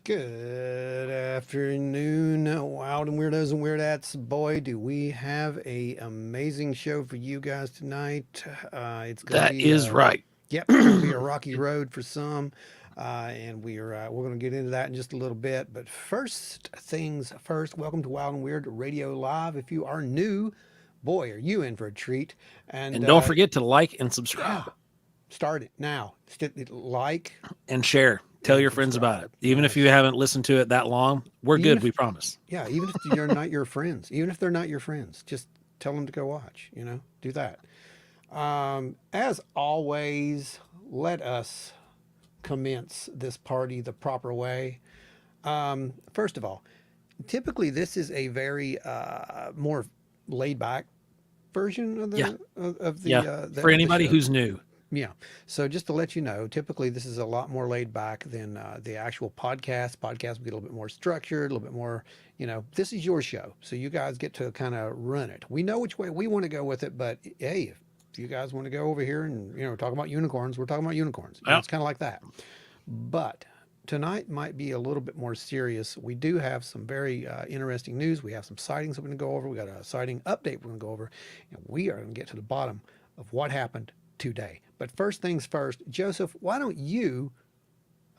Good afternoon, wild and weirdos and weirdettes. Boy, do we have a amazing show for you guys tonight. It's gonna That be is right. yep, it's gonna be a rocky road for some, and we're gonna get into that in just a little bit. But first things first, welcome to Wild and Weird Radio Live. If you are new, boy, are you in for a treat. And And don't forget to like and yeah, subscribe start it now. Like and share. Tell and your friends about subscribe. it. Even if you Yes. haven't listened to it that long, we're Even good. if We promise. Yeah, even if you're not your friends, even if they're not your friends, just tell them to go watch. Do that. As always, let us commence this party the proper way. First of all, typically this is a very more laid back version of Yeah. the Yeah. For of the anybody show. who's new. Yeah. So just to let you know, typically this is a lot more laid back than the actual podcast. Podcast will get a little bit more structured, a little bit more, this is your show. So you guys get to kind of run it. We know which way we want to go with it, but hey, if you guys want to go over here and, talk about unicorns, we're talking about unicorns. Well, It's kind of like that. But tonight might be a little bit more serious. We do have some very interesting news. We have some sightings we're going to go over. We got a sighting update we're going to go over. And we are going to get to the bottom of what happened today. But first things first, Joseph, why don't you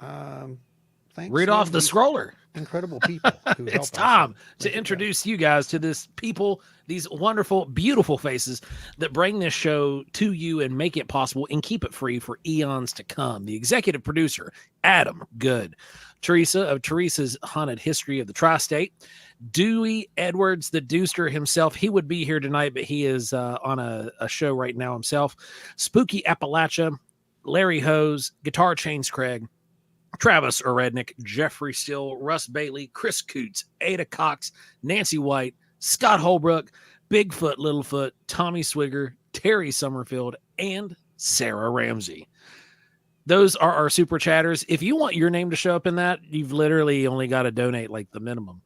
thank read some off of the these scroller. incredible people who help It's us time to make it go. introduce you guys to this people, these wonderful, beautiful faces that bring this show to you and make it possible and keep it free for eons to come. The executive producer, Adam Good, Teresa of Teresa's Haunted History of the Tri-State, Dewey Edwards, the Deuster himself. He would be here tonight, but he is on a show right now himself. Spooky Appalachia, Larry Hose, Guitar Chains Craig, Travis Orednick, Jeffrey Still, Russ Bailey, Chris Coots, Ada Cox, Nancy White, Scott Holbrook, Bigfoot Littlefoot, Tommy Swigger, Terry Summerfield, and Sarah Ramsey. Those are our super chatters. If you want your name to show up in that, you've literally only got to donate like the minimum.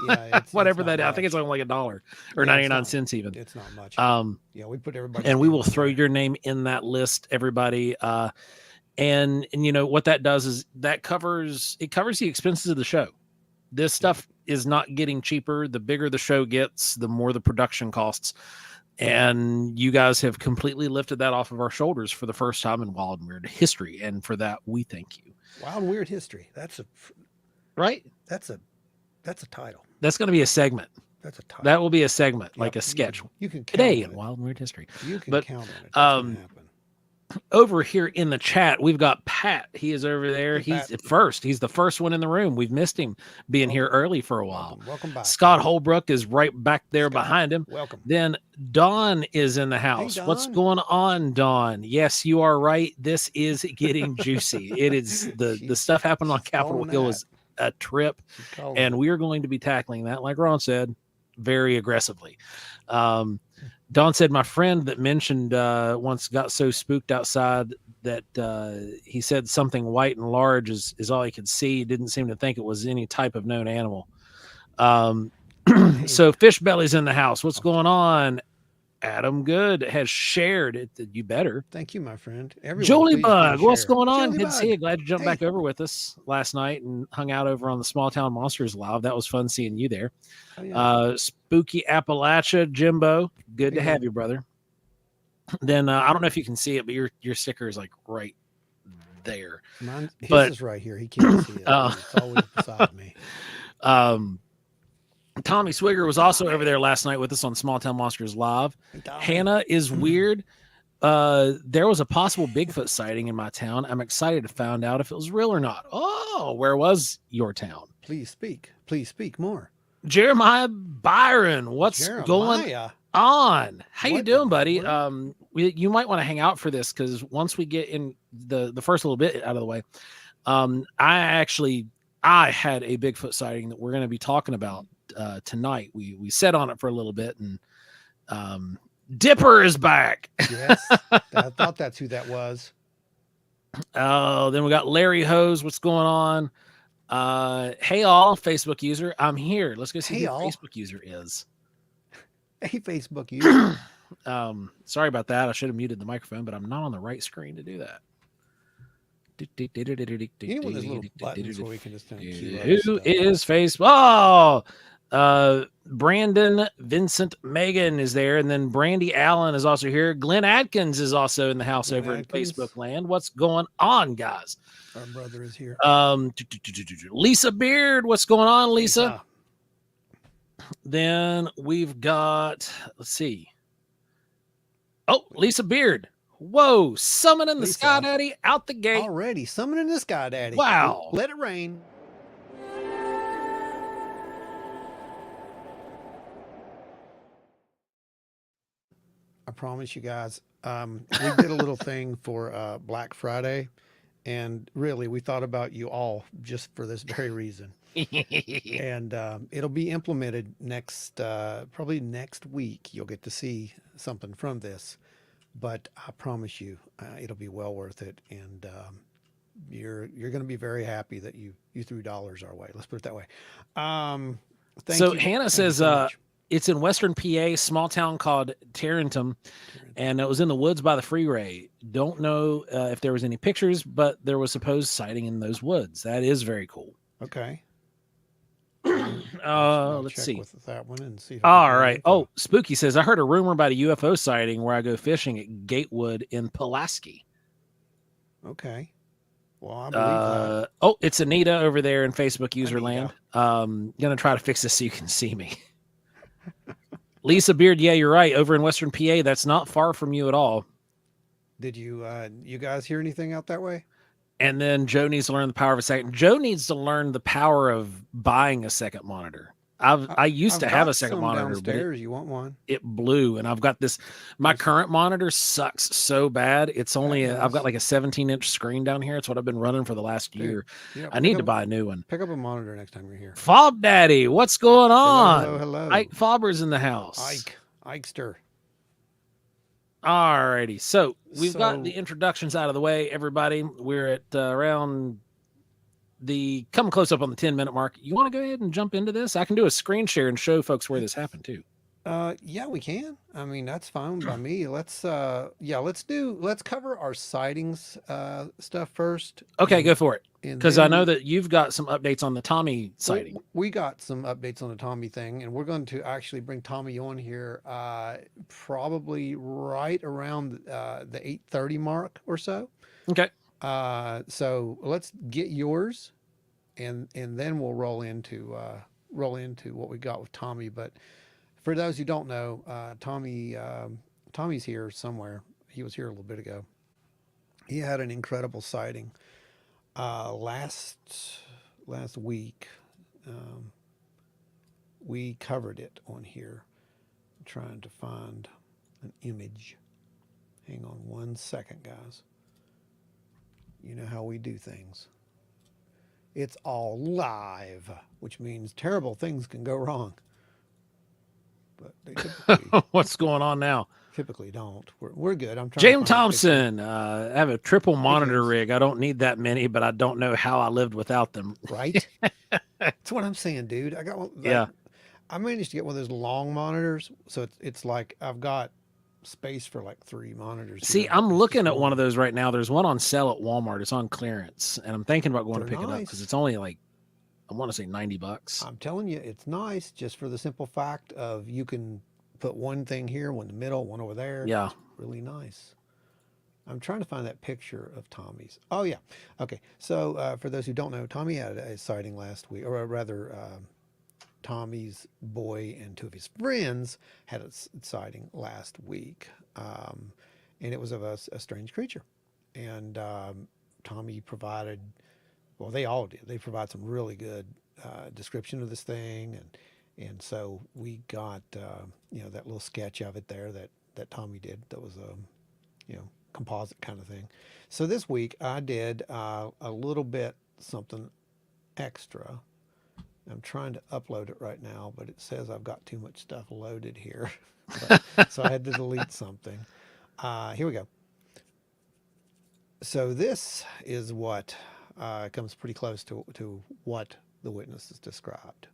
Yeah, it's Whatever not that is. I think it's much. only like $1 or Yeah, 99 cents even. It's not much. Yeah, We put everybody's and we name will on throw there. your name in that list, everybody. And what that does is that covers the expenses of the show. This stuff is not getting cheaper. The bigger the show gets, the more the production costs. And you guys have completely lifted that off of our shoulders for the first time in Wild and Weird history. And for that, we thank you. Wild and Weird History. Right? That's a title. That's going to be a segment. That's a title. That will be a segment, like Yep, a sketch. You can count Today on in it. Wild and Weird history. You can But count on it. That's gonna happen. over here in the chat, we've got Pat. He is over there. Hey, He's Pat. first. He's the first one in the room. We've missed him being here early for a while. Welcome back. Scott Holbrook is right back there Scott, behind him. welcome. Then Dawn is in the house. Hey, What's Dawn. going on, Dawn? Yes, you are right. This is getting juicy. It is the stuff happened on Capitol calling Hill that. is a trip, She's calling and it. we are going to be tackling that, like Ron said, very aggressively. Don said my friend that mentioned once got so spooked outside that he said something white and large is all he could see. He didn't seem to think it was any type of known animal. So Fish Belly's in the house. What's going on? Adam Good has shared it. You better. Thank you, my friend. Everyone, Jolie please Bug, what's share. going on? Jolie Good to see you. Bug. Glad you jumped Hey. back over with us last night and hung out over on the Small Town Monsters Live. That was fun seeing you there. Oh, yeah. Spooky Appalachia, Jimbo. Good to Hey, have man. you, brother. Then I don't know if you can see it, but your sticker is like right there. His but- is right here. He can't see it. It's always beside me. Tommy Swigger was also over there last night with us on Small Town Monsters Live. Hey, Tommy. Hannah is weird. There was a possible Bigfoot sighting in my town. I'm excited to find out if it was real or not. Oh, where was your town? Please speak. Please speak more. Jeremiah Byron, what's going Jeremiah. on? How you What doing, in the buddy? world? You might want to hang out for this because once we get in the first little bit out of the way, I had a Bigfoot sighting that we're going to be talking about tonight. We sat on it for a little bit, and Dipper is back. Yes. I thought that's who that was. Oh, then we got Larry Hose. What's going on? Hey all, Facebook user, I'm here. Let's go see Hey, who the all. Facebook user is. Hey, Facebook user. Sorry about that. I should have muted the microphone, but I'm not on the right screen to do that. You know, when there's little buttons where we can just kind of queue up Who stuff. is Facebook? Brandon Vincent Megan is there, and then Brandy Allen is also here. Glenn Adkins is also in the house Glenn over Adkins. in Facebook land. What's going on, guys? Our brother is here. Lisa Beard, what's going on, Lisa? Then we've got, let's see. Oh, Lisa Beard. Whoa, summoning the Sky Daddy out the gate. Already summoning the Sky Daddy. Wow. Let it rain. I promise you guys, we did a little thing for Black Friday, and really we thought about you all just for this very reason. And it'll be implemented next, probably next week. You'll get to see something from this, but I promise you, it'll be well worth it. And you're going to be very happy that you threw dollars our way. Let's put it that way. So Hannah says it's in Western PA, small town called Tarentum, and it was in the woods by the freeway. Don't know if there was any pictures, but there was supposed sighting in those woods. That is very cool. Okay. Let's see with that one and see. All right. Oh, Spooky says, I heard a rumor about a UFO sighting where I go fishing at Gatewood in Pulaski. Okay. Well, I believe that. Oh, it's Anita over there in Facebook user land. Gonna try to fix this so you can see me. Lisa Beard, yeah, you're right. Over in Western PA, that's not far from you at all. Did you you guys hear anything out that way? And then Joe needs to learn the power of a second. Joe needs to learn the power of buying a second monitor. I used to have a second monitor. Downstairs, you want one? It blew, and I've got this. My current monitor sucks so bad. It's only I've got like a 17-inch screen down here. It's what I've been running for the last year. Yeah, I need to buy a new one. Pick up a monitor next time you're here. Fob Daddy, what's going on? Hello. Ike Fobber's in the house. Ikester. Alrighty, so we've got the introductions out of the way, everybody. We're at around the coming close up on the 10-minute mark. You want to go ahead and jump into this? I can do a screen share and show folks where this happened too. Yeah, we can. I mean, that's fine by me. Let's cover our sightings stuff first. Okay, go for it. Because I know that you've got some updates on the Tommy sighting. We got some updates on the Tommy thing, and we're going to actually bring Tommy on here probably right around the 8:30 mark or so. Okay. So let's get yours, and then we'll roll into what we got with Tommy. But for those who don't know, Tommy's here somewhere. He was here a little bit ago. He had an incredible sighting last week. We covered it on here. I'm trying to find an image. Hang on one second, guys. You know how we do things. It's all live, which means terrible things can go wrong. But they typically, what's going on now? Typically don't. We're good. I'm trying. James Thompson, I have a triple monitor rig. I don't need that many, but I don't know how I lived without them. Right? That's what I'm saying, dude. I got one. Yeah. I managed to get one of those long monitors, so it's like I've got space for like 3 monitors. See, I'm looking at one of those right now. There's one on sale at Walmart. It's on clearance, and I'm thinking about going to pick it up because it's only like, I want to say $90. I'm telling you, it's nice just for the simple fact of you can put one thing here, one in the middle, one over there. Yeah. It's really nice. I'm trying to find that picture of Tommy's. Oh, yeah. Okay. So for those who don't know, Tommy had a sighting last week, or rather, Tommy's boy and 2 of his friends had a sighting last week. And it was of a strange creature. And Tommy provided, well, they all did. They provide some really good description of this thing. And so we got, that little sketch of it there that Tommy did. That was a, composite kind of thing. So this week I did a little bit something extra. I'm trying to upload it right now, but it says I've got too much stuff loaded here. So I had to delete something. Here we go. So this is what comes pretty close to what the witnesses described.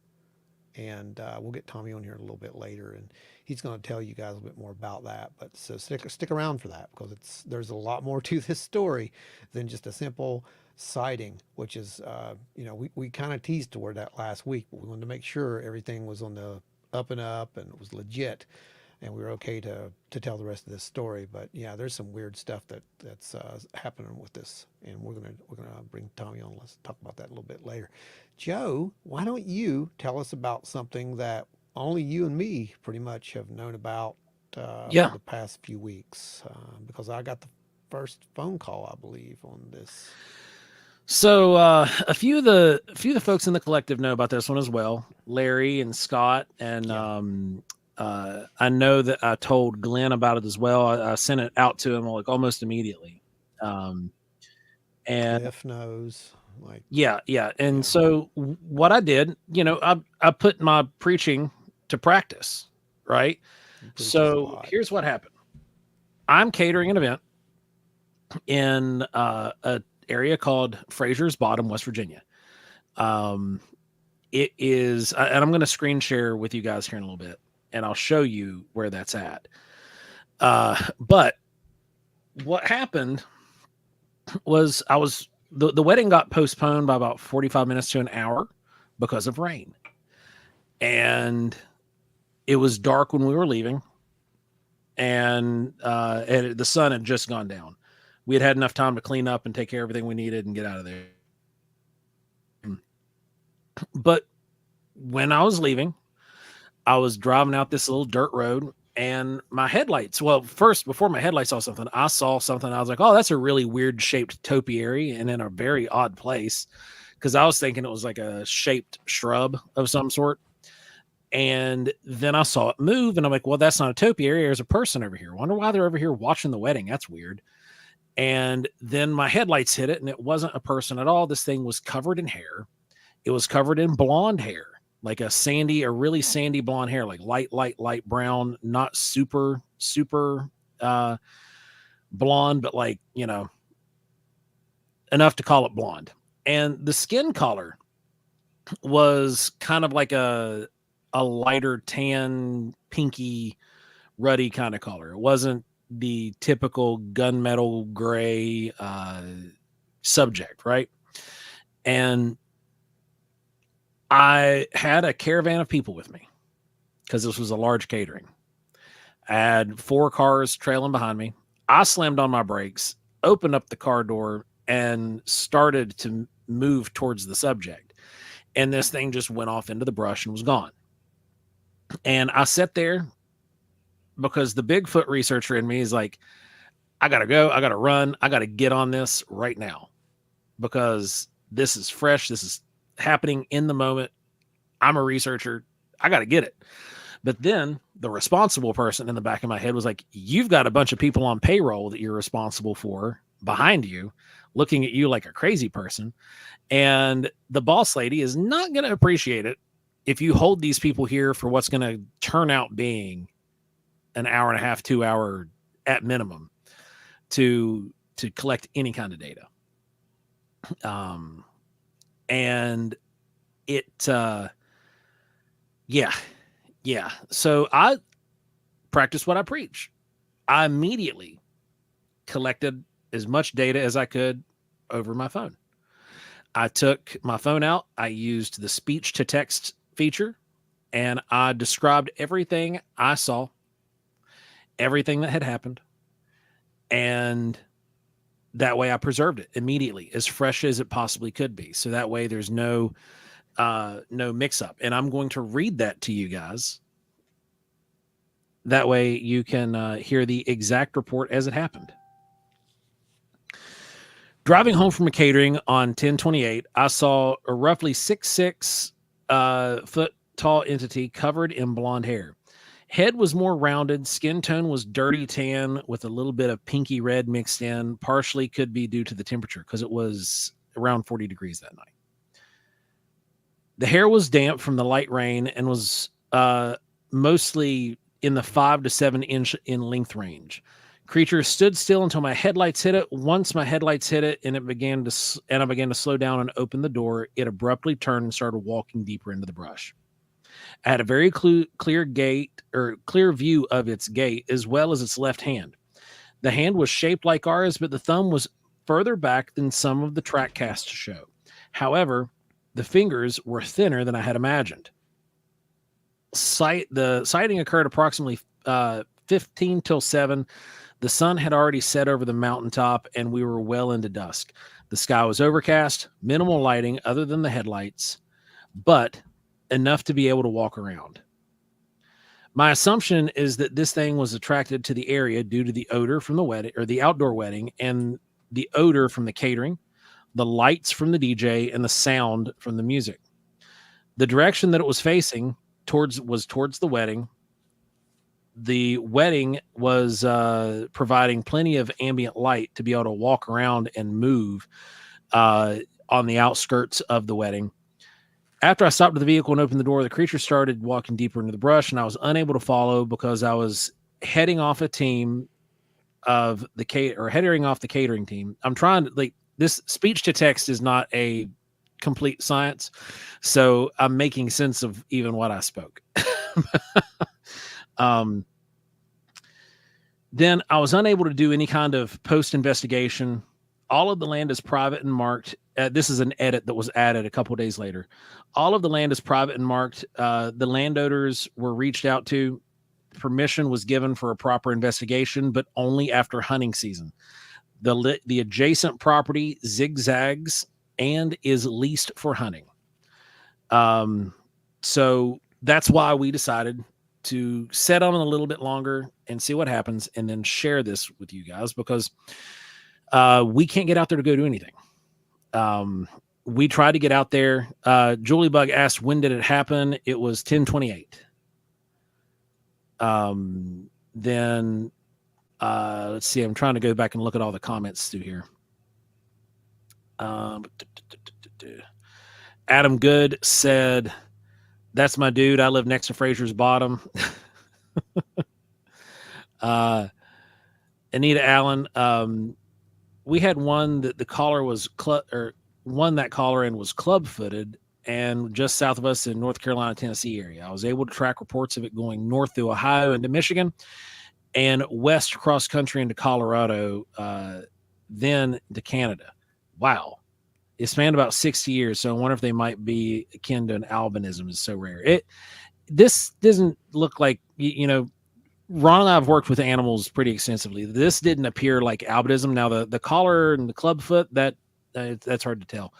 and we'll get Tommy on here a little bit later, and he's going to tell you guys a bit more about that. But so stick around for that, because there's a lot more to this story than just a simple sighting, which is we kind of teased toward that last week, but we wanted to make sure everything was on the up and up and it was legit, and we were okay to tell the rest of this story. But yeah, there's some weird stuff that's happening with this, and we're gonna bring Tommy on. Let's talk about that a little bit later. Joe, why don't you tell us about something that only you and me pretty much have known about for Yeah. the past few weeks? Because I got the first phone call, I believe, on this. So a few of the folks in the collective know about this one as well. Larry and Scott, and I know that I told Glenn about it as well. I sent it out to him like almost immediately. And Cliff knows, like, yeah. And yeah, so what I did, I put my preaching to practice, right? he preaches a So lot. here's what happened. I'm catering an event in a area called Fraser's Bottom, West Virginia. It is, and I'm going to screen share with you guys here in a little bit, and I'll show you where that's at. But what happened was the wedding got postponed by about 45 minutes to an hour because of rain. And it was dark when we were leaving, and the sun had just gone down. We had enough time to clean up and take care of everything we needed and get out of there. But when I was leaving, I was driving out this little dirt road, and my headlights, well, first, before my headlights saw something, I saw something. I was like, oh, that's a really weird shaped topiary and in a very odd place, because I was thinking it was like a shaped shrub of some sort. And then I saw it move, and I'm like, well, that's not a topiary. There's a person over here. I wonder why they're over here watching the wedding. That's weird. And then my headlights hit it, and it wasn't a person at all. This thing was covered in hair. It was covered in blonde hair, like a really sandy blonde hair, like light brown, not super blonde, but like, enough to call it blonde. And the skin color was kind of like a lighter tan, pinky, ruddy kind of color. It wasn't the typical gunmetal gray subject, right? And I had a caravan of people with me because this was a large catering. I had 4 cars trailing behind me. I slammed on my brakes, opened up the car door, and started to move towards the subject. And this thing just went off into the brush and was gone. And I sat there because the Bigfoot researcher in me is like, I got to go. I got to run. I got to get on this right now because this is fresh. This is happening in the moment. I'm a researcher. I got to get it. But then the responsible person in the back of my head was like, you've got a bunch of people on payroll that you're responsible for behind you, looking at you like a crazy person. And the boss lady is not going to appreciate it if you hold these people here for what's going to turn out being an hour and a half, 2 hour at minimum to collect any kind of data. And it, yeah. So I practiced what I preach. I immediately collected as much data as I could over my phone. I took my phone out. I used the speech to text feature, and I described everything I saw, everything that had happened. And that way I preserved it immediately, as fresh as it possibly could be. So that way there's no mix up. And I'm going to read that to you guys. That way you can hear the exact report as it happened. Driving home from a catering on 10/28, I saw a roughly 6'6" foot tall entity covered in blonde hair. Head was more rounded. Skin tone was dirty tan with a little bit of pinky red mixed in. Partially could be due to the temperature because it was around 40 degrees that night. The hair was damp from the light rain and was mostly in the 5 to 7 inch in length range. Creature stood still until my headlights hit it. Once my headlights hit it and I began to slow down and open the door, it abruptly turned and started walking deeper into the brush. I had a very clear gate or clear view of its gait as well as its left hand. The hand was shaped like ours, but the thumb was further back than some of the track casts show. However, the fingers were thinner than I had imagined. The sighting occurred approximately 15 till 7. The sun had already set over the mountaintop, and we were well into dusk. The sky was overcast, minimal lighting other than the headlights, but enough to be able to walk around. My assumption is that this thing was attracted to the area due to the odor from the wedding or the outdoor wedding and the odor from the catering, the lights from the DJ, and the sound from the music. The direction that it was facing was towards the wedding. The wedding was providing plenty of ambient light to be able to walk around and move on the outskirts of the wedding. After I stopped the vehicle and opened the door, the creature started walking deeper into the brush, and I was unable to follow because I was heading off a team of heading off the catering team. I'm trying to this speech to text is not a complete science, so I'm making sense of even what I spoke. Then I was unable to do any kind of post investigation. All of the land is private and marked. This is an edit that was added a couple of days later. All of the land is private and marked. The landowners were reached out to. Permission was given for a proper investigation, but only after hunting season. The adjacent property zigzags and is leased for hunting. So that's why we decided to set on it a little bit longer and see what happens, and then share this with you guys because we can't get out there to go do anything. We tried to get out there. Julie Bug asked, when did it happen? It was 10/28. Then let's see. I'm trying to go back and look at all the comments through here. Adam Good said, "That's my dude. I live next to Fraser's Bottom." Anita Allen, we had one that the caller was that caller and was club-footed, and just south of us in North Carolina, Tennessee area. I was able to track reports of it going north through Ohio into Michigan and west cross country into Colorado, then to Canada. Wow. It spanned about 60 years, so I wonder if they might be akin to an albinism. Is so rare. This doesn't look like, Ron and I have worked with animals pretty extensively. This didn't appear like albinism. Now the collar and the clubfoot, that's hard to tell.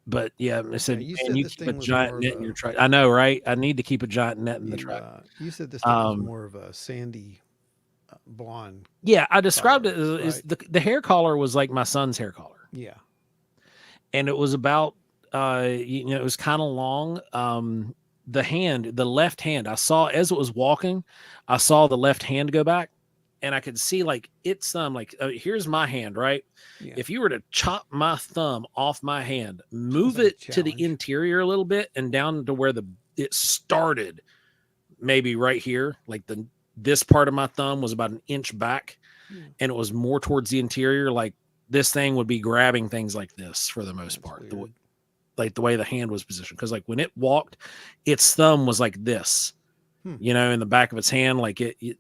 But yeah, I said, you man, you keep a giant net in your truck. I know, right? I need to keep a giant net in the truck. You said this thing was more of a sandy blonde. Yeah, I described collar, it as the hair collar was like my son's hair collar. Yeah. And it was about, it was kind of long. The left hand, I saw as it was walking, I saw the left hand go back, and I could see its thumb, here's my hand, right? Yeah. If you were to chop my thumb off my hand, move it to the interior a little bit and down to where it started, maybe right here, this part of my thumb was about an inch back, and it was more towards the interior. This thing would be grabbing things like this for the most part. The way the hand was positioned. Because when it walked, its thumb was like this, in the back of its hand.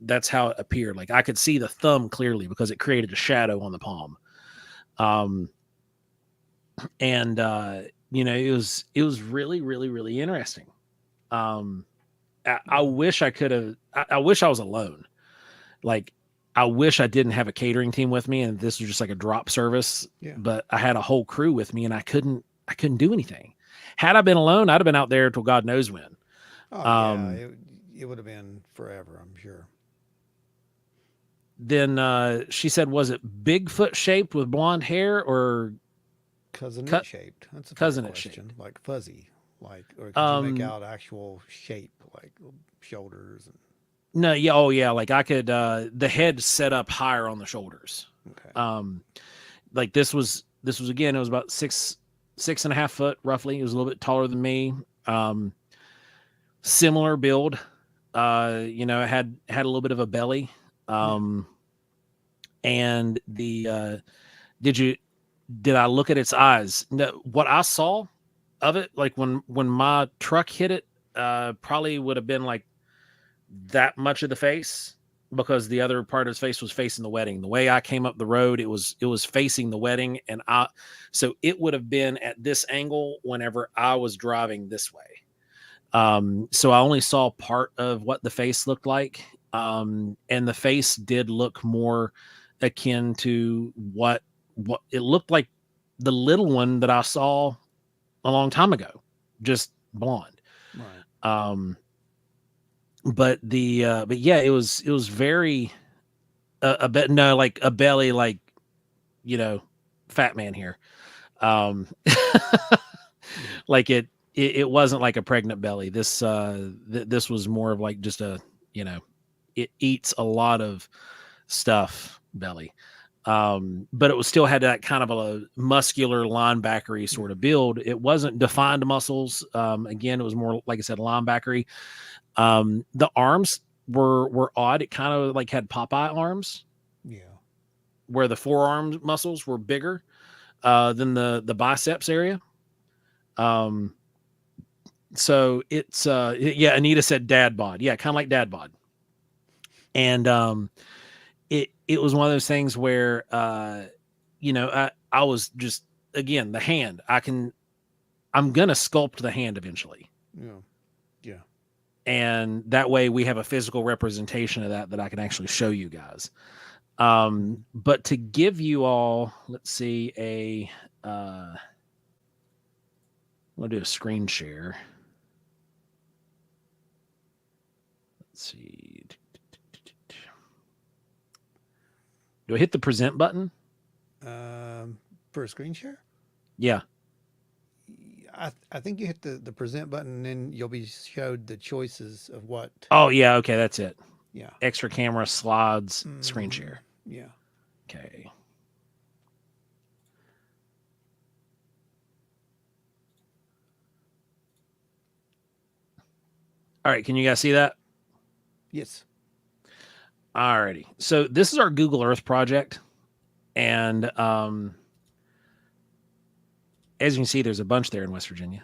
That's how it appeared. I could see the thumb clearly because it created a shadow on the palm. It was really, really, really interesting. I wish I could have, I wish I was alone. I wish I didn't have a catering team with me and this was just like a drop service, but I had a whole crew with me and I couldn't do anything. Had I been alone, I'd have been out there till God knows when. It would have been forever, I'm sure. Then she said, was it Bigfoot shaped with blonde hair or cousin-it shaped? That's a cousin-it question. Shaped. Like fuzzy, or could you make out actual shape, like shoulders? No, yeah, oh yeah, I could. The head set up higher on the shoulders. Okay. This was again. It was about 6.5 foot roughly. It was a little bit taller than me. Similar build. It had a little bit of a belly. And did I look at its eyes? No, what I saw of it, like when my truck hit it, probably would have been like that much of the face, because the other part of his face was facing the wedding. The way I came up the road, it was facing the wedding, and so it would have been at this angle whenever I was driving this way. So I only saw part of what the face looked like. And the face did look more akin to what it looked like, the little one that I saw a long time ago, just blonde. Right. But yeah, it was very a bit, no, like a belly, like, you know, fat man here. Um, like it wasn't like a pregnant belly. This was more of like just a, you know, it eats a lot of stuff belly. But it was still had that kind of a muscular linebackery sort of build. It wasn't defined muscles. Again, it was more, like I said, linebackery. The arms were odd. It kind of like had Popeye arms, Yeah. where the forearm muscles were bigger than the biceps area. Um, so it's yeah. Anita said dad bod. Yeah, kind of like dad bod. And it was one of those things where you know, I was just, again, the hand. I'm gonna sculpt the hand eventually, Yeah. Yeah. and that way we have a physical representation of that I can actually show you guys. But to give you all, let's see, I'm gonna do a screen share. Let's see. Do I hit the present button? For a screen share? Yeah. I think you hit the present button and then you'll be showed the choices of what. Oh yeah. Okay, that's it. Yeah. Extra camera, slides, screen share. Yeah. Okay. All right. Can you guys see that? Yes. Alrighty. So this is our Google Earth project. And as you can see, there's a bunch there in West Virginia.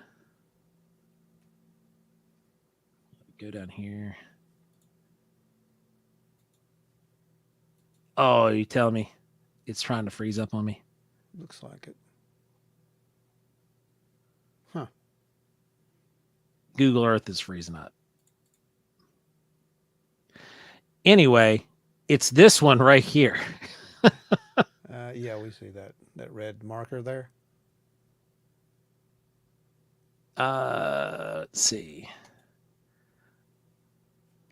Go down here. Oh, you tell me it's trying to freeze up on me? Looks like it. Huh. Google Earth is freezing up. Anyway, it's this one right here. Yeah, we see that red marker there. Let's see.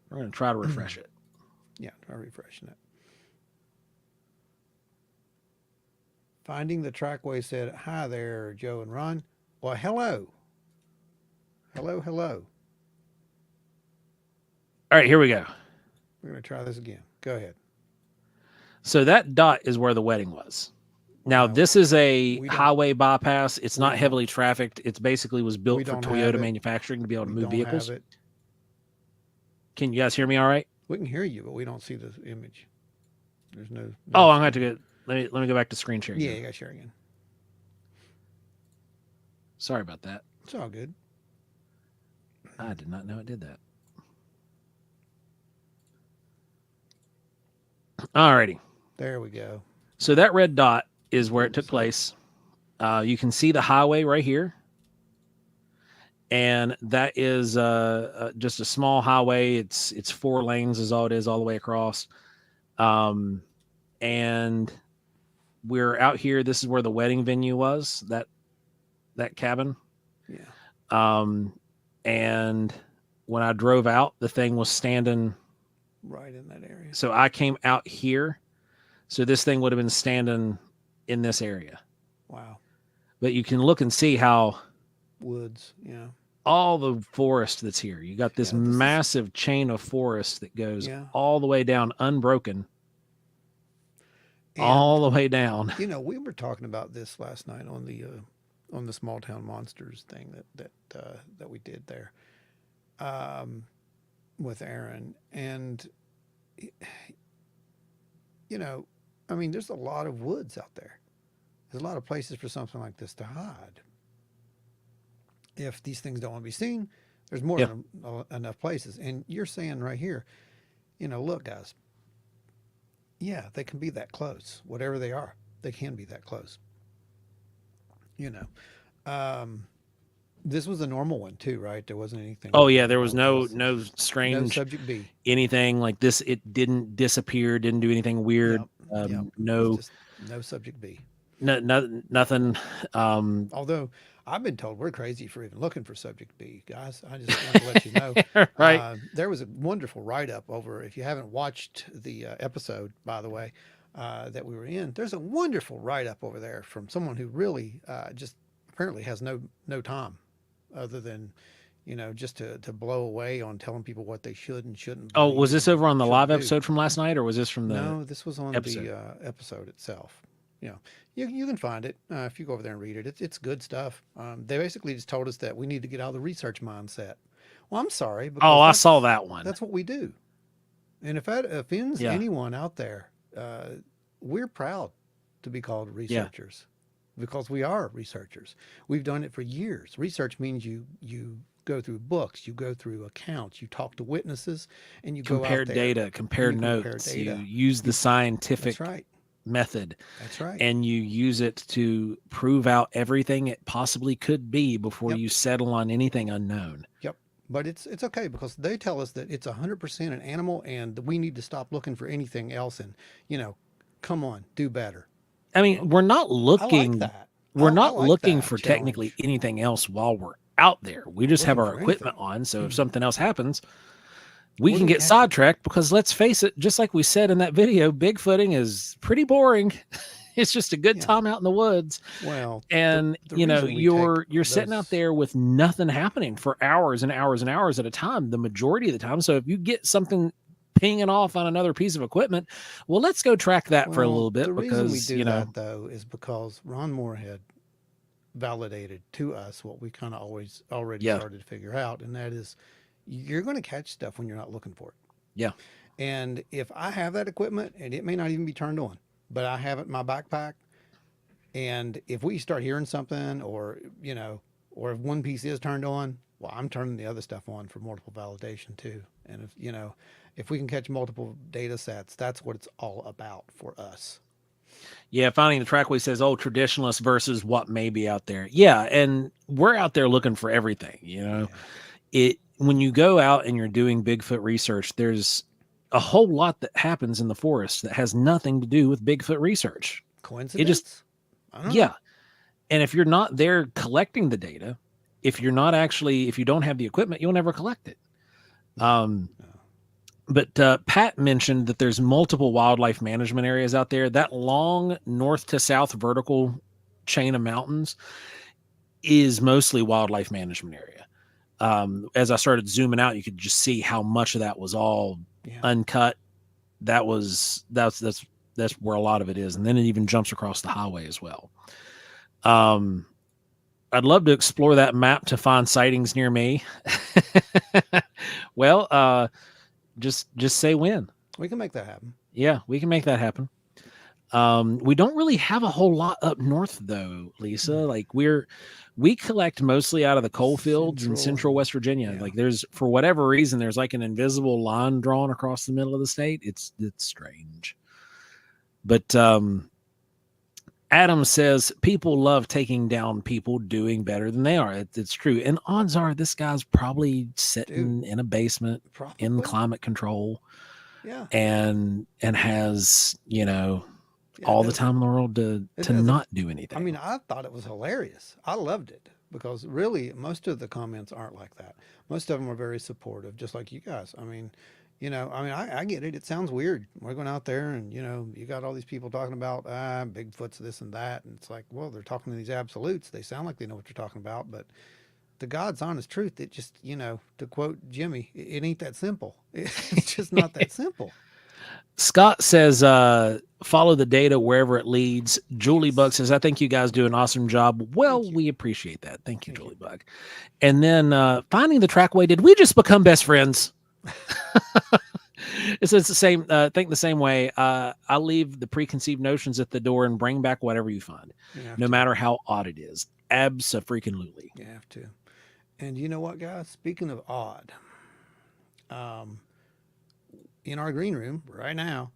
We're going to try to refresh it. Yeah, try refreshing it. Finding the Trackway said, "Hi there, Joe and Ron." Well, hello. Hello, hello. All right, here we go. We're going to try this again. Go ahead. So that dot is where the wedding was. Now, this is a highway bypass. It's not heavily trafficked. It's basically was built for Toyota manufacturing to be able to move vehicles. Can you guys hear me all right? We can hear you, but we don't see the image. There's no oh, I'm going to have to go. Let me go back to screen share again. Yeah, you got to share again. Sorry about that. It's all good. I did not know it did that. Alrighty. There we go. So that red dot is where it took place. You can see the highway right here. And that is just a small highway. It's 4 lanes is all it is all the way across. And we're out here. This is where the wedding venue was, that cabin. Yeah. And when I drove out, the thing was standing right in that area. So I came out here. So this thing would have been standing in this area. Wow. But you can look and see how woods, yeah. All the forest that's here. You got this massive chain of forest that goes all the way down, unbroken. And, all the way down. You know, we were talking about this last night on the Small Town Monsters thing that we did there with Aaron. And, you know, I mean, there's a lot of woods out there. There's a lot of places for something like this to hide. if these things don't want to be seen, there's more Yeah. than enough places. And you're saying right here, look, guys, yeah, they can be that close. Whatever they are, they can be that close. You know, um, this was a normal one too, right? There wasn't anything Oh like yeah, there was else. no No strange subject B. anything like this. It didn't disappear, didn't do anything weird. Yep. Yep. It's No, just no subject B. nothing. Although I've been told we're crazy for even looking for subject B, guys. I just want to let you know. Right. There was a wonderful write up over, if you haven't watched the episode, by the way, that we were in, there's a wonderful write up over there from someone who really just apparently has no time other than, just to blow away on telling people what they should and shouldn't Oh, was believe this and over on the shouldn't live do. episode from last night, or was this from the No, this was on episode? the episode itself. You can find it if you go over there and read it. It's good stuff. They basically just told us that we need to get out of the research mindset. Well, I'm sorry, Oh, because I saw that one. that's what we do. And if that offends Yeah. anyone out there, we're proud to be called researchers because we are researchers. We've done it for years. Research means you go through books, you go through accounts, you talk to witnesses, and you Compare go out there. data, compare and you compare notes. data. You use the scientific That's right. method, That's right. and you use it to prove out everything it possibly could be before Yep. you settle on anything unknown. Yep. But it's okay because they tell us that it's 100% an animal and we need to stop looking for anything else. And, come on, do better. I mean, we're not I looking. like that. We're I not like looking that for challenge. technically anything else while we're out there. We just have Looking our for equipment anything. on. So if something else happens, we What can do we get catch it? sidetracked because let's face it, just like we said in that video, Bigfooting is pretty boring. It's just a good Yeah. time out in the woods. Well, And the you know, reason we you're take sitting out those- there with nothing happening for hours and hours and hours at a time, the majority of the time. So if you get something pinging off on another piece of equipment, well, let's go track that for a Well, little bit the reason we because do you know, that though is because Ron Moorhead validated to us what we kind of always already Yeah. started to figure out, and that is you're going to catch stuff when you're not looking for it. Yeah. And if I have that equipment and it may not even be turned on, but I have it in my backpack, and if we start hearing something or or if one piece is turned on, well, I'm turning the other stuff on for multiple validation too. And if we can catch multiple data sets, that's what it's all about for us. yeah, finding the trackway says, oh, traditionalist versus what may be out there. Yeah, and we're out there looking for everything, you know. Yeah. When you go out and you're doing Bigfoot research, there's a whole lot that happens in the forest that has nothing to do with Bigfoot research. Coincidence? I don't know. Yeah. And if you're not there collecting the data, if you don't have the equipment, you'll never collect it. But Pat mentioned that there's multiple wildlife management areas out there. That long north to south vertical chain of mountains is mostly wildlife management area. As I started zooming out, you could just see how much of that was all uncut. That's where a lot of it is. And then it even jumps across the highway as well. I'd love to explore that map to find sightings near me. Well, just say when. We can make that happen. Yeah, we can make that happen. We don't really have a whole lot up north though, Lisa. Like we collect mostly out of the coal fields in central West Virginia. Yeah. Like there's, for whatever reason, there's like an invisible line drawn across the middle of the state. It's strange. But Adam says people love taking down people doing better than they are. It's true. And odds are this guy's probably sitting in a basement in climate control. Yeah. And has, all the time in the world to not do anything. I mean, I thought it was hilarious. I loved it because really most of the comments aren't like that. Most of them are very supportive, just like you guys. I mean, I get it. It sounds weird. We're going out there and, you got all these people talking about, Bigfoot's this and that. And it's like, well, they're talking to these absolutes. They sound like they know what you're talking about, but the God's honest truth, it just, to quote Jimmy, it ain't that simple. It's just not that simple. Scott says, follow the data wherever it leads. Julie Bug says, I think you guys do an awesome job. Well, we appreciate that. Thank you, Julie Bug. And then finding the trackway. Did we just become best friends? It says the same. Think the same way. I leave the preconceived notions at the door and bring back whatever you find, no matter how odd it is. Abso-freaking-lutely. You have to. And you know what, guys? Speaking of odd, um, in our green room right now,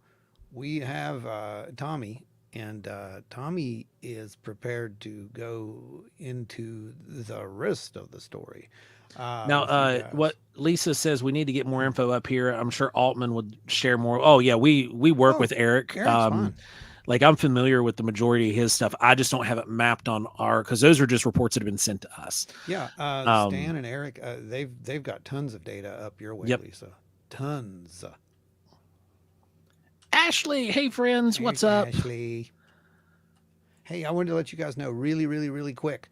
we have Tommy, and Tommy is prepared to go into the rest of the story Now, with you what guys. Lisa says, we need to get more info up here. I'm sure Altman would share more. Oh yeah, we work Oh, with Eric. Eric's fine. Like I'm familiar with the majority of his stuff. I just don't have it mapped on our because those are just reports that have been sent to us. Yeah, Um, Stan and Eric, they've got tons of data up your way, yep. Lisa. Tons. Ashley, hey friends, Hey, what's up? Ashley. Hey, I wanted to let you guys know really, really, really quick.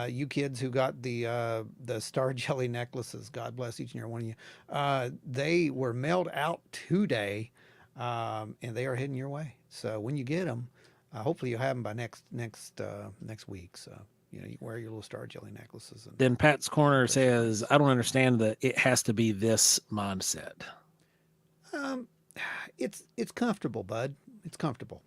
You kids who got the star jelly necklaces, God bless each and every one of you. They were mailed out today, and they are heading your way. So when you get them, hopefully you'll have them by next week. So you know you wear your little star jelly necklaces and Then Pat's Corner impress your says, friends. I don't understand that it has to be this mindset. Um, it's comfortable, bud. It's comfortable.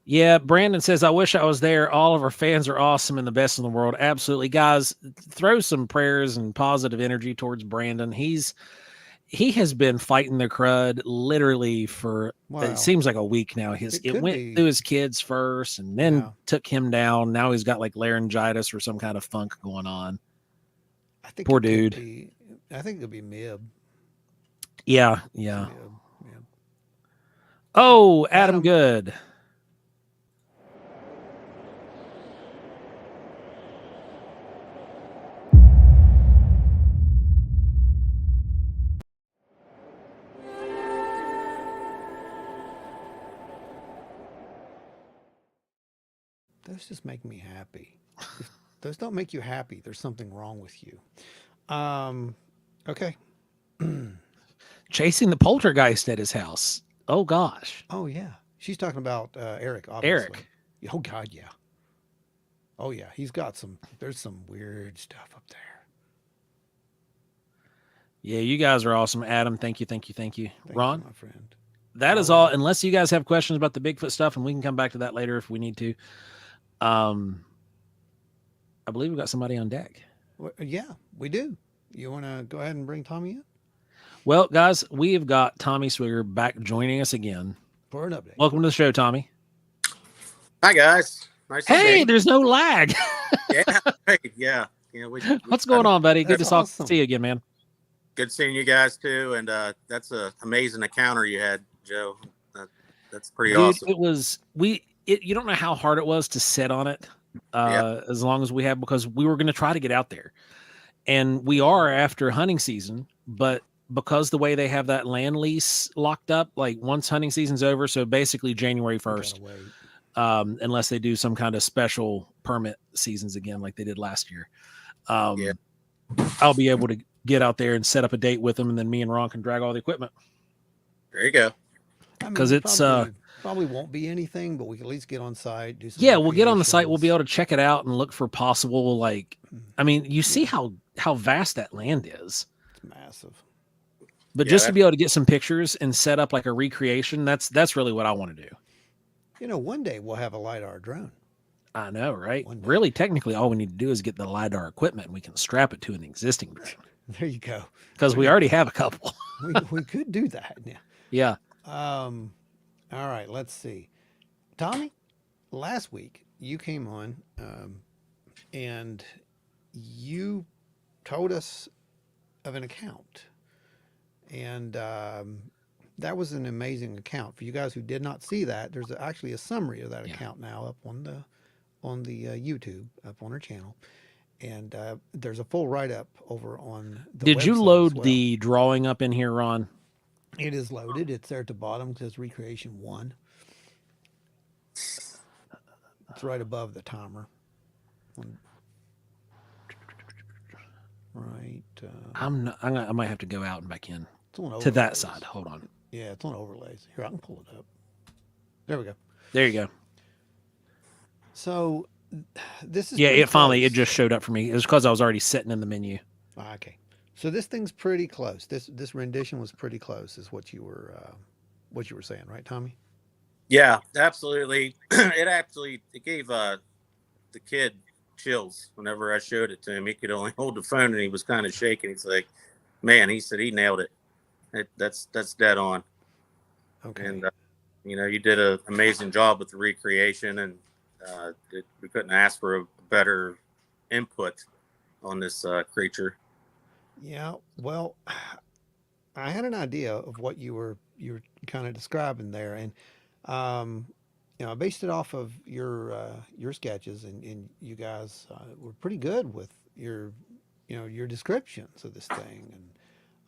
Yeah, Brandon says, I wish I was there. All of our fans are awesome and the best in the world. Absolutely. Guys, throw some prayers and positive energy towards Brandon. He has been fighting the crud literally for it Wow, seems like a week now. it It could went be. through his kids first and then Yeah, took him down. Now he's got like laryngitis or some kind of funk going on. I think Poor it could dude. be. I think it could be Mib. Yeah, yeah. Mib. Yeah. Oh, Oh, Adam Adam. Good. Those just make me happy. If those don't make you happy, there's something wrong with you. Um, okay. Chasing the poltergeist at his house. Oh gosh. Oh yeah, she's talking about Eric, obviously. Eric. Oh God, yeah. Oh yeah, he's got some. There's some weird stuff up there. Yeah, you guys are awesome. Adam, thank you, thank you, thank you. Thank you, Ron, my friend. that is all. Ron. Unless you guys have questions about the Bigfoot stuff, and we can come back to that later if we need to. Um, I believe we got somebody on deck. Yeah, we do. You want to go ahead and bring Tommy in Well, guys, we have got Tommy Swigger back joining us again. for an update? Welcome to the show, Tommy. Hi guys, nice to see Hey, you. there's no lag. Yeah, great. Yeah, we What's had going on, buddy? Good That's to talk awesome. see you again, man. good seeing you guys too. And that's a amazing encounter you had, Joe. That, that's pretty Dude, awesome. it was you don't know how hard it was to sit on it Yeah, as long as we have because we were going to try to get out there. And we are after hunting season, but because the way they have that land lease locked up, like once hunting season's over, so basically January We gotta 1st, wait. unless they do some kind of special permit seasons again, like they did last year. yeah, Um, I'll be able to get out there and set up a date with them, and then me and Ron can drag all the equipment there you go. I mean, because we it's probably won't be anything, but we can at least get on site, do some yeah, we'll get on the site. We'll be recreations. able to check it out and look for possible like. I mean, you see Yeah, how vast that land is. it's massive. But Yeah, just to be able to get some pictures and set up like a recreation, that's really what I want to do. You know, one day we'll have a LiDAR drone. I know, right? One day. Really, technically, all we need to do is get the LiDAR equipment and we can strap it to an existing drone There you go. because we already have a couple. We could do that. Yeah. Yeah. Um, all right, let's see. Tommy, last week you came on and you told us of an account. And that was an amazing account. For you guys who did not see that, there's actually a summary of that Yeah. account now up on the YouTube, up on our channel. And there's a full write up over on the Did you website as load well. the drawing up in here, Ron? It is loaded. It's there at the bottom. It says Recreation 1. It's right above the timer. Right. I'm not. I might have to go out and back in It's on to that overlays. side. Hold on. Yeah, it's on overlays. Here, I can pull it up. There we go. There you go. So this is Yeah, pretty it finally close. it just showed up for me. It was because I was already sitting in the menu. Okay. So this thing's pretty close. This rendition was pretty close, is what you were saying, right, Tommy? yeah, absolutely. It gave the kid chills whenever I showed it to him. He could only hold the phone, and he was kind of shaking. He's like, "Man," he said, "he nailed it. That's dead on." Okay. And you did an amazing job with the recreation, and we couldn't ask for a better input on this creature. Yeah. Well, I had an idea of what you were kind of describing there, and um, I based it off of your sketches, and you guys were pretty good with your descriptions of this thing,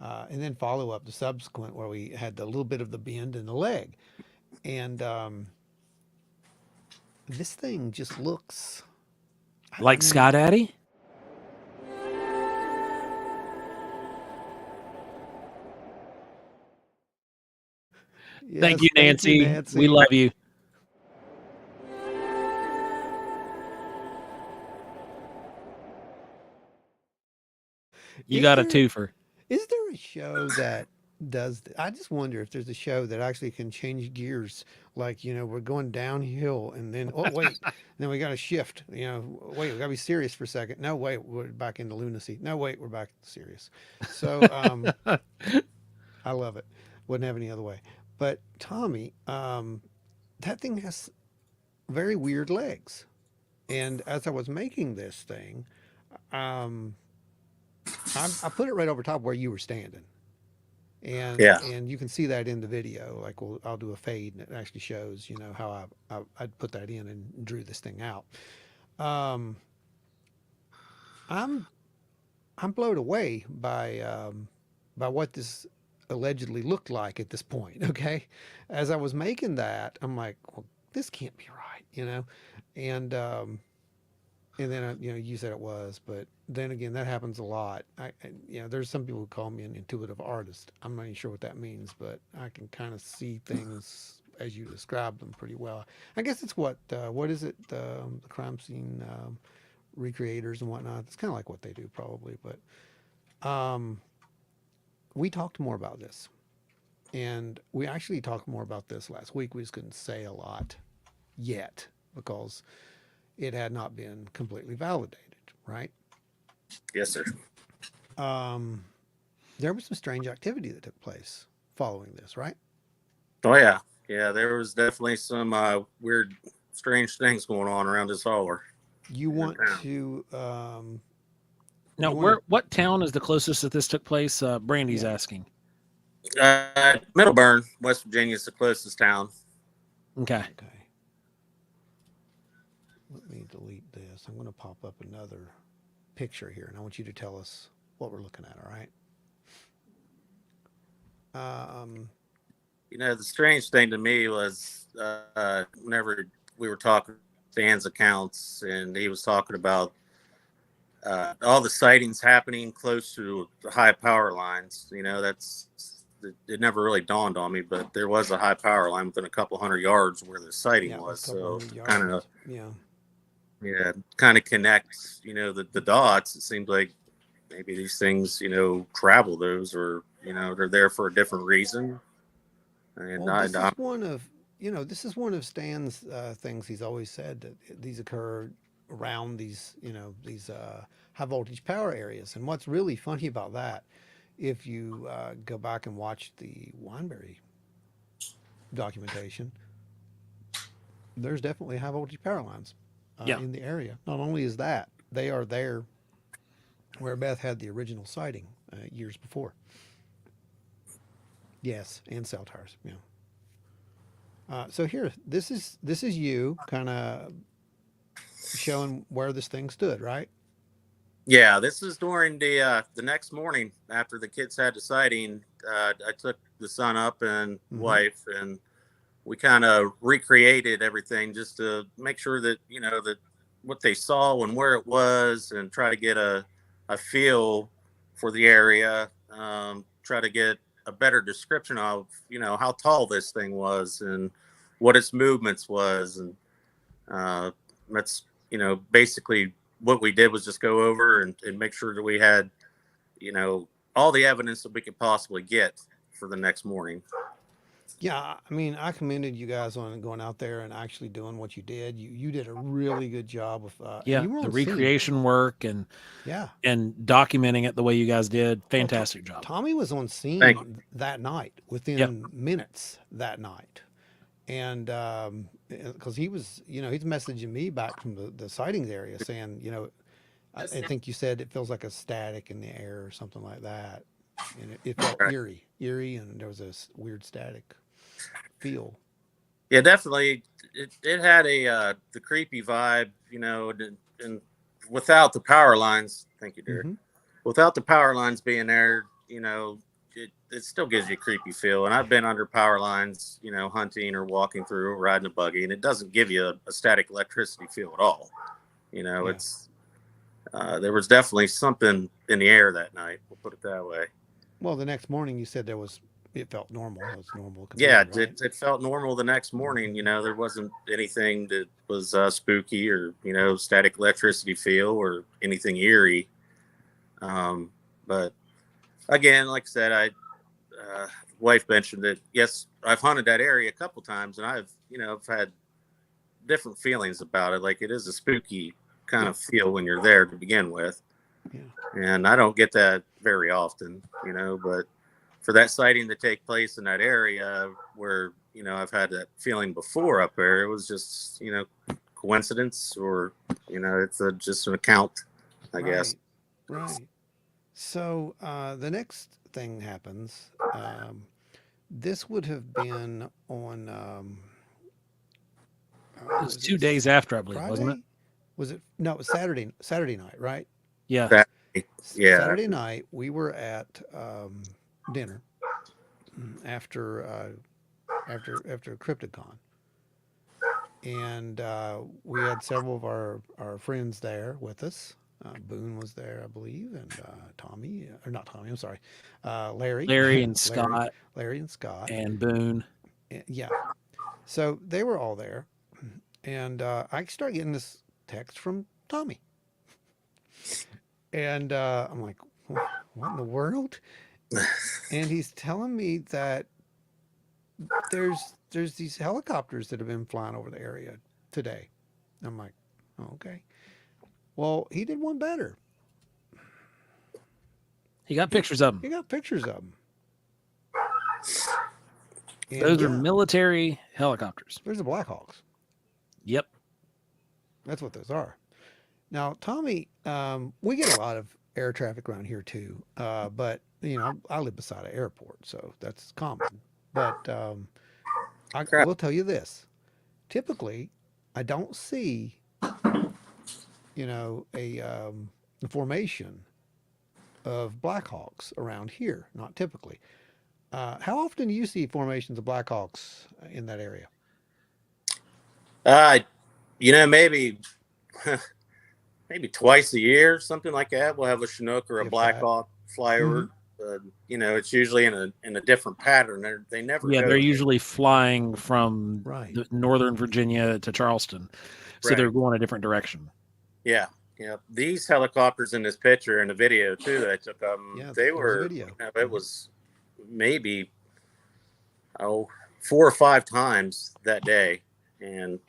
and then follow up the subsequent where we had the little bit of the bend in the leg, and this thing just looks. I Like mean, Sky Daddy? Thank you, yes, thank you, Nancy. We Nancy. love you. You Is got a there twofer. Is there a show that does? I just wonder if there's a show that actually can change gears. Like, we're going downhill, and then oh wait, then we got to shift. Wait, we got to be serious for a second. No, wait, we're back into lunacy. No, wait, we're back to serious. So I love it. Wouldn't have any other way. But Tommy, that thing has very weird legs. And as I was making this thing, um, I put it right over top where you were standing. and Yeah. and you can see that in the video. Like, I'll do a fade, and it actually shows how I put that in and drew this thing out. um i'm I'm blown away by what this allegedly looked like at this point. Okay, as I was making that, I'm like, well, this can't be right. And then you said it was, but then again, that happens a lot. There's some people who call me an intuitive artist. I'm not even sure what that means, but I can kind of see things as you describe them pretty well. I guess it's what is it? The crime scene recreators and whatnot. It's kind of like what they do, probably. But we talked more about this, and we actually talked more about this last week. We just couldn't say a lot yet because it had not been completely validated, right? Yes, sir. Um, there was some strange activity that took place following this, right? Oh yeah, yeah. There was definitely some weird, strange things going on around this holler You in want town. to, Now, you want to, what town is the closest that this took place? Brandy's yeah, asking. Middleburn, West Virginia is the closest town. Okay. okay. Let me delete this. I'm going to pop up another picture here, and I want you to tell us what we're looking at. All right. Um, The strange thing to me was whenever we were talking Dan's accounts, and he was talking about all the sightings happening close to the high power lines. It never really dawned on me, but there was a high power line within a couple hundred yards where the sighting yeah, it was was. a couple So hundred kind of, yards. Yeah. yeah, kind of connects, the dots. It seems like maybe these things, travel those, or they're there for a different reason. And Well, this is I one of Stan's things. He's always said that these occur around these high voltage power areas. And what's really funny about that, if you go back and watch the Wineberry documentation, there's definitely high voltage power lines Yeah. in the area. Not only is that, they are there where Beth had the original sighting years before. Yes, and cell towers. Yeah. So here, this is you kind of showing where this thing stood, right? Yeah, this is during the next morning after the kids had the sighting. I took the son up and Mm-hmm. wife, and we kind of recreated everything just to make sure that that what they saw and where it was, and try to get a feel for the area. Try to get a better description of how tall this thing was and what its movements was, and uh, that's basically what we did was just go over and make sure that we had you know all the evidence that we could possibly get for the next morning. Yeah, I mean, I commended you guys on going out there and actually doing what you did. You did a really good job with, and Yeah, you were the on scene. recreation work Yeah. and documenting it the way you guys did. Well, Fantastic job. Tommy was on Thank you. scene that night, Yep. within minutes that night, and because he was, he's messaging me back from the sightings area saying, I think you said it feels like a static in the air or something like that, and it felt Right. eerie, and there was a weird static feel. Yeah, definitely. It had the creepy vibe, and without the power lines. Thank you, Derek. Hmm. Without the power lines being there, it still gives you a creepy feel. And I've been under power lines, hunting or walking through or riding a buggy, and it doesn't give you a static electricity feel at all. Yeah. It's there was definitely something in the air that night. We'll put it that way. Well, the next morning you said it felt normal. It's normal could Yeah, be, right? it felt normal the next morning. There wasn't anything that was spooky or static electricity feel or anything eerie. But again, like I said, wife mentioned that yes, I've hunted that area a couple times, and I've had different feelings about it. Like it is a spooky kind of feel when you're there to begin with, Yeah. and I don't get that very often, but for that sighting to take place in that area where I've had that feeling before up there, it was just coincidence, or it's just an account, I guess. Right. So the next thing happens. This would have been on. It was Was 2 days after, I believe, wasn't it? Friday? Was it? No, it was Saturday. Saturday night, right? Yeah. That, yeah, Saturday night, we were at dinner after after CryptidCon, and we had several of our friends there with us. Boone was there, I believe, and Tommy, or not Tommy, I'm sorry, Larry, Larry and Larry, Scott Larry and Scott. and Boone. Yeah. So they were all there, and I start getting this text from Tommy, and I'm like, what in the world? And he's telling me that there's these helicopters that have been flying over the area today. I'm like, oh, okay. Well, he did one better. He got pictures of He them. got pictures of them. And Those are yeah, military helicopters. there's the Blackhawks. Yep. That's what those are. Now, Tommy, we get a lot of air traffic around here too, but I live beside an airport, so that's common. But I crap. will tell you this: typically, I don't see a formation of Blackhawks around here. Not typically. How often do you see formations of Blackhawks in that area? Uh, maybe maybe twice a year, something like that. We'll have a Chinook or a If that. Blackhawk fly over. It's usually in a different pattern. They never Yeah, go. they're usually flying from Right. northern Virginia to Charleston. So Right. they're going a different direction. Yeah, yeah. These helicopters in this picture and the video too that I took of them, Yeah, they there was a were. video. It was maybe 4 or 5 times that day, and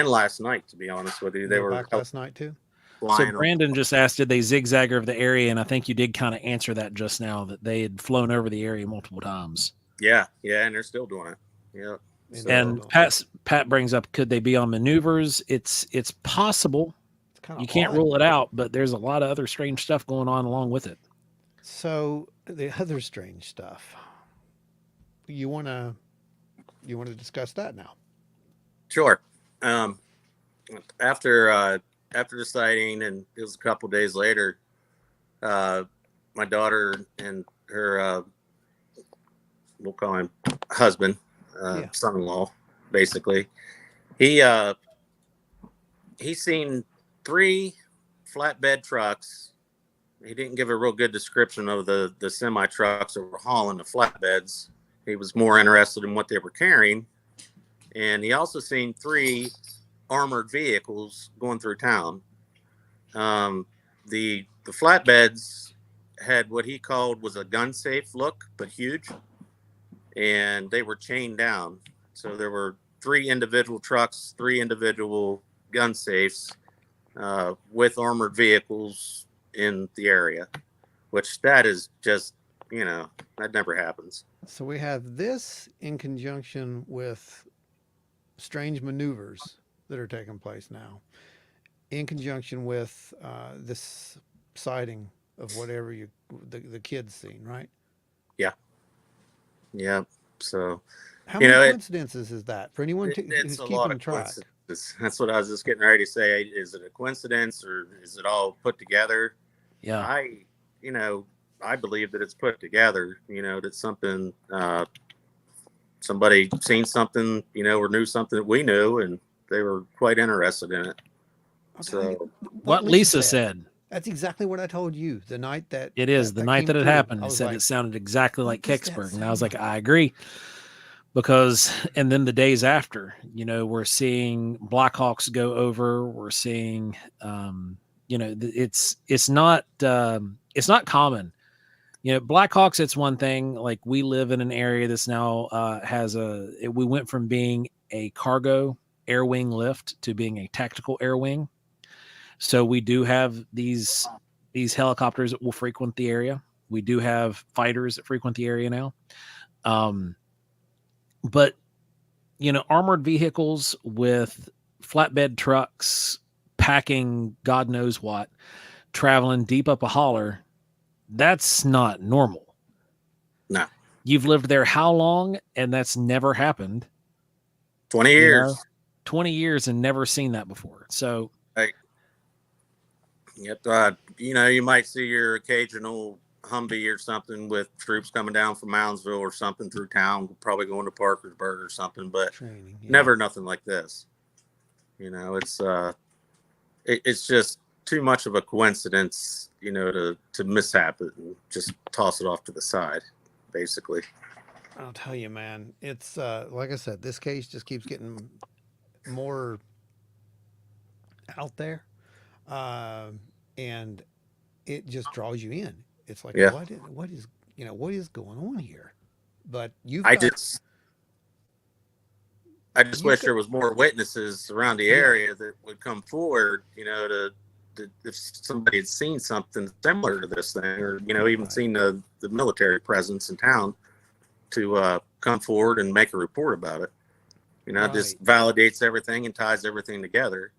last night, to be honest with you, They they were were back last night too. flying. So Brandon just asked, did they zigzag over the area? And I think you did kind of answer that just now, that they had flown over the area multiple times. Yeah, and they're still doing it. Yeah. And So, And Pat brings up, could they be on maneuvers? It's possible. It's kind You of can't odd. rule it out, but there's a lot of other strange stuff going on along with it. So the other strange stuff. You wanna discuss that now? sure. After the sighting, and it was a couple days later, my daughter and her we'll call him husband, son-in-law, basically. He seen 3 flatbed trucks. He didn't give a real good description of the semi trucks that were hauling the flatbeds. He was more interested in what they were carrying, and he also seen 3 armored vehicles going through town. The flatbeds had what he called was a gun safe look, but huge. and they were chained down. So there were 3 individual trucks, 3 individual gun safes with armored vehicles in the area, which that is just, that never happens. So we have this in conjunction with strange maneuvers that are taking place now, in conjunction with this sighting of whatever the kids seen, right? Yeah. Yeah. So, How you many know, coincidences is that for anyone it's who's a lot keeping of track? coincidences. That's what I was just getting ready to say. Is it a coincidence or is it all put together? Yeah. I believe that it's put together, that something, somebody seen something, or knew something that we knew, and they were quite interested in it. I'll tell So you What Lisa said. That's exactly what I told you the night that It is the night came that it through. happened. I It was said like, it sounded exactly like does that Kecksburg. And I was sound like, I agree. Because, and then the days after, we're seeing Blackhawks go over. We're seeing, it's not common. Blackhawks, it's one thing. Like, we live in an area that's now we went from being a cargo air wing lift to being a tactical air wing. So we do have these helicopters that will frequent the area. We do have fighters that frequent the area now. But armored vehicles with flatbed trucks packing God knows what, traveling deep up a holler, that's not normal. No. You've lived there how long? And that's never happened. 20 years. 20 years and never seen that before. So, right. Yep. You might see your occasional Humvee or something with troops coming down from Moundsville or something through town, probably going to Parkersburg or something, but training, never nothing like this. It's just too much of a coincidence, to mishap it and just toss it off to the side, basically. I'll tell you, man, it's like I said, this case just keeps getting more out there, and it just draws you in. It's like, Yeah. what is going on here? But I just wish there was more witnesses around the area that would come forward, to if somebody had seen something similar to this thing, or even seen the military presence in town, to come forward and make a report about it. Just validates everything and ties everything together.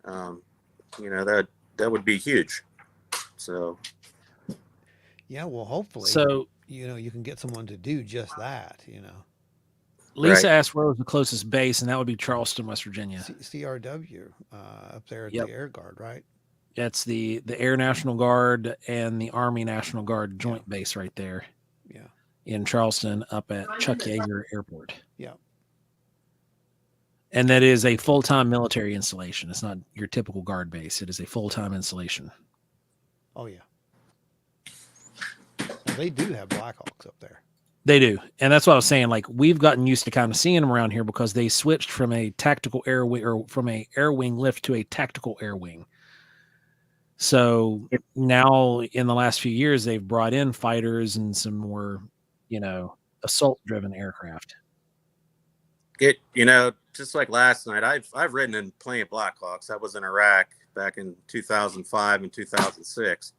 That would be huge. So yeah, well, hopefully, so you can get someone to do just that. Lisa asked where was the closest base, and that would be Charleston, West Virginia. CRW up there at the Air Guard, right? That's the Air National Guard and the Army National Guard joint base right there. Yeah. In Charleston, up at Chuck Yeager Airport. Yeah. And that is a full-time military installation. It's not your typical guard base. It is a full-time installation. Oh, yeah. Well, they do have Blackhawks up there. They do. And that's what I was saying. Like, we've gotten used to kind of seeing them around here because they switched from a tactical air wing or from a air wing lift to a tactical air wing. So now in the last few years, they've brought in fighters and some more, assault-driven aircraft. Just like last night, I've ridden in plenty of Blackhawks. I was in Iraq back in 2005 and 2006,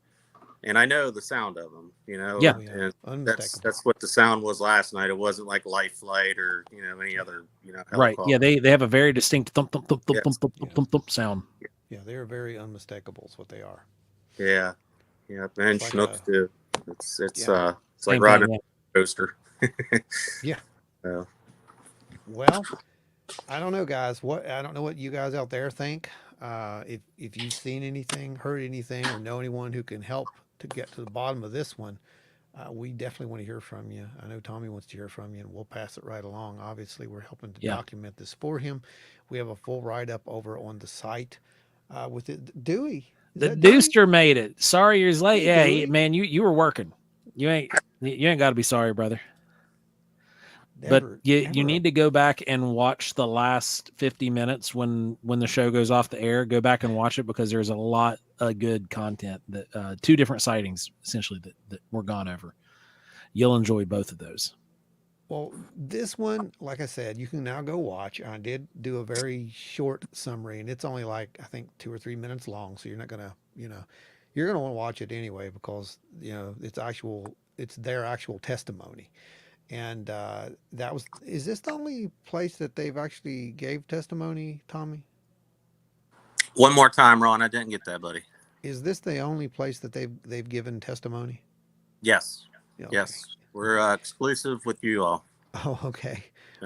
and I know the sound of them. Yeah. And that's what the sound was last night. It wasn't like Life Flight or any other helicopter. Right. Yeah, they have a very distinct thump thump thump thump thump thump thump thump sound. Yeah, they're very unmistakable. Is what they are. Yeah. And like Schnooks too. It's like Same riding thing, a coaster. Yeah. Well, I don't know, guys. I don't know what you guys out there think. If you've seen anything, heard anything, or know anyone who can help to get to the bottom of this one, we definitely want to hear from you. I know Tommy wants to hear from you, and we'll pass it right along. Obviously, we're helping to document this for him. We have a full write-up over on the site with it. Dewey. The Deuster made it. Sorry you're late. Hey, yeah, man, you were working. You ain't got to be sorry, brother. But you need to go back and watch the last 50 minutes when the show goes off the air. Go back and watch it because there's a lot of good content that 2 different sightings essentially that we're gone over. You'll enjoy both of those. Well, this one, like I said, you can now go watch. I did do a very short summary, and it's only like I think 2 or 3 minutes long. So you're not gonna, you're gonna want to watch it anyway because it's their actual testimony. And is this the only place that they've actually gave testimony, Tommy? One more time, Ron. I didn't get that, buddy. Is this the only place that they've given testimony? Yes. Yeah, okay. Yes. We're exclusive with you all. Oh, okay.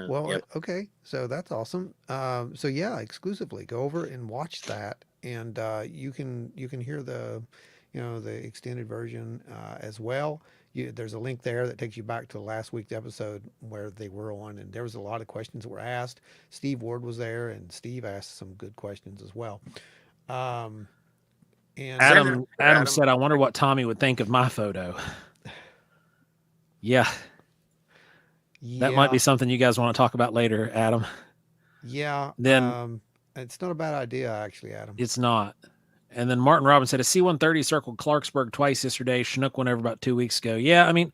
Well, Yep. okay. So that's awesome. So yeah, exclusively go over and watch that, and you can hear the extended version as well. There's a link there that takes you back to last week's episode where they were on, and there was a lot of questions that were asked. Steve Ward was there, and Steve asked some good questions as well. Um, and Adam said, "I wonder what Tommy would think of my photo." Yeah. That might be something you guys want to talk about later, Adam. Yeah. Then it's not a bad idea, actually, Adam. It's not. And then Martin Robbins said a C-130 circled Clarksburg twice yesterday. Chinook went over about 2 weeks ago. Yeah, I mean,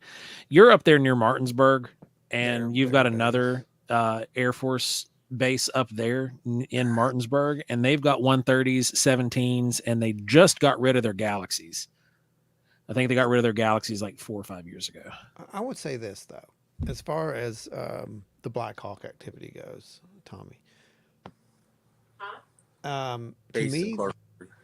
you're up there near Martinsburg, and you've got another Air Force base up there in Martinsburg, and they've got 130s, 17s, and they just got rid of their Galaxies. I think they got rid of their Galaxies like 4 or 5 years ago. I would say this, though. As far as the Black Hawk activity goes, Tommy, to me,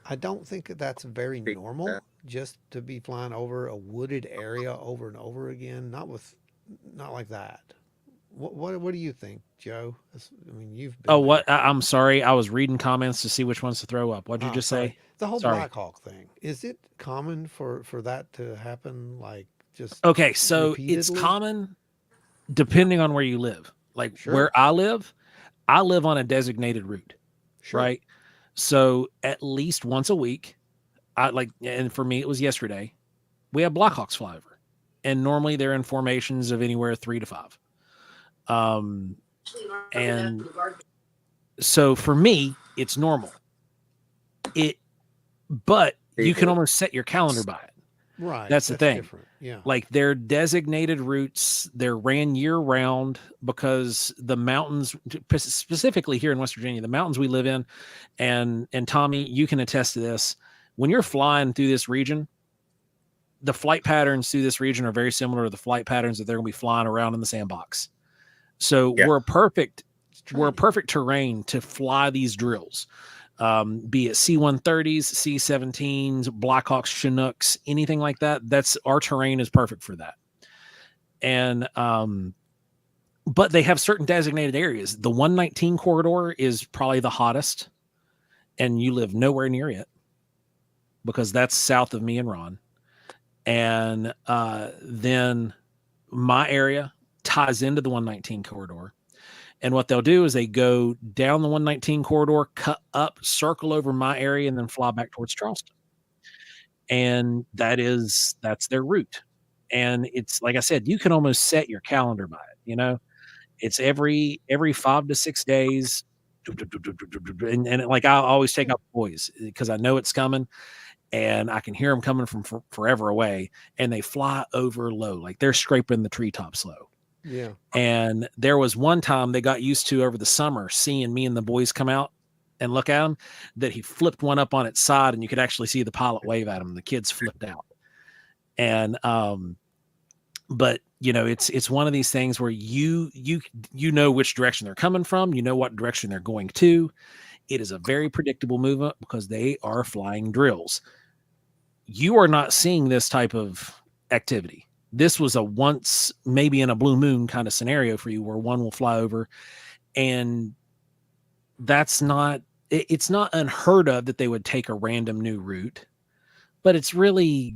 I don't think that's very normal just to be flying over a wooded area over and over again. Not like that. What do you think, Joe? I mean, you've been. Oh, what? I'm sorry. I was reading comments to see which ones to throw up. What'd you just say? The whole Black Hawk thing. Is it common for that to happen? Like just okay, so repeatedly? It's common depending on where you live. Like where I live on a designated route, right? So at least once a week, and for me, it was yesterday, we have Blackhawks fly over, and normally they're in formations of anywhere 3 to 5. And so for me, it's normal. But you can almost set your calendar by it. Right. That's the thing. Different. Yeah. Like they're designated routes. They're ran year round because the mountains, specifically here in West Virginia, the mountains we live in, and Tommy, you can attest to this. When you're flying through this region, the flight patterns through this region are very similar to the flight patterns that they're going to be flying around in the sandbox. So we're perfect terrain to fly these drills. Be it C-130s, C-17s, Blackhawks, Chinooks, anything like that. That's our terrain is perfect for that. And but they have certain designated areas. The 119 corridor is probably the hottest, and you live nowhere near it because that's south of me and Ron. And then my area ties into the 119 corridor. And what they'll do is they go down the 119 corridor, cut up, circle over my area, and then fly back towards Charleston. And that's their route. And it's like I said, you can almost set your calendar by it. It's every 5 to 6 days. And like I always take out the boys because I know it's coming, and I can hear them coming from forever away, and they fly over low, like they're scraping the treetops low. Yeah. And there was one time they got used to over the summer seeing me and the boys come out and look at him, that he flipped one up on its side and you could actually see the pilot wave at him. The kids flipped out. And, but it's one of these things where you know which direction they're coming from. You know what direction they're going to. It is a very predictable movement because they are flying drills. You are not seeing this type of activity. This was a once, maybe in a blue moon kind of scenario for you where one will fly over, and it's not unheard of that they would take a random new route, but it's really,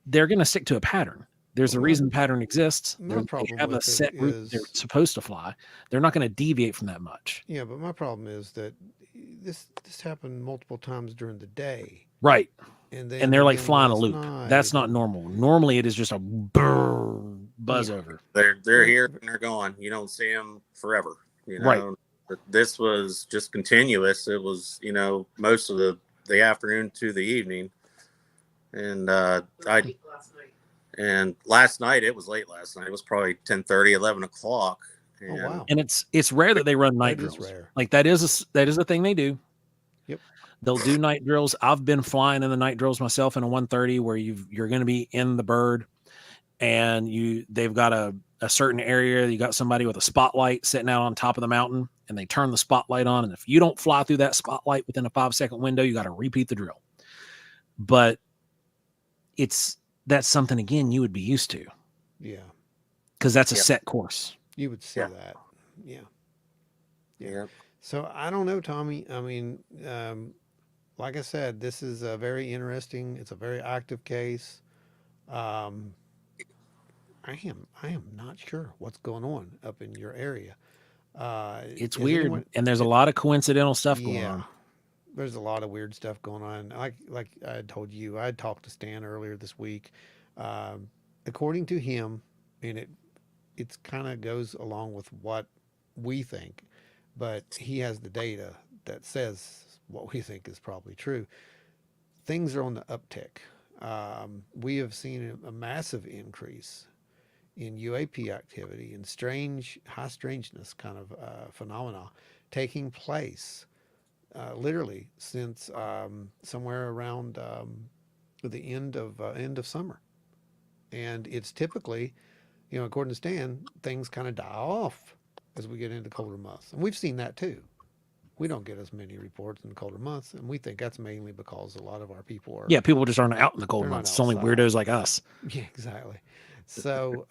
they're going to stick to a pattern. There's a reason pattern exists. They have a set route they're supposed to fly. They're not going to deviate from that much. Yeah, but my problem is that this happened multiple times during the day. Right. And they're like flying a loop. That's not normal. Normally it is just a buzz over. They're here and they're gone. You don't see them forever. Right. But this was just continuous. It was, most of the afternoon to the evening. And And last night, it was late last night. It was probably 10:30, 11 o'clock. Oh, And wow. And it's rare that they run night That is drills. rare. Like that is a thing they do. Yep. They'll do night drills. I've been flying in the night drills myself in a 130 where you're going to be in the bird, and they've got a certain area. You got somebody with a spotlight sitting out on top of the mountain, and they turn the spotlight on. And if you don't fly through that spotlight within a 5-second window, you got to repeat the drill. But that's something, again, you would be used to. Yeah. Because that's a set course. You would see Yeah. that. Yeah. yeah, So I don't know, Tommy. I mean, like I said, this is a very interesting. It's a very active case. I am not sure what's going on up in your area. It's is weird, anyone- and there's a lot of coincidental stuff going yeah, on. there's a lot of weird stuff going on. Like I had told you, I had talked to Stan earlier this week. According to him, and it's kind of goes along with what we think, but he has the data that says what we think is probably true. Things are on the uptick. We have seen a massive increase in UAP activity and high strangeness kind of phenomena taking place literally since somewhere around the end of summer. And it's typically, according to Stan, things kind of die off as we get into colder months. And we've seen that too. We don't get as many reports in the colder months, and we think that's mainly because a lot of our people are. Yeah, people just aren't out in the cold They're not months. It's only outside. weirdos like us. Yeah, exactly. So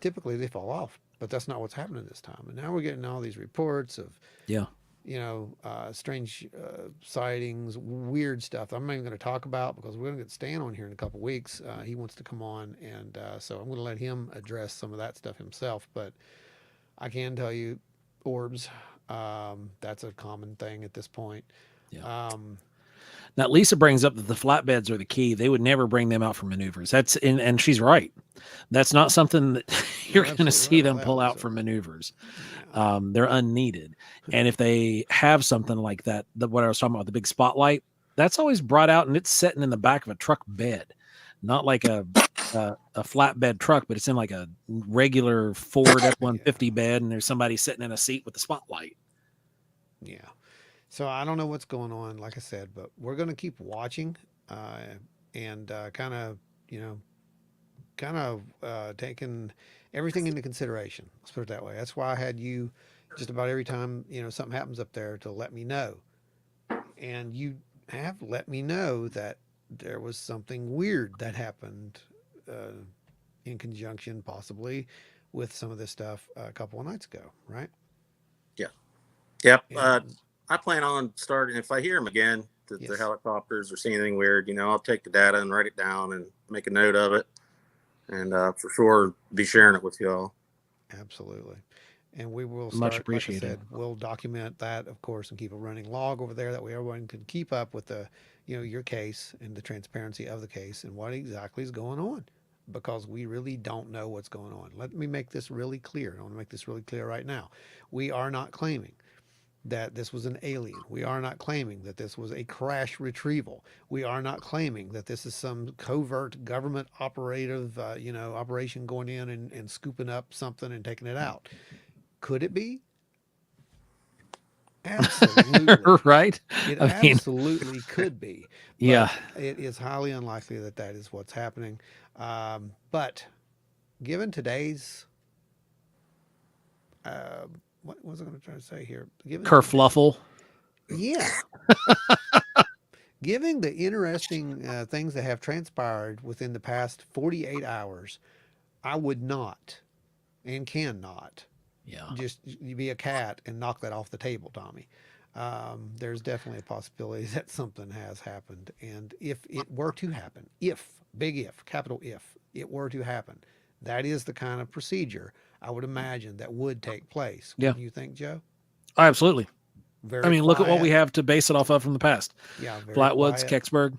typically they fall off, but that's not what's happening this time. And now we're getting all these reports of, Yeah. strange sightings, weird stuff. I'm not even going to talk about because we're going to get Stan on here in a couple weeks. He wants to come on, and so I'm going to let him address some of that stuff himself. But I can tell you, orbs, that's a common thing at this point. Yeah. Now, Lisa brings up that the flatbeds are the key. They would never bring them out for maneuvers. And she's right. That's not something that you're going to see them pull out for maneuvers. Yeah. They're unneeded. And if they have something like that, what I was talking about, the big spotlight, that's always brought out and it's sitting in the back of a truck bed, not like a flatbed truck, but it's in like a regular Ford F-150 bed, and there's somebody sitting in a seat with the spotlight. Yeah. So I don't know what's going on, like I said, but we're going to keep watching and kind of taking everything into consideration. Let's put it that way. That's why I had you just about every time, something happens up there to let me know. And you have let me know that there was something weird that happened in conjunction possibly with some of this stuff a couple of nights ago, right? yeah, yep. And, I plan on starting, if I hear them again, the Yes. helicopters or see anything weird, I'll take the data and write it down and make a note of it, and for sure be sharing it with y'all. Absolutely. And we will Much start, like I appreciated. said, we'll document that, of course, and keep a running log over there. That way everyone can keep up with your case and the transparency of the case and what exactly is going on, because we really don't know what's going on. Let me make this really clear. I want to make this really clear right now. We are not claiming that this was an alien. We are not claiming that this was a crash retrieval. We are not claiming that this is some covert government operation going in and scooping up something and taking it out. Could it be? Absolutely. Right? It I mean, absolutely could be. But yeah. it is highly unlikely that is what's happening. But given today's what was I going to try to say here? Kerfluffle. Yeah. Given the interesting things that have transpired within the past 48 hours, I would not and cannot just be a cat and knock that off the table, Tommy. There's definitely a possibility that something has happened. And if it were to happen, big if, capital if, it were to happen, that is the kind of procedure I would imagine that would take place. Yeah. Wouldn't you think, Joe? Oh, absolutely. Very look at what we quiet. have to base it off of from the past. Yeah, very Flatwoods, quiet. Kecksburg.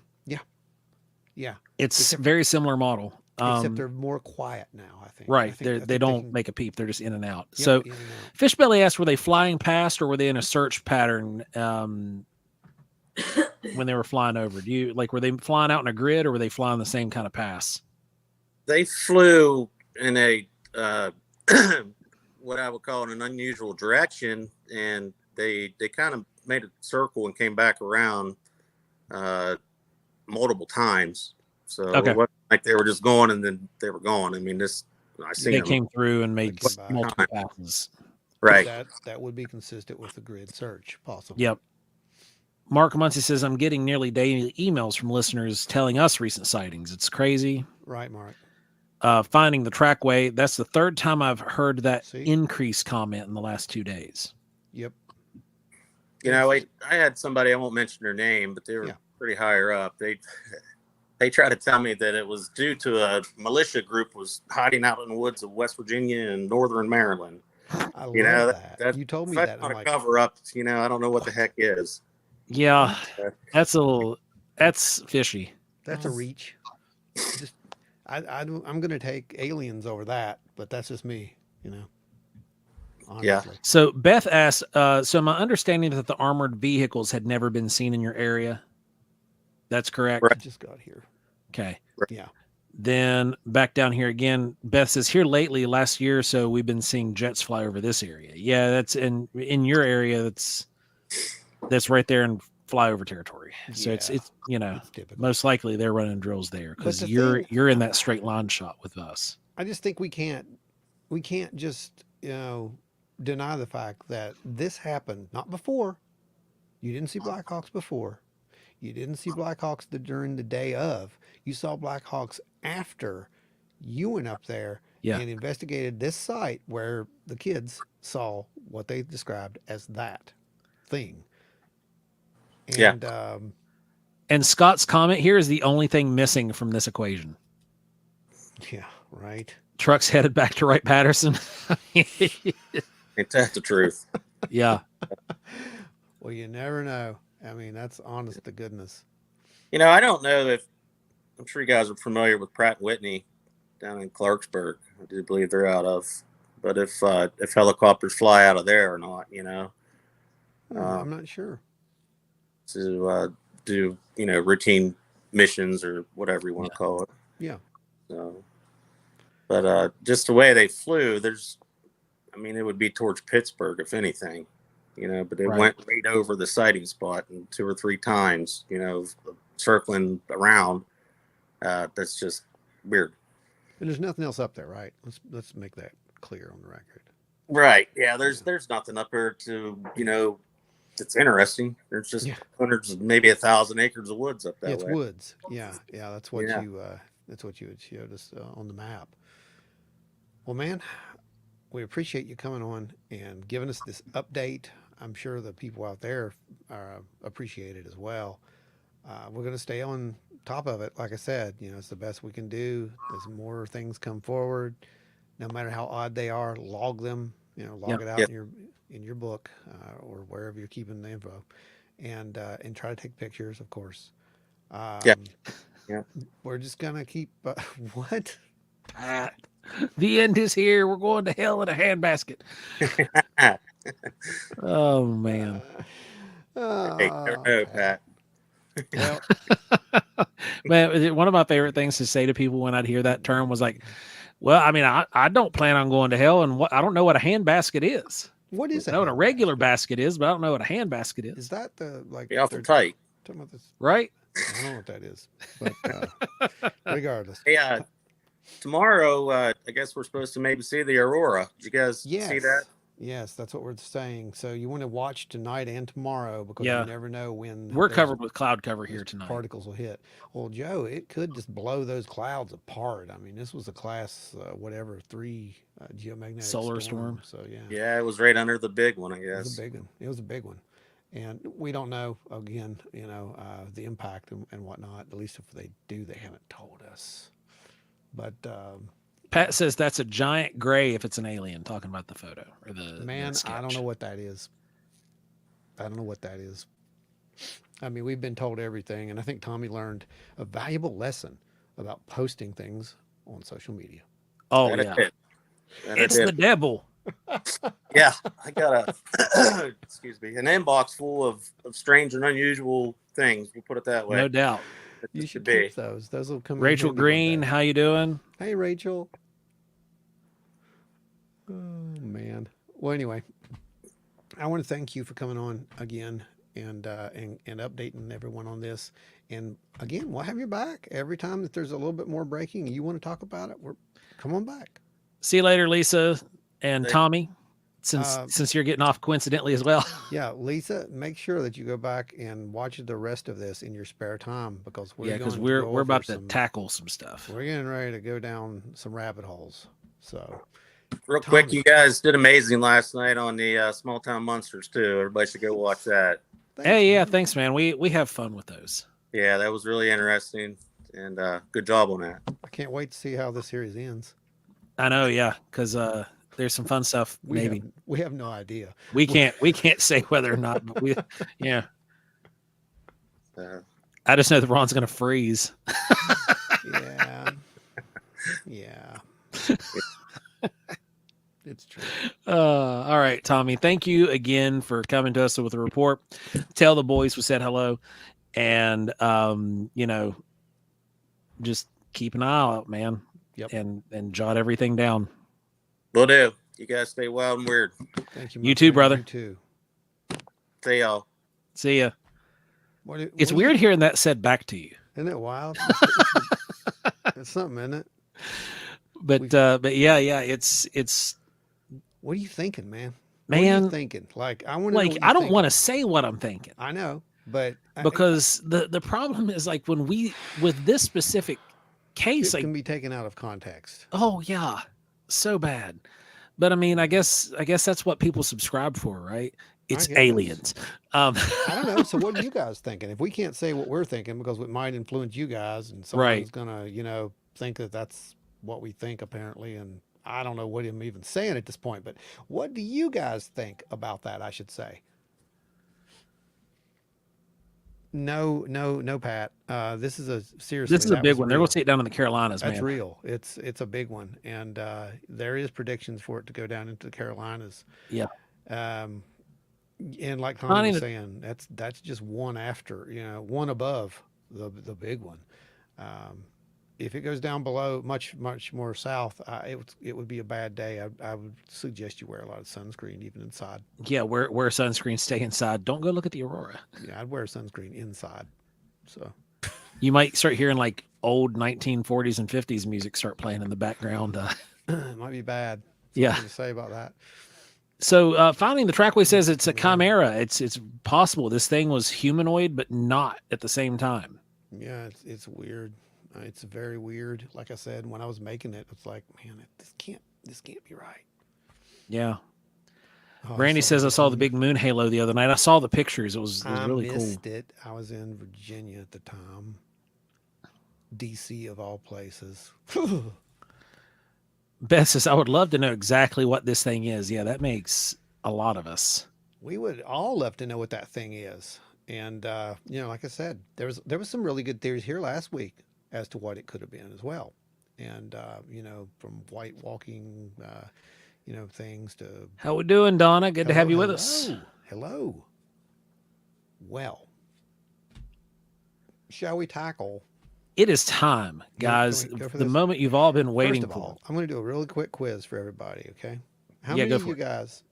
Yeah. It's very similar model. Except they're more quiet now, I think. Right. I think They don't can- make a peep. They're just in and out. Yep, So in and out. Fishbelly asked, were they flying past or were they in a search pattern when they were flying over? Were they flying out in a grid or were they flying the same kind of pass? they flew in a what I would call an unusual direction, and they kind of made a circle and came back around multiple times. So Okay. it wasn't like they were just going and then they were gone. I mean, I seen They them. came through and made came by. multiple passes. Right. That would be consistent with the grid search, possibly. Yep. Mark Muncie says, I'm getting nearly daily emails from listeners telling us recent sightings. It's crazy. Right, Mark. Finding the trackway. That's the third time I've heard that See? increase comment in the last 2 days. Yep. You know, I had somebody, I won't mention their name, but they were pretty higher up. They tried to tell me that it was due to a militia group was hiding out in the woods of West Virginia and northern Maryland. I love that. You told me that. That's not a cover up. You know, I don't know what the heck is. Yeah, that's fishy. That's a reach. Just, I'm going to take aliens over that, but that's just me, you know. Honestly. Yeah. So Beth asked, so my understanding is that the armored vehicles had never been seen in your area. That's correct. I just got here. Okay. Yeah. Then back down here again, Beth says here lately, last year or so, we've been seeing jets fly over this area. Yeah, that's in your area. That's right there in flyover territory. So it's you know, it's most likely they're running drills there because you're in that straight line shot with us. I just think we can't just, you know, deny the fact that this happened not before. You didn't see Blackhawks before. You didn't see Blackhawks during the day of. You saw Blackhawks after you went up there and investigated this site where the kids saw what they described as that thing. And, and Scott's comment here is the only thing missing from this equation. Yeah, right. Trucks headed back to Wright-Patterson. Ain't that the truth? Yeah. Well, you never know. I mean, that's honest to goodness. You know, I don't know if I'm sure you guys are familiar with Pratt & Whitney down in Clarksburg. I do believe they're out of, but if helicopters fly out of there or not, you know, I'm not sure. To do, you know, routine missions or whatever you want to call it. Yeah. So, but just the way they flew, I mean, it would be towards Pittsburgh if anything. You know, but they went right over the sighting spot and 2 or 3 times, you know, circling around. That's just weird. And there's nothing else up there, right? Let's make that clear on the record. Right. Yeah. There's nothing up there to, you know, it's interesting. There's just hundreds, maybe 1,000 acres of woods up that way. It's woods. Yeah. Yeah. That's what you had showed us on the map. Well, man, we appreciate you coming on and giving us this update. I'm sure the people out there appreciate it as well. We're going to stay on top of it. Like I said, you know, it's the best we can do. As more things come forward, no matter how odd they are, log them. You know, log it out in your book or wherever you're keeping the info, and try to take pictures, of course. We're just gonna keep what? Pat, the end is here. We're going to hell in a handbasket. Oh man. Hey, no, Pat. Well, man, one of my favorite things to say to people when I'd hear that term was like, well, I mean, I don't plan on going to hell, and I don't know what a handbasket is. What is I know what a regular basket is, but I don't know what a handbasket is. Is that the like awful tight? Talking about this, right? I don't know what that is, but regardless. Hey, tomorrow, I guess we're supposed to maybe see the aurora. Did you guys see that? Yes, that's what we're saying. So you want to watch tonight and tomorrow because you never know when we're covered with cloud cover here tonight. Particles will hit. Well, Joe, it could just blow those clouds apart. I mean, this was a class 3 geomagnetic solar storm. So yeah, it was right under the big one, I guess. It was a big one, and we don't know. Again, you know, the impact and whatnot. At least if they do, they haven't told us. But Pat says that's a giant gray if it's an alien, talking about the photo or the man. sketch. I don't know what that is. I mean, we've been told everything, and I think Tommy learned a valuable lesson about posting things on social media. Oh, it's the devil. Yeah, I got excuse me, an inbox full of strange and unusual things. We'll put it that way. No doubt. It You used to should keep be. those. Those will come in Rachel handy one Green, day. how you doing? Hey, Rachel. Oh man. Well, anyway, I want to thank you for coming on again and updating everyone on this. And again, we'll have you back every time that there's a little bit more breaking. And you want to talk about it? Come on back. See you later, Lisa and Hey, Tommy. Since Uh, since you're getting off coincidentally as well. yeah, Lisa, make sure that you go back and watch the rest of this in your spare time because we're Yeah, because going to go we're over about to some. tackle some stuff. We're getting ready to go down some rabbit holes. So, real quick, Tommy, you guys did amazing last night on the Small Town Monsters too. Everybody should go watch that. thanks, Hey, yeah, man. thanks, man. We have fun with those. Yeah, that was really interesting, and good job on that. I can't wait to see how this series ends. I know, yeah, because there's some fun stuff. Maybe We have no idea. we can't say whether or not, but yeah. Uh, I just know that Ron's gonna freeze. Yeah. Yeah. It's true. All right, Tommy. Thank you again for coming to us with a report. Tell the boys we said hello, and just keep an eye out, man. Yep. And jot everything down. will do. You guys stay wild and weird. Thank you. You too, friend. brother. You too. See y'all. See ya. It's what weird hearing that said back to you. Isn't it wild? It's something, isn't it? But yeah, it's What are you thinking, man? What are you man. thinking? Like, I want to Like I don't want to say what I'm thinking I know, but because the problem is like when with this specific case, it like can be taken out of context. oh yeah, so bad. But I mean, I guess that's what people subscribe for, right? It's guess. aliens. I don't know. So what are you guys thinking? If we can't say what we're thinking because it might influence you guys, and someone's Right. gonna, think that that's what we think apparently, and I don't know what I'm even saying at this point. But what do you guys think about that? I should say. No, Pat. This is a seriously. This is a that big was one. They're going real. to see it down in the Carolinas, That's man. real. It's a big one, and there is predictions for it to go down into the Carolinas. Yeah. And like Tommy was saying, that's just one after, one above the big one. If it goes down below, much more south, it would be a bad day. I would suggest you wear a lot of sunscreen even inside. Yeah, wear sunscreen, stay inside. Don't go look at the aurora. Yeah, I'd wear sunscreen inside. So You might start hearing like old 1940s and 50s music start playing in the background. it might be bad. Yeah. Something to say about that. So finding the trackway says it's a chimera. It's possible this thing was humanoid, but not at the same time. Yeah, it's weird. It's very weird. Like I said, when I was making it, it's like, man, this can't be right. Yeah. Oh, Randy says I saw the big moon halo the other night. I saw the pictures. It was really I cool. missed it. I was in Virginia at the time. DC of all places. Beth says I would love to know exactly what this thing is. Yeah, that makes a lot of us. We would all love to know what that thing is. And like I said, there was some really good theories here last week as to what it could have been as well. And from white walking things to How we doing, Donna? Good to have you with us. Hello. Well, shall we tackle? It is time, guys. Can we go for The this? moment you've all been waiting First of for. all, I'm going to do a really quick quiz for everybody, okay? How Yeah, many go of for you it. guys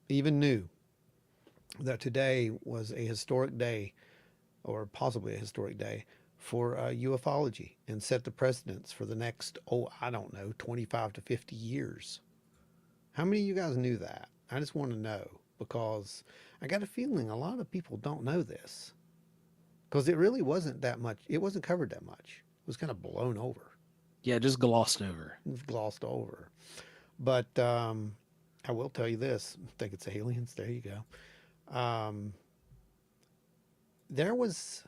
even knew that today was a historic day, or possibly a historic day, for ufology and set the precedence for the next, 25 to 50 years? How many of you guys knew that? I just want to know because I got a feeling a lot of people don't know this because it really wasn't that much. It wasn't covered that much. It was kind of blown over. Yeah, just glossed over. It was glossed over. But I will tell you this. I think it's aliens. There you go. There was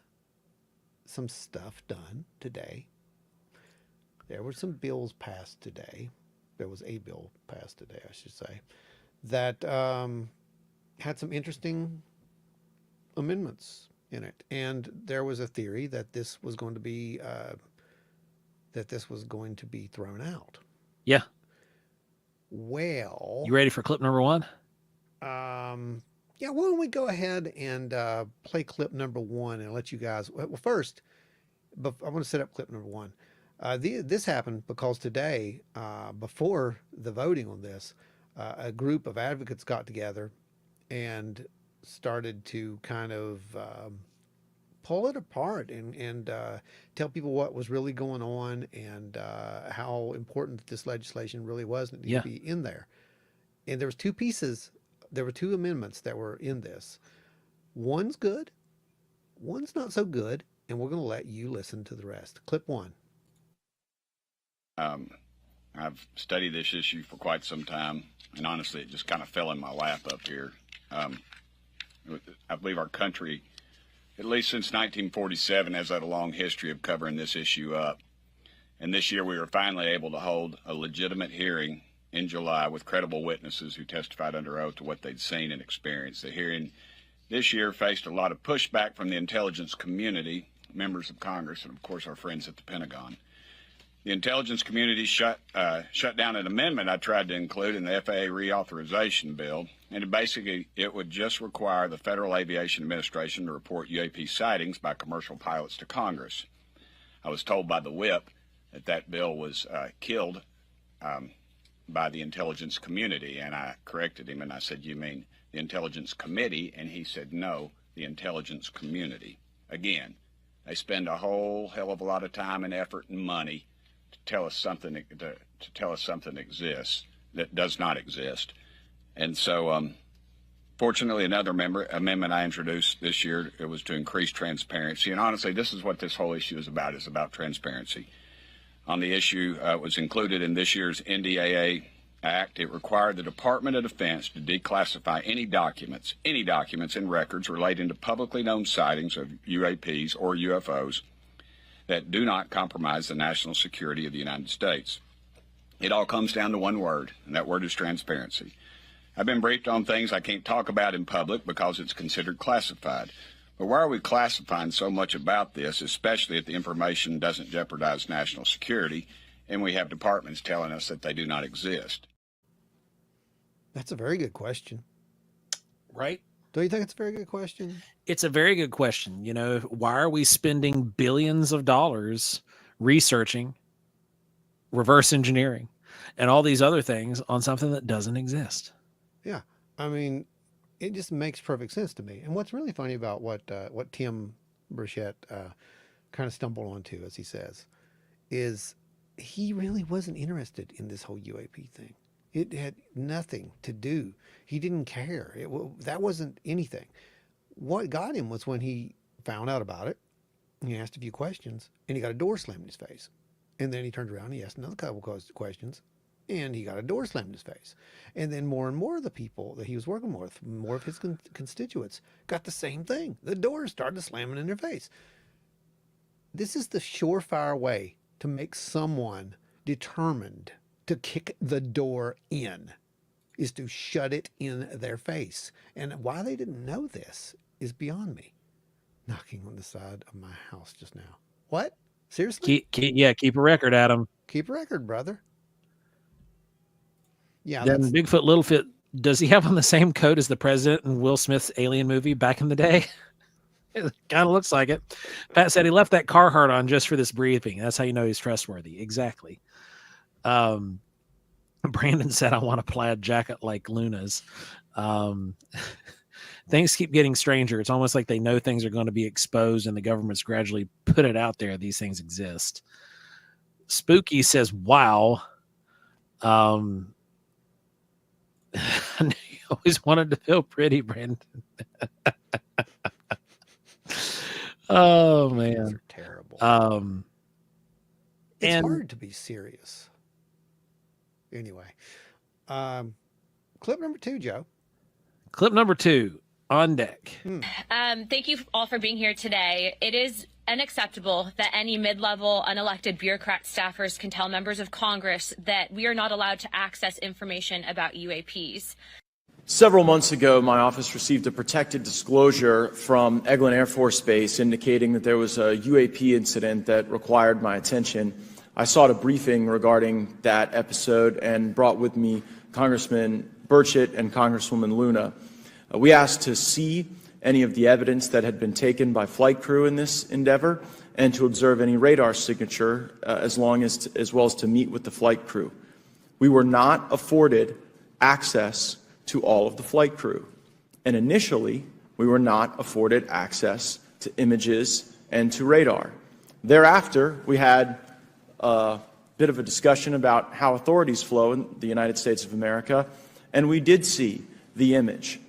some stuff done today. There were some bills passed today. There was a bill passed today, I should say, that had some interesting amendments in it. And there was a theory that this was going to be thrown out. Yeah. Well, You ready for clip number one? yeah, why don't we go ahead and play clip number one and let you guys. Well, first, but I want to set up clip number one. This happened because today, before the voting on this, a group of advocates got together and started to kind of pull it apart and tell people what was really going on and how important this legislation really was and it needed Yeah. to be in there. And there was two pieces. There were two amendments that were in this. One's good, one's not so good, and we're going to let you listen to the rest. Clip one. I've studied this issue for quite some time, and honestly, it just kind of fell in my lap up here. I believe our country, at least since 1947, has had a long history of covering this issue up. And this year we were finally able to hold a legitimate hearing in July with credible witnesses who testified under oath to what they'd seen and experienced. The hearing this year faced a lot of pushback from the intelligence community, members of Congress, and of course our friends at the Pentagon. The intelligence community shut down an amendment I tried to include in the FAA reauthorization bill, and it would just require the Federal Aviation Administration to report UAP sightings by commercial pilots to Congress. I was told by the whip that bill was killed by the intelligence community, and I corrected him and I said, "You mean the intelligence committee?" And he said, "No, the intelligence community." Again, they spend a whole hell of a lot of time and effort and money to tell us something exists that does not exist. And so fortunately, another amendment I introduced this year, it was to increase transparency. And honestly, this is what this whole issue is about transparency. On the issue, was included in this year's NDAA Act. It required the Department of Defense to declassify any documents and records relating to publicly known sightings of UAPs or UFOs that do not compromise the national security of the United States. It all comes down to one word, and that word is transparency. I've been briefed on things I can't talk about in public because it's considered classified. But why are we classifying so much about this, especially if the information doesn't jeopardize national security and we have departments telling us that they do not exist? That's a very good question. Right? Don't you think it's a very good question? It's a very good question. You know, why are we spending billions of dollars researching, reverse engineering, and all these other things on something that doesn't exist? Yeah. I mean, it just makes perfect sense to me. And what's really funny about what Tim Burchett kind of stumbled onto, as he says, is he really wasn't interested in this whole UAP thing. It had nothing to do. He didn't care. That wasn't anything. What got him was when he found out about it. He asked a few questions, and he got a door slammed in his face. And then he turned around and he asked another couple of questions, and he got a door slammed in his face. And then more and more of the people that he was working with, more of his constituents, got the same thing. The doors started slamming in their face. This is the surefire way to make someone determined to kick the door in, is to shut it in their face. And why they didn't know this is beyond me. Knocking on the side of my house just now. What? Seriously? Keep a record, Adam. Keep a record, brother. Yeah. Then Bigfoot, Littlefoot, does he have on the same coat as the president in Will Smith's Alien movie back in the day? It kind of looks like it. Pat said he left that Carhartt on just for this briefing. That's how you know he's trustworthy. Exactly. Brandon said, I want a plaid jacket like Luna's. Things keep getting stranger. It's almost like they know things are going to be exposed and the government's gradually put it out there. These things exist. Spooky says, wow. I knew you always wanted to feel pretty, Brandon. Oh, man. These are terrible. It's and hard to be serious. Anyway, clip number 2, Joe. Clip number 2 on deck. Thank you all for being here today. It is unacceptable that any mid-level unelected bureaucrat staffers can tell members of Congress that we are not allowed to access information about UAPs. Several months ago, my office received a protected disclosure from Eglin Air Force Base indicating that there was a UAP incident that required my attention. I sought a briefing regarding that episode and brought with me Congressman Burchett and Congresswoman Luna. We asked to see any of the evidence that had been taken by flight crew in this endeavor, and to observe any radar signature, as well as to meet with the flight crew. We were not afforded access to all of the flight crew, and initially we were not afforded access to images and to radar. Thereafter, we had a bit of a discussion about how authorities flow in the United States of America, and we did see the image.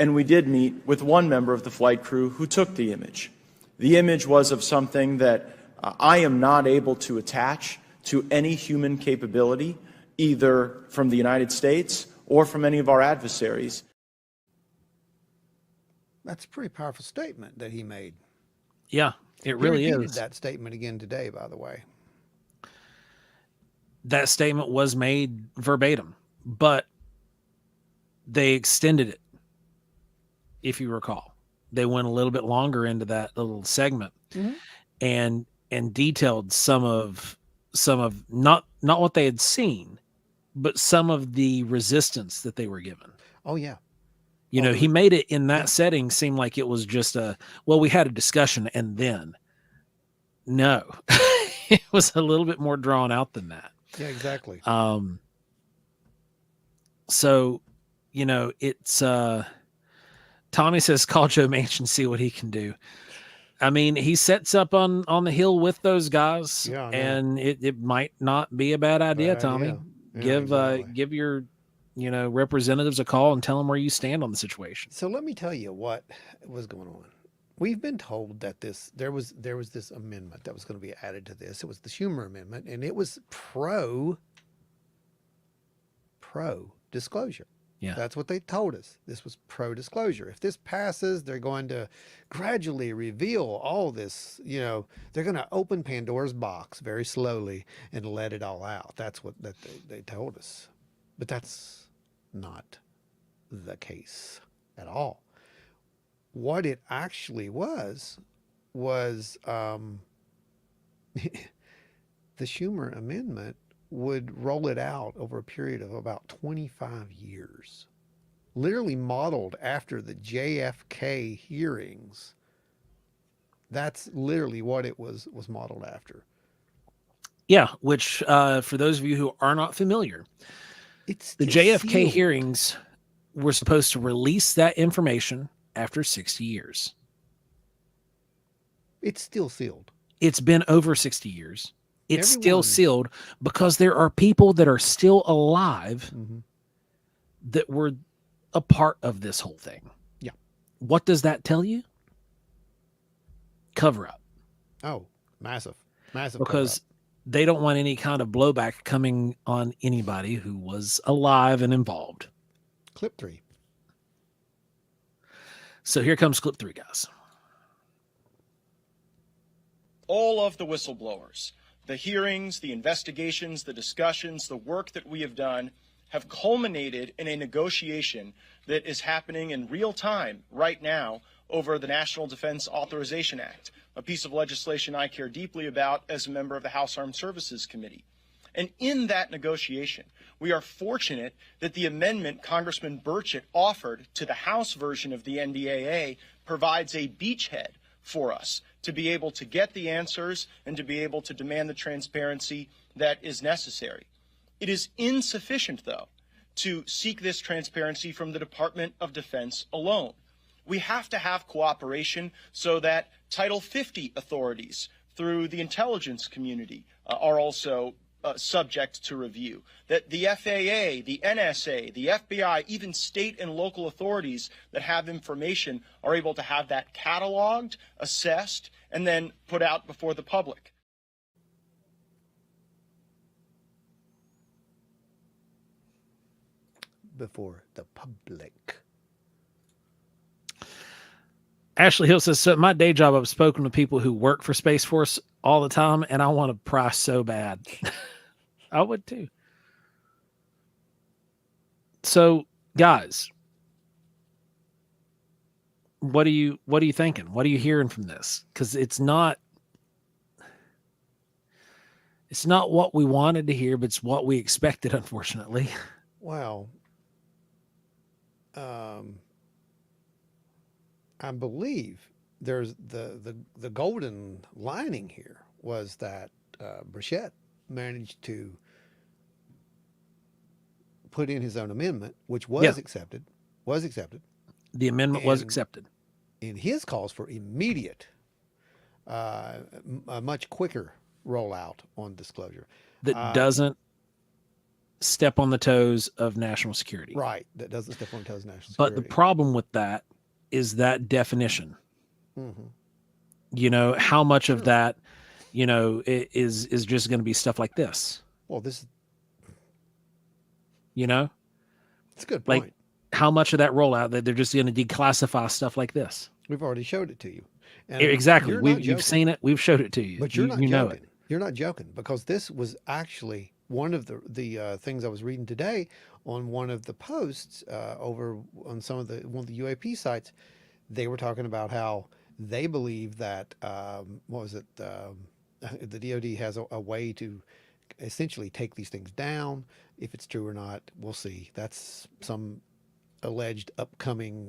And we did meet with one member of the flight crew who took the image. The image was of something that I am not able to attach to any human capability, either from the United States or from any of our adversaries. That's a pretty powerful statement that he made. Yeah, it really He repeated is. that statement again today, by the way. That statement was made verbatim, but they extended it. If you recall, they went a little bit longer into that little segment, and detailed some of not what they had seen, but some of the resistance that they were given. Oh yeah. You know, he made it in that setting seem like it was just we had a discussion and then. No, it was a little bit more drawn out than that. Yeah, exactly. So, you know, it's, Tommy says, call Joe Manchin, see what he can do. I mean, he sets up on the hill with those guys, and it might not be a bad idea, Tommy. Yeah, give your, representatives a call and tell them where you stand on the situation. So let me tell you what was going on. We've been told that there was this amendment that was going to be added to this. It was the Schumer amendment, and it was pro disclosure. Yeah. That's what they told us. This was pro disclosure. If this passes, they're going to gradually reveal all this, they're going to open Pandora's box very slowly and let it all out. That's what they told us. But that's not the case at all. What it actually was the Schumer amendment would roll it out over a period of about 25 years, literally modeled after the JFK hearings. That's literally what it was modeled after. Yeah, which for those of you who are not familiar, it's the JFK hearings were supposed to release that information after 60 years. It's still sealed. It's been over 60 years. It's still sealed because there are people that are still alive that were a part of this whole thing. Yeah. What does that tell you? Cover up. Oh, massive. Because they don't want any kind of blowback coming on anybody who was alive and involved. Clip 3. So here comes clip 3, guys. All of the whistleblowers, the hearings, the investigations, the discussions, the work that we have done have culminated in a negotiation that is happening in real time right now over the National Defense Authorization Act, a piece of legislation I care deeply about as a member of the House Armed Services Committee. And in that negotiation, we are fortunate that the amendment Congressman Burchett offered to the House version of the NDAA provides a beachhead for us to be able to get the answers and to be able to demand the transparency that is necessary. It is insufficient, though, to seek this transparency from the Department of Defense alone. We have to have cooperation so that Title 50 authorities through the intelligence community are also subject to review, that the FAA, the NSA, the FBI, even state and local authorities that have information are able to have that cataloged, assessed, and then put out before the public. Before the public. Ashley Hill says, so at my day job, I've spoken to people who work for Space Force all the time, and I want to pry so bad. I would too. So, guys, what are you thinking? What are you hearing from this? Because it's not what we wanted to hear, but it's what we expected, unfortunately. Well, I believe there's the golden lining here was that Burchett managed to put in his own amendment, which was Yeah. accepted, The amendment was And- accepted. in his calls for immediate, a much quicker rollout on disclosure. That doesn't step on the toes of national security. Right. That doesn't step on toes of national But security. the problem with that is that definition. Mhm. You know, how much of Sure. that, you know, is just going to be stuff like this, Well, this is you know? it's a good Like- point. How much of that rollout that they're just going to declassify stuff like this? We've already showed it to you. And Exactly. you're not You've joking. seen it. We've showed it to you. But you're not you know joking. it. You're not joking because this was actually one of the things I was reading today on one of the posts over on one of the UAP sites. They were talking about how they believe that what was it? The DoD has a way to essentially take these things down. If it's true or not, we'll see. That's some alleged upcoming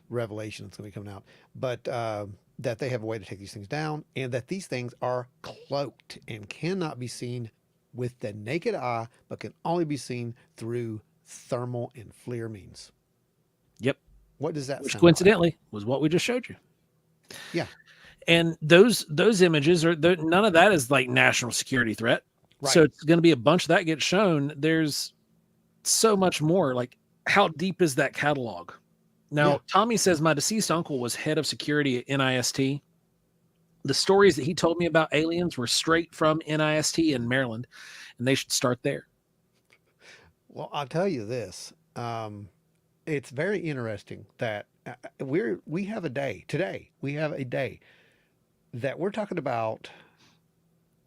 revelation that's going to be coming out. But that they have a way to take these things down, and that these things are cloaked and cannot be seen with the naked eye, but can only be seen through thermal and FLIR means. Yep. What does that Which sound coincidentally was what we just showed you. Yeah. And those images are none of that is like national security threat. Right. So it's going to be a bunch of that gets shown. There's so much more. Like, how deep is that catalog? Now, Yeah. Tommy says my deceased uncle was head of security at NIST. The stories that he told me about aliens were straight from NIST in Maryland, and they should start there. Well, I'll tell you this. It's very interesting that we have a day today. We have a day that we're talking about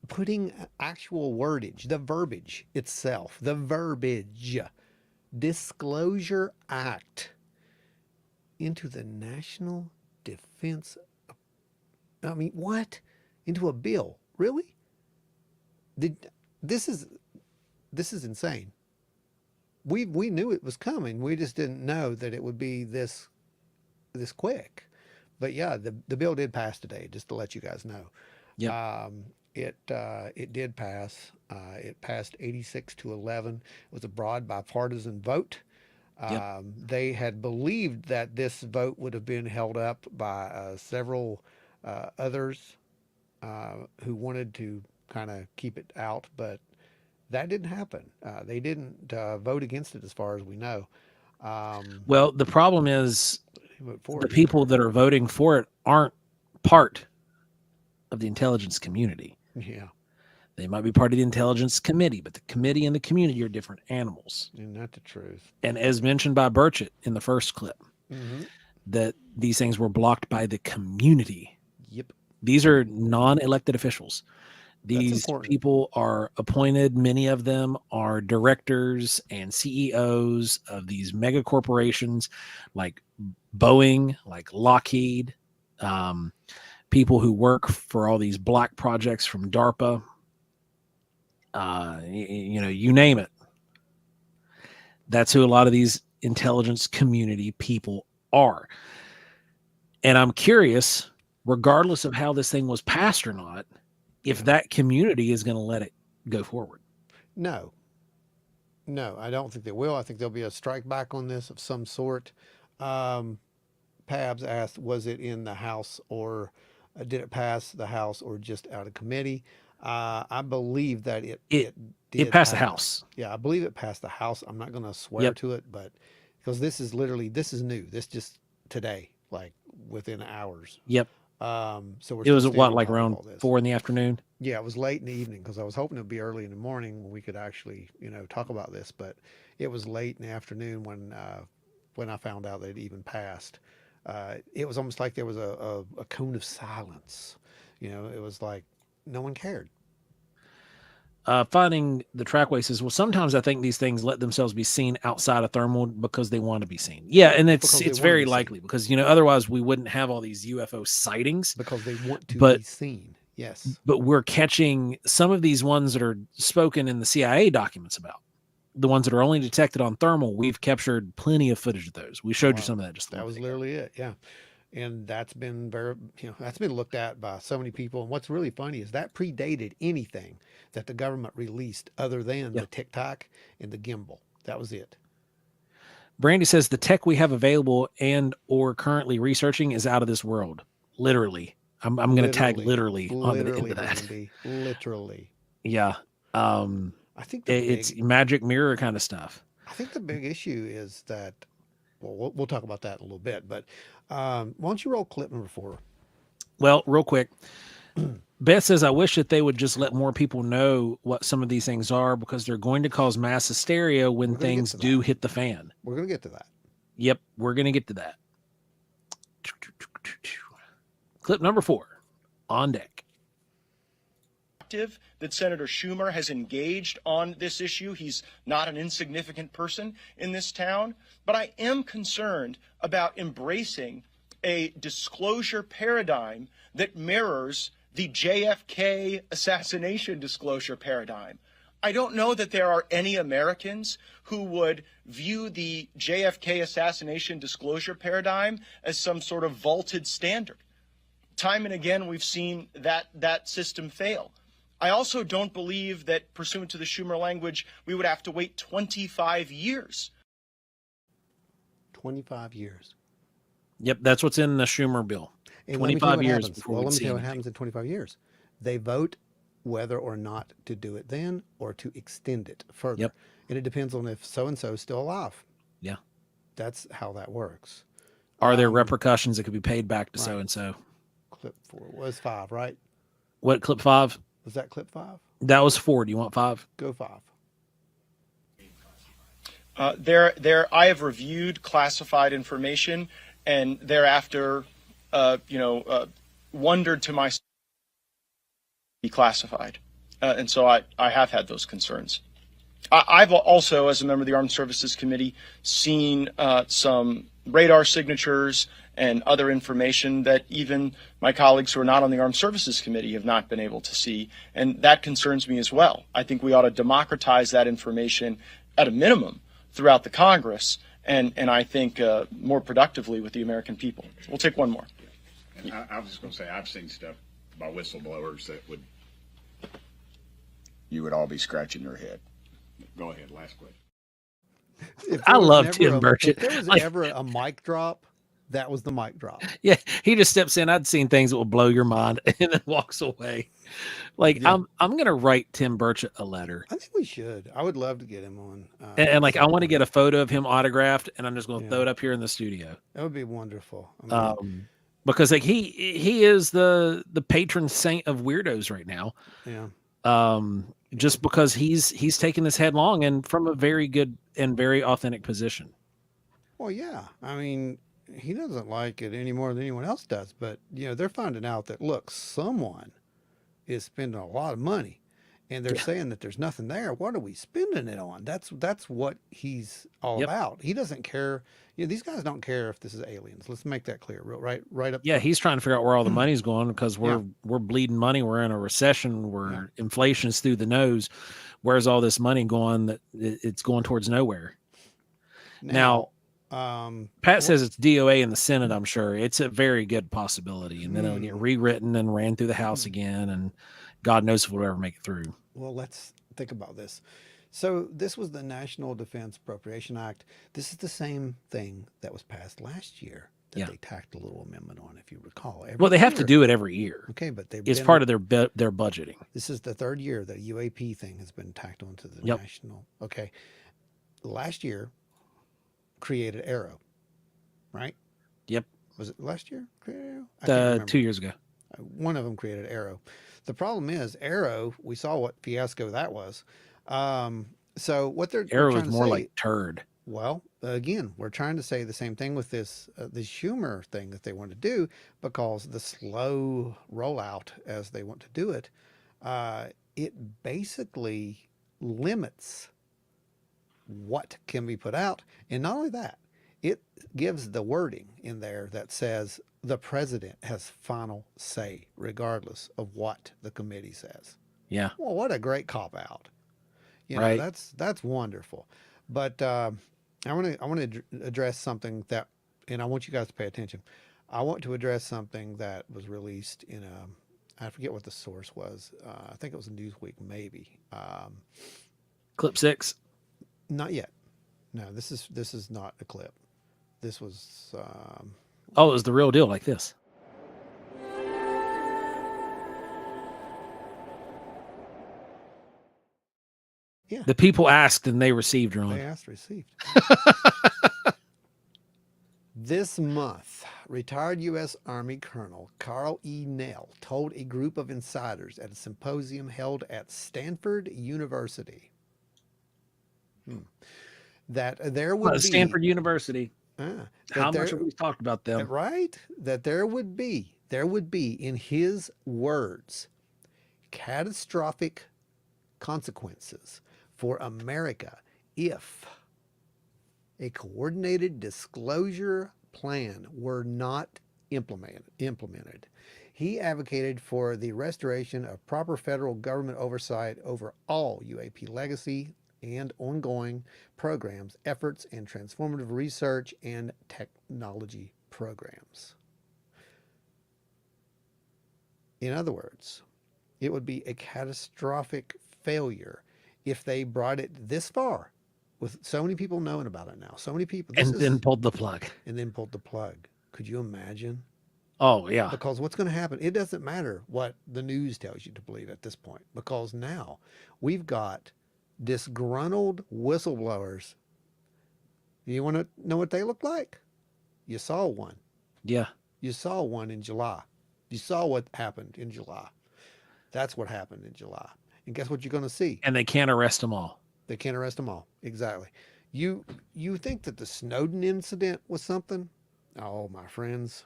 putting actual wordage, the verbiage itself, the verbiage, Disclosure Act into the National Defense. I mean, what? Into a bill? Really? This is insane. We knew it was coming. We just didn't know that it would be this quick. But yeah, the bill did pass today. Just to let you guys know. Yeah. It did pass. It passed 86-11. It was a broad bipartisan vote. Yep. They had believed that this vote would have been held up by several others who wanted to kind of keep it out, but that didn't happen. They didn't vote against it, as far as we know. Well, the problem is They voted for the it. people that are voting for it aren't part of the intelligence community. Yeah, They might be part of the intelligence committee, but the committee and the community are different animals. isn't that the truth? And as mentioned by Burchett in the first clip, Mm-hmm. that these things were blocked by the community. Yep. These are non-elected officials. These important. people are appointed. Many of them are directors and CEOs of these mega corporations like Boeing, like Lockheed, people who work for all these black projects from DARPA, you name it. That's who a lot of these intelligence community people are. And I'm curious, regardless of how this thing was passed or not, if that community is going to let it go forward. No, I don't think they will. I think there'll be a strike back on this of some sort. Pabs asked, was it in the House or did it pass the House or just out of committee? I believe that it did passed the pass. House. Yeah, I believe it passed the House. I'm not going to swear Yep. to it, but because this is new. This just today, like within hours. Yep. So we're It was still at what, standing like on top of around all this. 4 p.m? Yeah, it was late in the evening because I was hoping it would be early in the morning when we could actually, talk about this. But it was late in the afternoon when I found out that it even passed. It was almost like there was a cone of silence. It was like no one cared. Finding the trackway says, well, sometimes I think these things let themselves be seen outside of thermal because they want to be seen. Yeah, and Because they it's wanna very be seen. likely because otherwise we wouldn't have all these UFO sightings. Because they want to But- be seen. Yes. But we're catching some of these ones that are spoken in the CIA documents about. The ones that are only detected on thermal, we've captured plenty of footage of those. We showed you Wow. some of that just a That little was bit ago. literally it. Yeah. And that's been that's been looked at by so many people. And what's really funny is that predated anything that the government released other than Yeah. the TikTok and the gimbal. That was it. Brandy says the tech we have available and or currently researching is out of this world. Literally. I'm going to tag literally on the end of that. Brandy, literally. Yeah. I think It's magic mirror kind of stuff. I think the big issue is that, well, we'll talk about that in a little bit, but why don't you roll clip number 4? Well, real quick, Beth says, I wish that they would just let more people know what some of these things are because they're going to cause mass hysteria when things do hit the fan. We're going to get to that. Yep, we're going to get to that. Clip number 4, on deck. That Senator Schumer has engaged on this issue. He's not an insignificant person in this town, but I am concerned about embracing a disclosure paradigm that mirrors the JFK assassination disclosure paradigm. I don't know that there are any Americans who would view the JFK assassination disclosure paradigm as some sort of vaulted standard. Time and again, we've seen that system fail. I also don't believe that, pursuant to the Schumer language, we would have to wait 25 years. 25 years. Yep, that's what's in the Schumer bill. And 25 years before Well, we let me see tell you what anything. happens in 25 years. They vote whether or not to do it then or to extend it further. Yep. And it depends on if so-and-so is still alive. Yeah. That's how that works. Are there repercussions that could be paid back to right. so-and-so? Clip 4 was 5, right? What, clip 5? Was that clip 5? That was 4. Do you want 5? Go 5. I have reviewed classified information and thereafter, wondered to myself, be classified. And so I have had those concerns. I've also, as a member of the Armed Services Committee, seen some radar signatures and other information that even my colleagues who are not on the Armed Services Committee have not been able to see. And that concerns me as well. I think we ought to democratize that information at a minimum throughout the Congress and I think more productively with the American people. We'll take one more. And I was just going to say, I've seen stuff by whistleblowers that you would all be scratching your head. Go ahead, last question. I love Tim Burchett. If there was Like- ever a mic drop, that was the mic drop. Yeah, he just steps in. I'd seen things that will blow your mind and then walks away. Like, Yeah. I'm going to write Tim Burchett a letter. I think we should. I would love to get him on. And like, I want to get a photo of him autographed, and I'm just going to throw it up here in the studio. That would be wonderful. I mean, Because like he is the patron saint of weirdos right now. yeah. Just because he's taken this headlong and from a very good and very authentic position. Well, yeah. I mean, he doesn't like it any more than anyone else does. But, they're finding out that, look, someone is spending a lot of money. And they're saying that there's nothing there. What are we spending it on? That's what he's all about. He doesn't care. These guys don't care if this is aliens. Let's make that clear. Right up. Yeah, he's trying to figure out where all the money's going because we're bleeding money. We're in a recession where inflation's through the nose. Where's all this money going that it's going towards nowhere? Now Pat says it's DOA in the Senate, I'm sure. It's a very good possibility. And then it'll get rewritten and ran through the House again. And God knows if we'll ever make it through. Well, let's think about this. So this was the National Defense Appropriation Act. This is the same thing that was passed last year that they tacked a little amendment on, if you recall. Well, they have to do it every year. Okay, but it's part of their budgeting. This is the third year that a UAP thing has been tacked onto the national. Okay. Last year created Arrow, right? Yep. Was it last year? Created Arrow? I can't remember. 2 years ago. One of them created Arrow. The problem is Arrow, we saw what fiasco that was. So what Arrow they're was more like turd. Well, again, we're trying to say the same thing with this Schumer thing that they want to do, because the slow rollout as they want to do it, it basically limits what can be put out. And not only that, it gives the wording in there that says the president has final say regardless of what the committee says. Yeah. Well, what a great cop out. Right. That's wonderful. But I want to address something that, and I want you guys to pay attention. I want to address something that was released in I forget what the source was. I think it was Newsweek, maybe. Clip 6. Not yet. No, this is not a clip. This was. Oh, it was the real deal, like this. Yeah. The people asked and they received, Ron. They asked, received. This month, retired U.S. Army Colonel Carl E. Nell told a group of insiders at a symposium held at Stanford University that there would be Stanford University. that How there- much have we talked about them? right? That there would be, in his words, catastrophic consequences for America if a coordinated disclosure plan were not implemented. He advocated for the restoration of proper federal government oversight over all UAP legacy and ongoing programs, efforts, and transformative research and technology programs. In other words, it would be a catastrophic failure if they brought it this far with so many people knowing about it now. So many people. Then pulled the plug. And then pulled the plug. Could you imagine? Oh, yeah. Because what's going to happen, it doesn't matter what the news tells you to believe at this point, because now we've got disgruntled whistleblowers. You want to know what they look like? You saw one. Yeah. You saw one in July. You saw what happened in July. That's what happened in July. And guess what you're going to see? And they can't arrest them all. They can't arrest them all. Exactly. You think that the Snowden incident was something? Oh, my friends.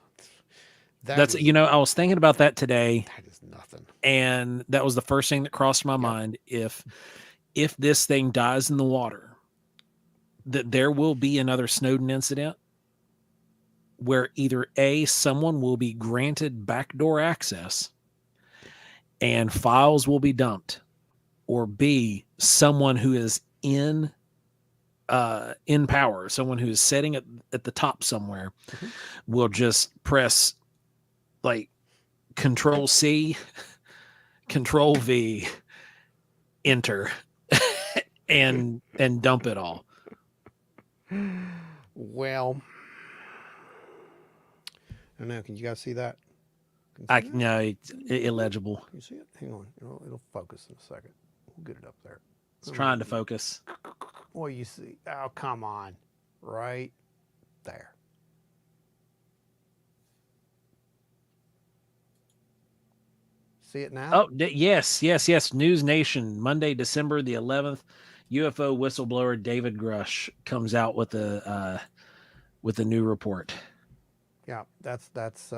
That's, I was thinking about that today. That is nothing. And that was the first thing that crossed my mind. If this thing dies in the water, that there will be another Snowden incident where either A, someone will be granted backdoor access and files will be dumped, or B, someone who is in power, someone who is sitting at the top somewhere, will just press like Control C, Control V, Enter, and dump it all. Well, I don't know. Can you guys see that? No, it's illegible. Can you see it? Hang on. It'll focus in a second. We'll get it up there. It's trying to focus. Well, you see. Oh, come on. Right there. See it now? Oh, yes. News Nation, Monday, December the 11th. UFO whistleblower David Grush comes out with a new report. Yeah, that's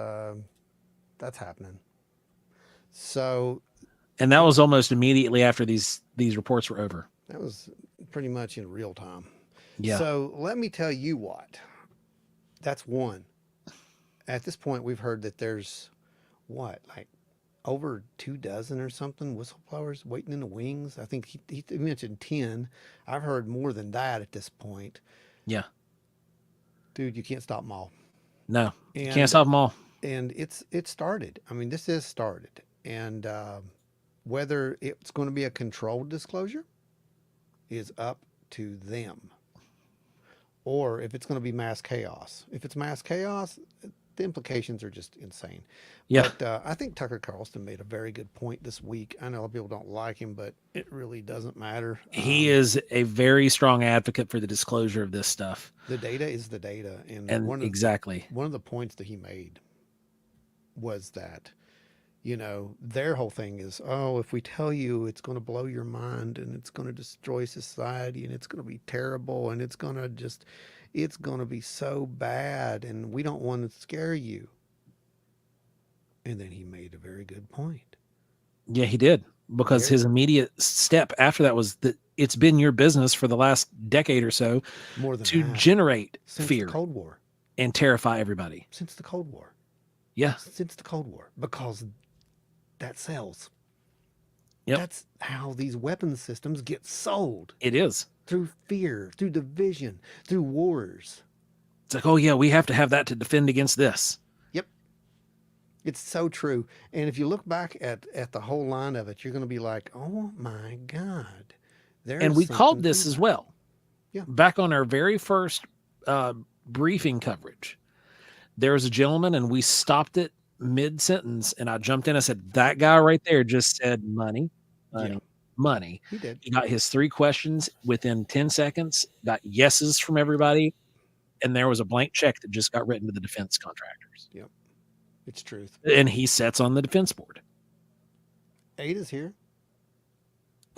happening. So, and that was almost immediately after these reports were over. That was pretty much in real time. Yeah. So let me tell you what. That's one. At this point, we've heard that there's like over 24 or something whistleblowers waiting in the wings. I think he mentioned 10. I've heard more than that at this point. Yeah. Dude, you can't stop them all. No, you can't stop them all. And it started. I mean, this is started. And whether it's going to be a controlled disclosure is up to them. Or if it's going to be mass chaos. If it's mass chaos, the implications are just insane. Yeah. But I think Tucker Carlson made a very good point this week. I know people don't like him, but it really doesn't matter. He is a very strong advocate for the disclosure of this stuff. The data is the data. And exactly. One of the points that he made was that, their whole thing is, oh, if we tell you, it's going to blow your mind and it's going to destroy society and it's going to be terrible and it's going to be so bad and we don't want to scare you. And then he made a very good point. Yeah, he did. Because his immediate step after that was that it's been your business for the last decade or so more than to that. generate Since fear, the Cold War, and terrify everybody. Since the Cold War. Yeah. Since the Cold War, because that sells. Yep. That's how these weapon systems get sold. It is. Through fear, through division, through wars. It's like, oh yeah, we have to have that to defend against this. Yep. It's so true. And if you look back at the whole line of it, you're going to be like, oh my God, there's And we called something this to as that. well. Yeah. Back on our very first briefing coverage, there was a gentleman and we stopped it mid-sentence and I jumped in. I said, that guy right there just said money, money, Yeah. money. He did. He got his 3 questions within 10 seconds, got yeses from everybody, and there was a blank check that just got written to the defense contractors. Yep. It's truth. And he sits on the defense board. Ada's here.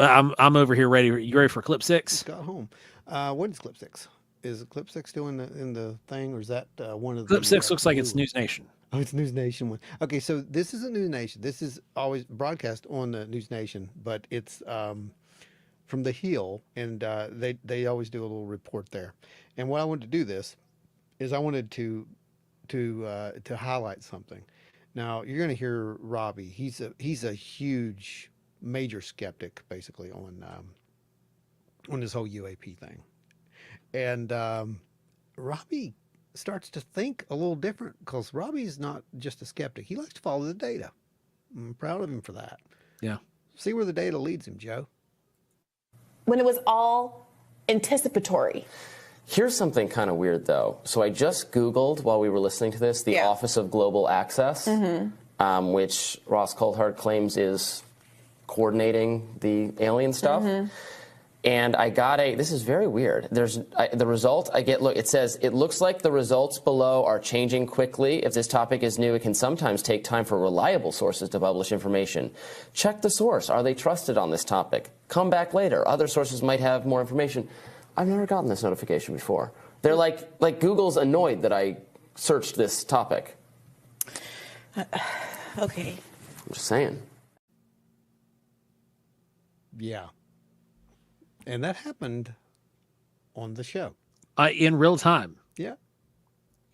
I'm over here ready. You ready for clip 6? Got home. What is clip 6? Is clip 6 still in the thing, or is that one of the Clip 6 looks like it's blue- News Nation. Oh, it's News Nation one. Okay, so this is a News Nation. This is always broadcast on the News Nation, but it's from the Hill, and they always do a little report there. And what I wanted to do this is I wanted to highlight something. Now you're going to hear Robbie. He's a huge, major skeptic, basically on this whole UAP thing, and Robbie starts to think a little different because Robbie's not just a skeptic. He likes to follow the data. I'm proud of him for that. Yeah. See where the data leads him, Joe. When it was all anticipatory. Here's something kind of weird, though. So I just Googled while we were listening to this, the Office of Global Access, which Ross Coulthard claims is coordinating the alien stuff. And I got this is very weird. The result I get, look, it says, it looks like the results below are changing quickly. If this topic is new, it can sometimes take time for reliable sources to publish information. Check the source. Are they trusted on this topic? Come back later. Other sources might have more information. I've never gotten this notification before. They're like Google's annoyed that I searched this topic. Okay. I'm just saying. Yeah. And that happened on the show. In real time. Yeah.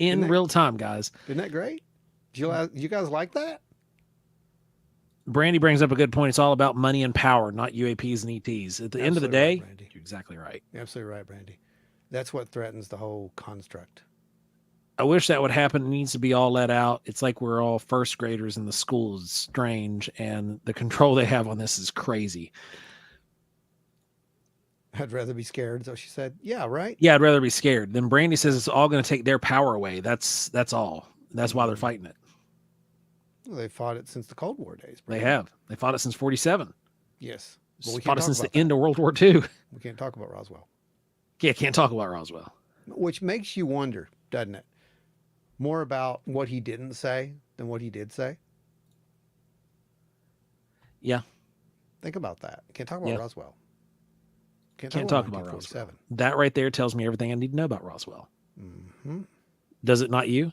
In real time, guys. Isn't that great? Did you guys like that? Brandy brings up a good point. It's all about money and power, not UAPs and ETs. At the end of the Absolutely day, right, Brandy. you're exactly right. You're absolutely right, Brandy. That's what threatens the whole construct. I wish that would happen. It needs to be all let out. It's like we're all first graders in the school is strange, and the control they have on this is crazy. I'd rather be scared. Is that what she said? Yeah, right? Yeah, I'd rather be scared. Then Brandy says it's all going to take their power away. That's all. That's why they're fighting it. Well, they fought it since the Cold War days. They Brandy. have. They fought it since 47. Yes. They we fought can't it talk since the about end that. of World War II. We can't talk about Roswell. Yeah, can't talk about Roswell. Which makes you wonder, doesn't it? More about what he didn't say than what he did say. Yeah. Think about that. Can't talk about Yeah. Roswell. Can't talk about Roswell. 1947. That right there tells me everything I need to know about Roswell. Mm-hmm. Does it not you?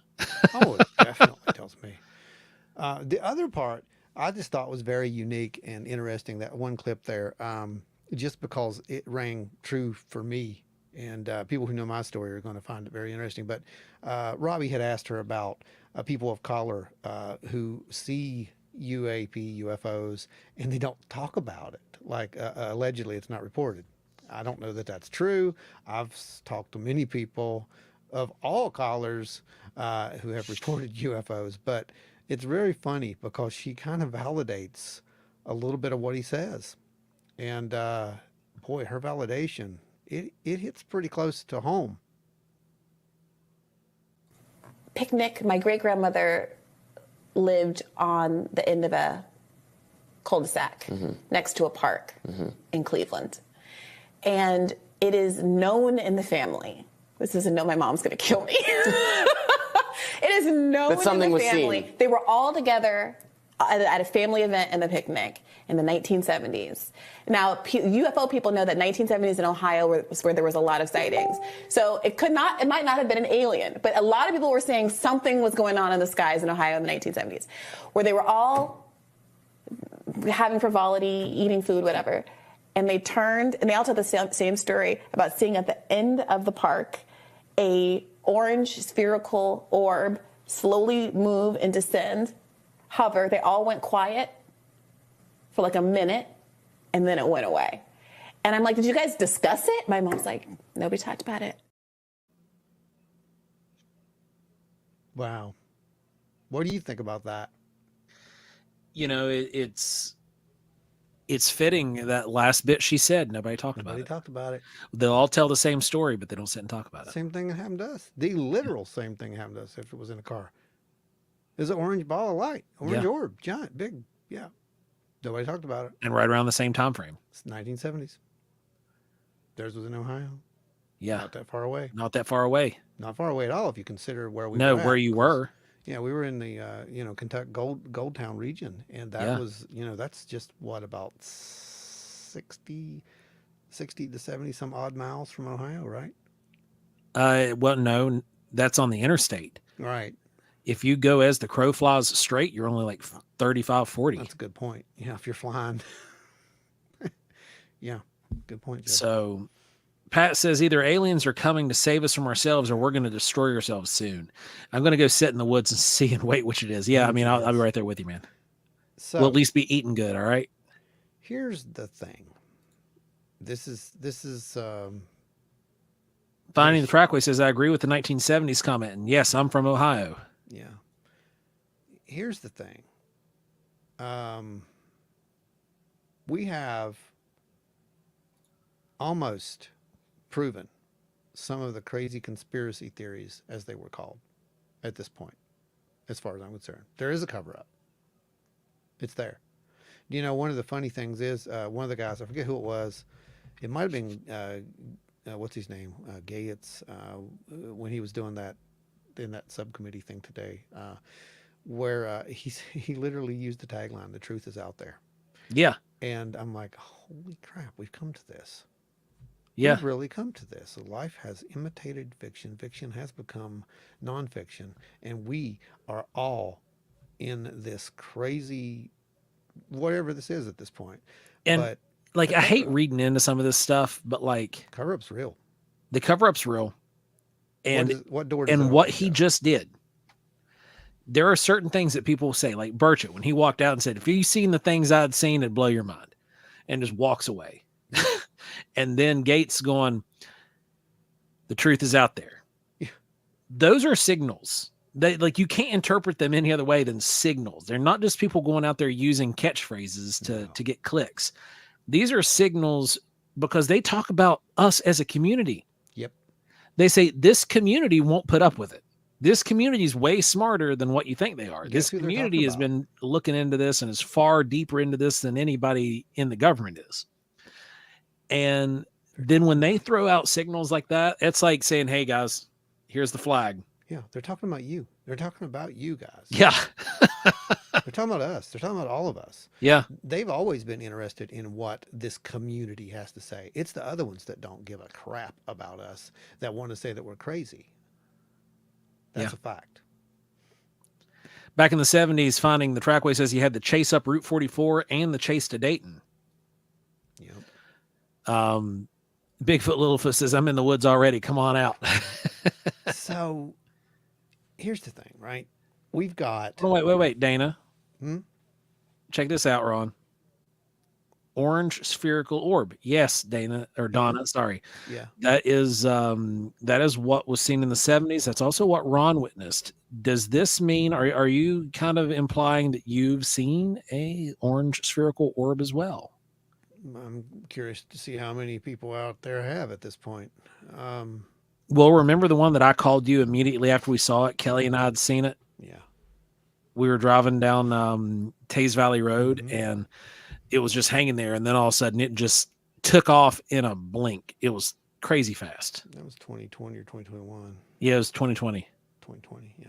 Oh, it definitely tells me. The other part I just thought was very unique and interesting, that one clip there, just because it rang true for me. And people who know my story are going to find it very interesting. But Robbie had asked her about people of color who see UAP, UFOs, and they don't talk about it. Like allegedly it's not reported. I don't know that that's true. I've talked to many people of all colors who have reported UFOs, but it's very funny because she kind of validates a little bit of what he says. And boy, her validation, it hits pretty close to home. Picnic, my great-grandmother lived on the end of a cul-de-sac next to a park in Cleveland. And it is known in the family. This isn't known, my mom's going to kill me. It is known That something in the was family. seen. They were all together at a family event in the picnic in the 1970s. Now, UFO people know that 1970s in Ohio was where there was a lot of sightings. So it might not have been an alien, but a lot of people were saying something was going on in the skies in Ohio in the 1970s, where they were all having frivolity, eating food, whatever. And they turned, and they all told the same story about seeing at the end of the park a orange spherical orb slowly move and descend, hover. They all went quiet for like a minute, and then it went away. And I'm like, did you guys discuss it? My mom's like, nobody talked about it. Wow. What do you think about that? you know, it's fitting that last bit she said. Nobody talked about Nobody it. talked about it. They'll all tell the same story, but they don't sit and talk about it. Same thing that happened to us. The literal same thing happened to us if it was in a car. It was an orange ball of light, orange orb, giant, big, yeah. Nobody talked about it. And right around the same time frame. It's 1970s. Theirs was in Ohio. Yeah. Not that far away. Not that far away. Not far away at all if you consider where we No, were at, where you were. Yeah, we were in the Kentucky Gold Town region, and that was that's just what, about 60 to 70 some odd miles from Ohio, right? Well, no, that's on the interstate. Right. If you go as the crow flies straight, you're only like 35, 40. That's a good point. Yeah, if you're flying. Yeah, good point, Jeff. So Pat says either aliens are coming to save us from ourselves or we're going to destroy ourselves soon. I'm going to go sit in the woods and see and wait which it is. Yeah, I mean, I'll be right there with you, man. So we'll at least be eating good, all right? Here's the thing. This is Finding the Trackway says, I agree with the 1970s comment. And yes, I'm from Ohio. Yeah. Here's the thing. We have almost proven some of the crazy conspiracy theories, as they were called, at this point, as far as I'm concerned. There is a cover-up. It's there. You know, one of the funny things is, one of the guys, I forget who it was, it might have been, what's his name, Gates, when he was doing that, in that subcommittee thing today, where he literally used the tagline, "The truth is out there." Yeah. And I'm like, holy crap, we've come to this. Yeah. We've really come to this. Life has imitated fiction. Fiction has become nonfiction. And we are all in this crazy, whatever this is at this point. And but like, I hate reading into some of this stuff, but like, cover-up's real. The cover-up's real. And what door does and what he just did. There are certain things that people say, like Burchett, when he walked out and said, if you've seen the things I'd seen, it'd blow your mind, and just walks away. And then Gates going, the truth is out there. Yeah. Those are signals. They, like, you can't interpret them any other way than signals. They're not just people going out there using catchphrases to get clicks. These are signals because they talk about us as a community. Yep. They say this community won't put up with it. This community is way smarter than what you think they are. This community has been looking into this and is far deeper into this than anybody in the government is. And then when they throw out signals like that, it's like saying, hey, guys, here's the flag. Yeah, they're talking about you. They're talking about you guys. Yeah. They're talking about us. They're talking about all of us. Yeah. They've always been interested in what this community has to say. It's the other ones that don't give a crap about us, that want to say that we're crazy. That's a fact. Back in the 70s, Finding the Trackway says he had the chase up Route 44 and the chase to Dayton. Yep. Bigfoot Littlefoot says, I'm in the woods already. Come on out. So here's the thing, right? We've got... Oh, wait, Dana. Check this out, Ron. Orange spherical orb. Yes, Dana or Donna. Sorry. Yeah. That is what was seen in the 70s. That's also what Ron witnessed. Does this mean, are you kind of implying that you've seen a orange spherical orb as well? I'm curious to see how many people out there have at this point. Well, remember the one that I called you immediately after we saw it? Kelly and I had seen it. Yeah. We were driving down Taze Valley Road, and it was just hanging there, and then all of a sudden it just took off in a blink. It was crazy fast. That was 2020 or 2021. Yeah, it was 2020. 2020, yeah.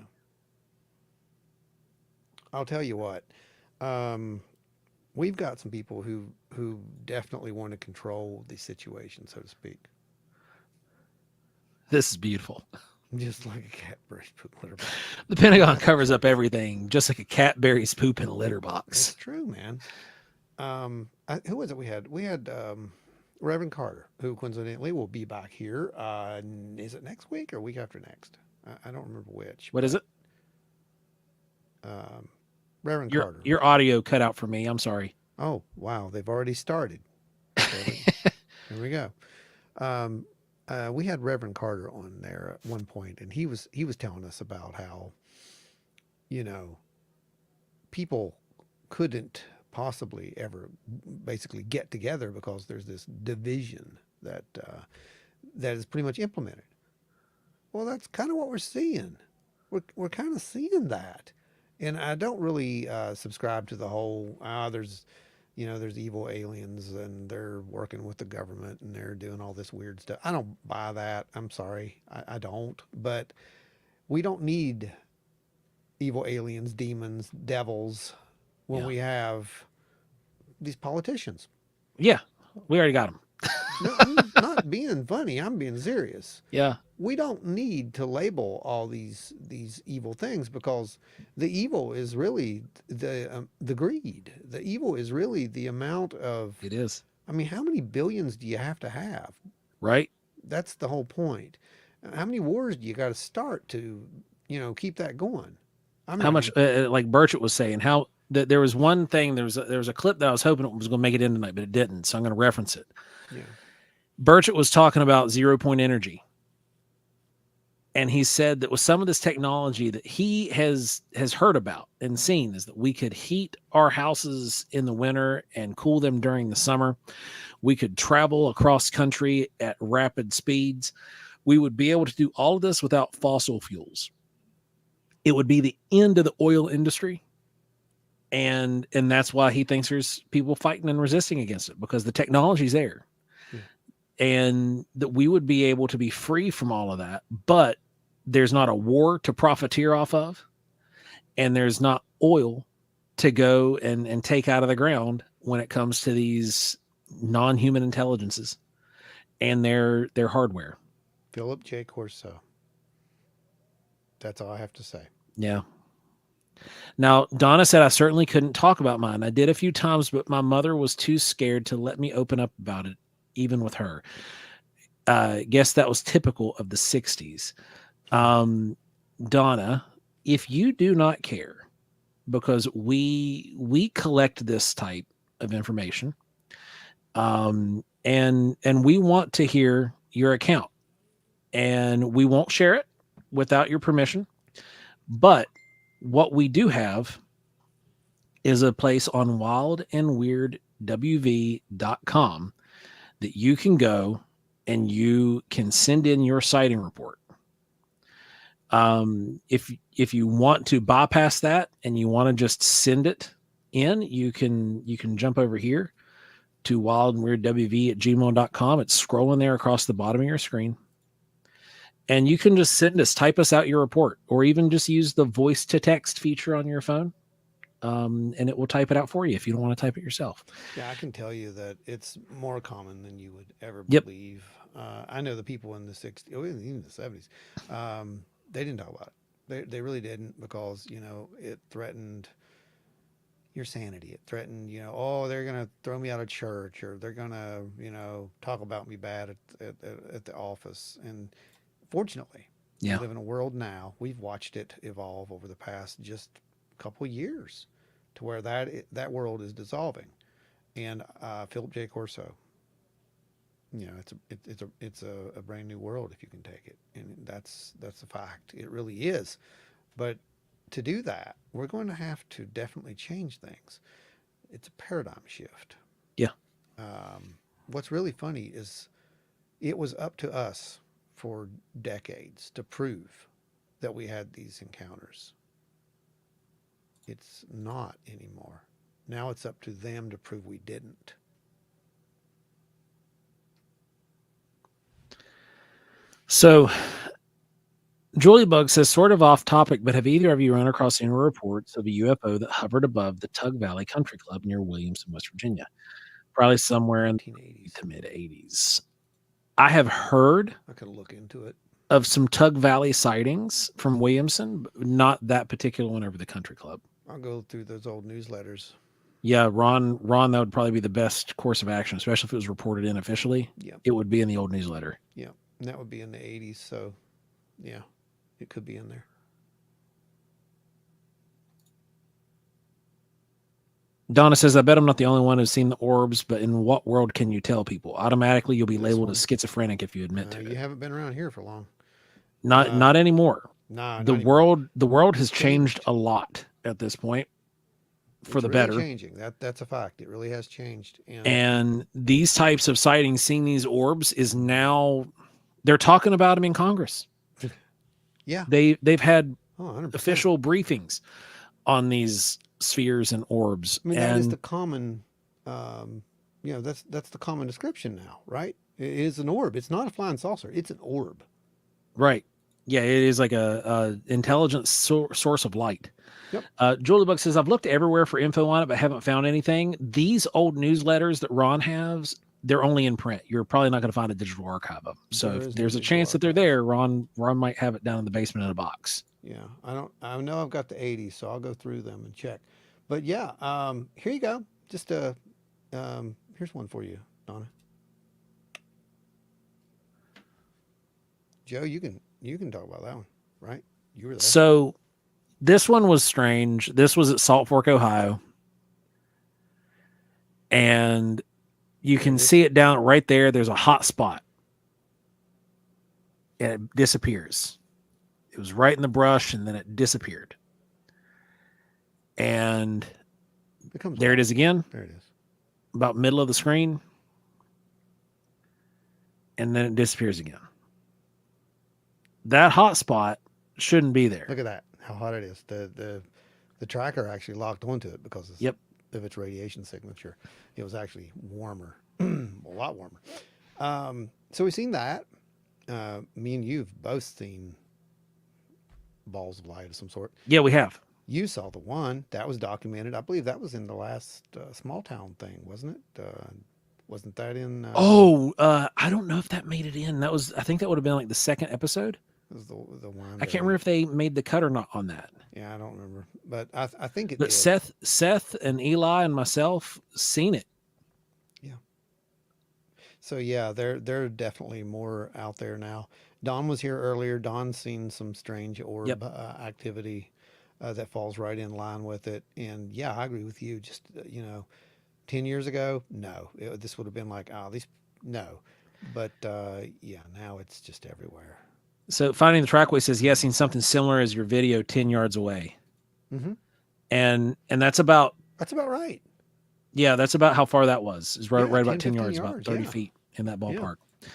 I'll tell you what. We've got some people who definitely want to control the situation, so to speak. This is beautiful. Just like a cat buries poop in a litter box. The Pentagon covers up everything, just like a cat buries poop in a litter box. It's true, man. Who was it we had? We had Reverend Carter, who coincidentally will be back here. Is it next week or week after next? I don't remember which. What is it? Reverend Carter. Your audio cut out for me. I'm sorry. Oh, wow. They've already started. Here we go. We had Reverend Carter on there at one point, and he was telling us about how, people couldn't possibly ever basically get together because there's this division that that is pretty much implemented. Well, that's kind of what we're seeing. We're kind of seeing that, and I don't really subscribe to the whole there's there's evil aliens and they're working with the government and they're doing all this weird stuff. I don't buy that. I'm sorry, I don't. But we don't need evil aliens, demons, devils when we have these politicians. Yeah, we already got them. No, I'm not being funny. I'm being serious. Yeah. We don't need to label all these evil things, because the evil is really the greed. The evil is really the amount of. It is. I mean, how many billions do you have to have? Right. That's the whole point. How many wars do you got to start to, keep that going? How much, like Burchett was saying, how there was one thing, there was a clip that I was hoping it was going to make it in tonight, but it didn't. So I'm going to reference it. Yeah. Burchett was talking about 0-point energy. And he said that with some of this technology that he has heard about and seen, is that we could heat our houses in the winter and cool them during the summer. We could travel across country at rapid speeds. We would be able to do all of this without fossil fuels. It would be the end of the oil industry. And that's why he thinks there's people fighting and resisting against it, because the technology's there. And that we would be able to be free from all of that, but there's not a war to profiteer off of, and there's not oil to go and take out of the ground when it comes to these non-human intelligences and their hardware. Philip J. Corso. That's all I have to say. Yeah. Now, Donna said, I certainly couldn't talk about mine. I did a few times, but my mother was too scared to let me open up about it, even with her. Guess that was typical of the 60s. Donna, if you do not care, because we collect this type of information, and we want to hear your account, and we won't share it without your permission. But what we do have is a place on wildandweirdwv.com that you can go and you can send in your sighting report. If you want to bypass that and you want to just send it in, you can jump over here to wildandweirdwv@gmail.com. It's scrolling there across the bottom of your screen. And you can just type us out your report, or even just use the voice to text feature on your phone. And it will type it out for you if you don't want to type it yourself. Yeah, I can tell you that it's more common than you would ever believe. I know the people in the 60s, even the 70s, they didn't talk about it. They really didn't, because, it threatened your sanity. It threatened, they're going to throw me out of church, or they're going to, talk about me bad at the office. And fortunately, we live in a world now, we've watched it evolve over the past just couple years to where that world is dissolving. And Philip J. Corso, it's a brand new world if you can take it, and that's a fact. It really is. But to do that, we're going to have to definitely change things. It's a paradigm shift. Yeah. What's really funny is it was up to us for decades to prove that we had these encounters. It's not anymore. Now it's up to them to prove we didn't. So Julie Bug says, sort of off topic, but have either of you run across any reports of a UFO that hovered above the Tug Valley Country Club near Williamson, West Virginia? Probably somewhere in the 1980s to mid 80s. I have heard I could look into it. Of some Tug Valley sightings from Williamson, but not that particular one over the country club. I'll go through those old newsletters. Yeah, Ron, that would probably be the best course of action, especially if it was reported in officially. Yeah. It would be in the old newsletter. Yeah. And that would be in the 80s. So, yeah, it could be in there. Donna says, I bet I'm not the only one who's seen the orbs, but in what world can you tell people? Automatically, you'll be labeled as schizophrenic if you admit to it. You haven't been around here for long. Not anymore. No, the world has changed a lot at this point. for It's the really better. changing. That's a fact. It really has changed. And these types of sightings, seeing these orbs, is now they're talking about them in Congress. Yeah, they've had 100%. official briefings on these spheres and orbs. I mean, and that is the common, that's the common description now, right? It is an orb. It's not a flying saucer. It's an orb. right. Yeah, it is like a intelligent source of light. Yep. Julie Buck says, I've looked everywhere for info on it, but haven't found anything. These old newsletters that Ron has, they're only in print. You're probably not going to find a digital archive of them. So if there's a chance that they're there, Ron might have it down in the basement in a box. Yeah, I know I've got the 80s, so I'll go through them and check. But yeah, here you go. Just here's one for you, Donna. Joe, you can talk about that one, right? You were there. So this one was strange. This was at Salt Fork, Ohio. And you can see it down right there. There's a hot spot. And it disappears. It was right in the brush, and then it disappeared. And there it is again. There it is. About middle of the screen. And then it disappears again. That hot spot shouldn't be there. Look at that, how hot it is. The tracker actually locked onto it because of its radiation signature. It was actually warmer, a lot warmer. So we've seen that. Me and you've both seen balls of light of some sort. Yeah, we have. You saw the one that was documented. I believe that was in the last small town thing, wasn't it? Wasn't that in? I don't know if that made it in. I think that would have been like the second episode. It was the one. I can't remember if they made the cut or not on that. Yeah, I don't remember, but I think it. But did. Seth and Eli and myself seen it. Yeah. So yeah, they're definitely more out there now. Don was here earlier. Don's seen some strange orb activity that falls right in line with it. And yeah, I agree with you. Just 10 years ago, no, this would have been like, no. But yeah, now it's just everywhere. So Finding the Trackway says, yeah, seen something similar as your video 10 yards away. Mm-hmm. And that's about right. Yeah, that's about how far that was. It's right about 10 yards, about 30 feet in that ballpark. Yeah.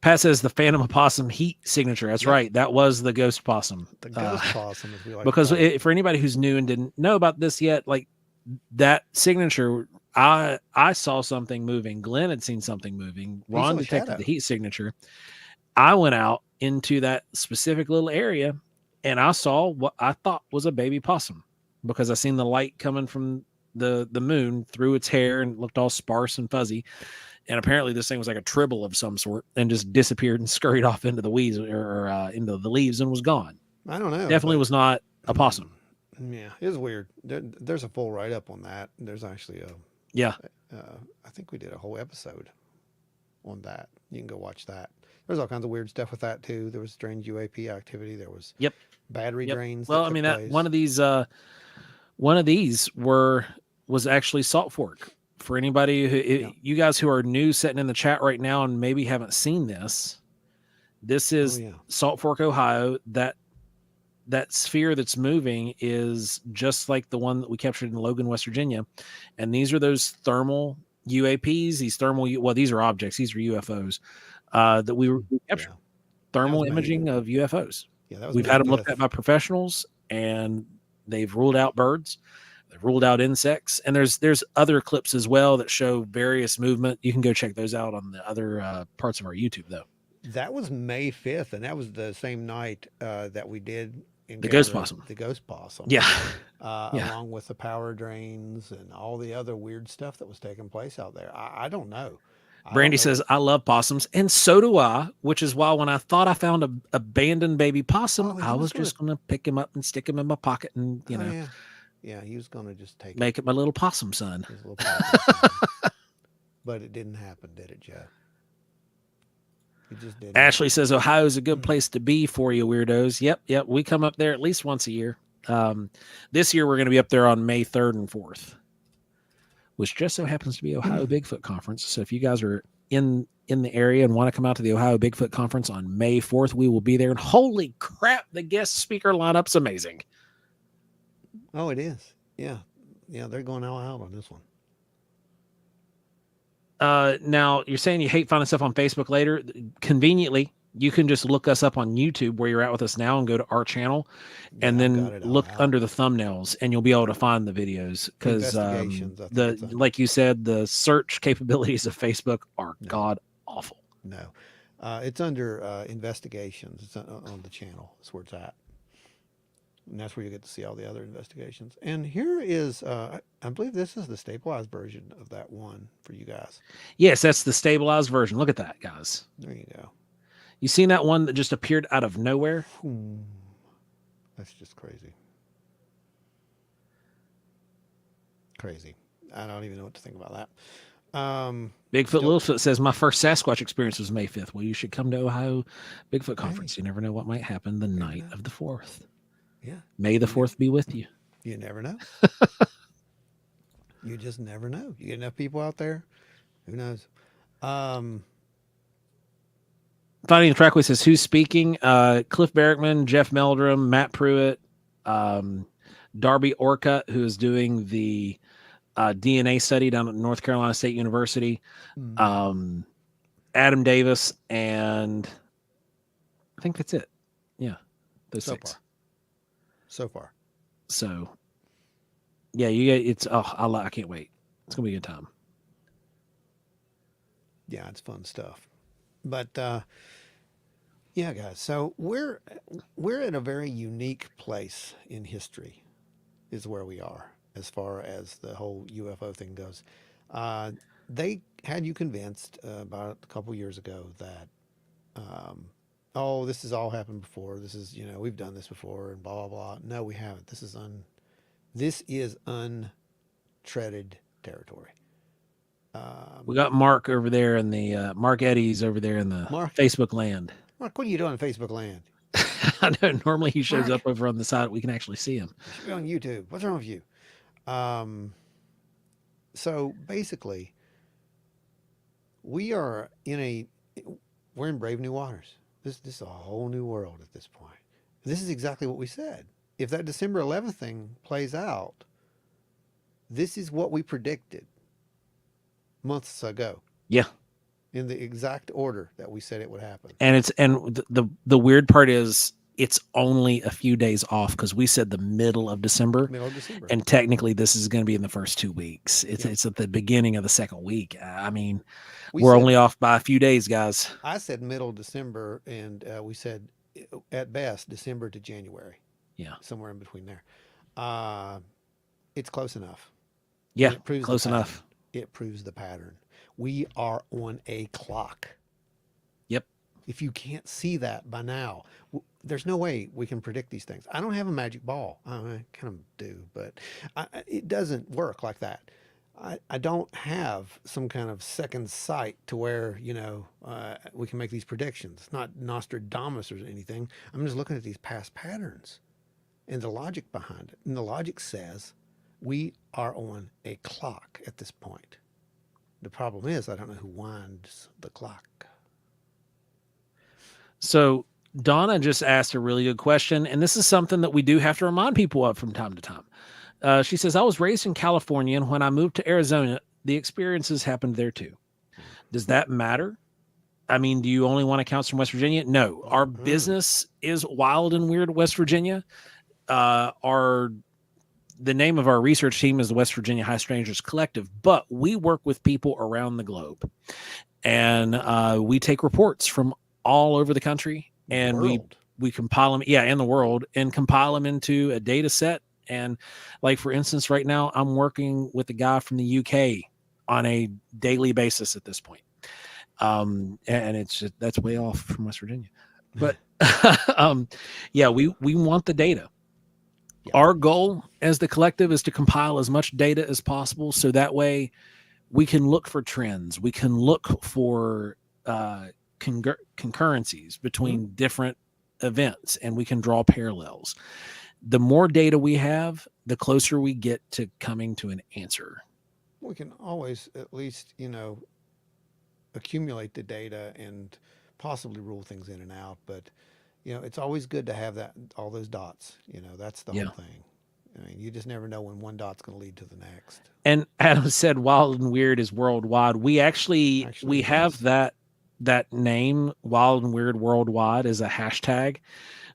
Pat says the Phantom Opossum heat signature. That's right. That was the ghost possum. The ghost possum, as we like because to call it. For anybody who's new and didn't know about this yet, like that signature, I saw something moving. Glenn had seen something moving. Ron detected the heat signature. I went out into that specific little area and I saw what I thought was a baby possum because I seen the light coming from the moon through its hair and it looked all sparse and fuzzy. And apparently this thing was like a tribble of some sort and just disappeared and scurried off into the weeds or into the leaves and was gone. I don't know. Definitely was not a possum. Yeah, it was weird. There's a full write-up on that. There's actually I think we did a whole episode on that. You can go watch that. There's all kinds of weird stuff with that too. There was strange UAP activity. There was battery drains. Well, I mean that one of these was actually Salt Fork. For anybody who you guys who are new sitting in the chat right now and maybe haven't seen this, this is Salt Fork, Ohio. That sphere that's moving is just like the one that we captured in Logan, West Virginia. And these are those thermal UAPs, these are objects, these are UFOs that we captured. Thermal imaging of UFOs. Yeah, we've had them looked at by professionals and they've ruled out birds. They've ruled out insects. And there's other clips as well that show various movement. You can go check those out on the other parts of our YouTube though. That was May 5th. And that was the same night that we did the ghost possum. The ghost possum. Yeah. Along with the power drains and all the other weird stuff that was taking place out there. I don't know. Brandy says, I love possums. And so do I, which is why when I thought I found a abandoned baby possum, I was just going to pick him up and stick him in my pocket and, Yeah, he was going to just make it my little possum son. His little possum son. But it didn't happen, did it, Joe? It just didn't. Ashley says, Ohio is a good place to be for you weirdos. Yep. We come up there at least once a year. This year, we're going to be up there on May 3rd and 4th, which just so happens to be Ohio Bigfoot Conference. So if you guys are in the area and want to come out to the Ohio Bigfoot Conference on May 4th, we will be there. And holy crap, the guest speaker lineup's amazing. Oh, it is. Yeah. they're going all out on this one. Now you're saying you hate finding stuff on Facebook later. Conveniently, you can just look us up on YouTube where you're at with us now and go to our channel, and then look under the thumbnails, and you'll be able to find the videos. Because like you said, the search capabilities of Facebook are god awful. No, it's under investigations. It's on the channel. That's where it's at. And that's where you get to see all the other investigations. And here is, I believe this is the stabilized version of that one for you guys. Yes, that's the stabilized version. Look at that, guys. There you go. You seen that one that just appeared out of nowhere? That's just crazy. Crazy. I don't even know what to think about that. Bigfoot Littlefoot says, my first Sasquatch experience was May 5th. Well, you should come to Ohio Bigfoot Conference. Hey. You never know what might happen the night of the 4th. Yeah. May the 4th be with you. You never know. You just never know. You get enough people out there, who knows? Finding the Trackway says, who's speaking? Cliff Barrickman, Jeff Meldrum, Matt Pruitt, Darby Orcutt, who is doing the DNA study down at North Carolina State University, Adam Davis, and I think that's it. Yeah, those six. So far. So, yeah, you get it's. Oh, I can't wait. It's gonna be a good time. Yeah, it's fun stuff. But yeah, guys. So we're at a very unique place in history, is where we are as far as the whole UFO thing goes. They had you convinced about a couple years ago that, oh, this has all happened before. This is, we've done this before and blah, blah, blah. No, we haven't. This is untreaded territory. We got Mark over there in the Mark Eddy's over there in the Facebook land. Mark, what are you doing in Facebook land? I know. Normally he shows up over on the side. We can actually see him. You should be on YouTube. What's wrong with you? So basically, we're in brave new waters. This is a whole new world at this point. This is exactly what we said. If that December 11th thing plays out, this is what we predicted months ago. Yeah. In the exact order that we said it would happen. And the weird part is it's only a few days off because we said the middle of December. And technically this is going to be in the first 2 weeks. It's at the beginning of the second week. I mean, we're only off by a few days, guys. I said middle December, and we said at best December to January. Yeah. Somewhere in between there. It's close enough. Yeah, close enough. It proves the pattern. We are on a clock. Yep. If you can't see that by now, there's no way we can predict these things. I don't have a magic ball. I kind of do, but it doesn't work like that. I don't have some kind of second sight to where, we can make these predictions. Not Nostradamus or anything. I'm just looking at these past patterns and the logic behind it. And the logic says we are on a clock at this point. The problem is I don't know who winds the clock. So Donna just asked a really good question, and this is something that we do have to remind people of from time to time. She says, I was raised in California, and when I moved to Arizona, the experiences happened there too. Does that matter? I mean, do you only want accounts from West Virginia? No. Our business is Wild and Weird West Virginia. The name of our research team is the West Virginia High Strangers Collective, but we work with people around the globe, and we take reports from all over the country, and we compile them, in the world, and compile them into a data set. And like, for instance, right now I'm working with a guy from the UK on a daily basis at this point. And it's just, that's way off from West Virginia, but we want the data. Our goal as the collective is to compile as much data as possible, so that way we can look for trends. We can look for concurrencies between different events, and we can draw parallels. The more data we have, the closer we get to coming to an answer. We can always at least, accumulate the data and possibly rule things in and out, but it's always good to have all those dots. That's the whole thing. I mean, you just never know when one dot's going to lead to the next. And Adam said Wild and Weird is worldwide. We actually we have that name, Wild and Weird Worldwide, as a hashtag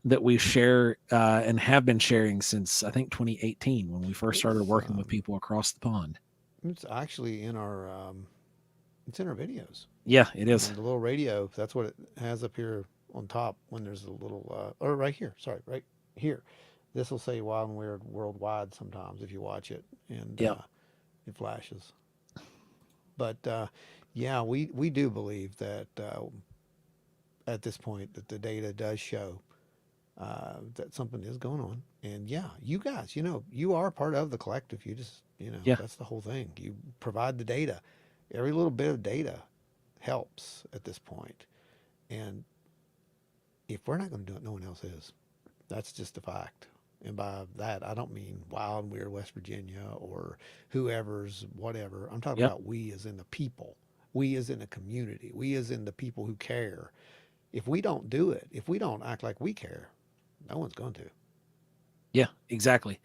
that we share and have been sharing since, I think, 2018, when we first started working with people across the pond. It's actually in our it's in our videos. Yeah, it is. And the little radio, that's what it has up here on top when there's a little or right here, sorry, right here. This will say Wild and Weird Worldwide sometimes if you watch it, and it flashes. But yeah, we do believe that at this point that the data does show that something is going on. And yeah, you guys, you are part of the collective. You just, that's the whole thing. You provide the data. Every little bit of data helps at this point. And if we're not going to do it, no one else is. That's just a fact. And by that, I don't mean Wild and Weird West Virginia or whoever's whatever. I'm talking about we as in the people. We as in a community. We as in the people who care. If we don't do it, if we don't act like we care, no one's going to. Yeah, exactly.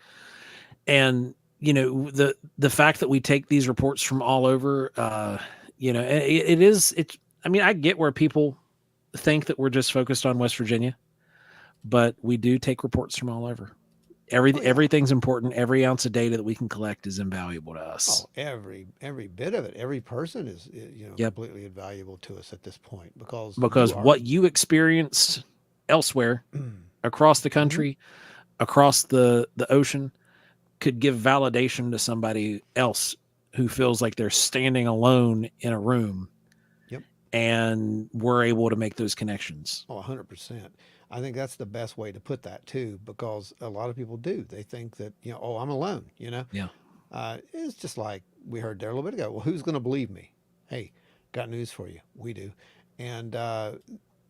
And, the fact that we take these reports from all over, I get where people think that we're just focused on West Virginia, but we do take reports from all over. Everything's important. Every ounce of data that we can collect is invaluable to us. Oh, every bit of it. Every person is completely invaluable to us at this point because what you experienced elsewhere across the country, across the ocean, could give validation to somebody else who feels like they're standing alone in a room. Yep. And we're able to make those connections. Oh, 100%. I think that's the best way to put that too, because a lot of people do. They think that, I'm alone, Yeah. It's just like we heard there a little bit ago. Well, who's going to believe me? Hey, got news for you. We do. And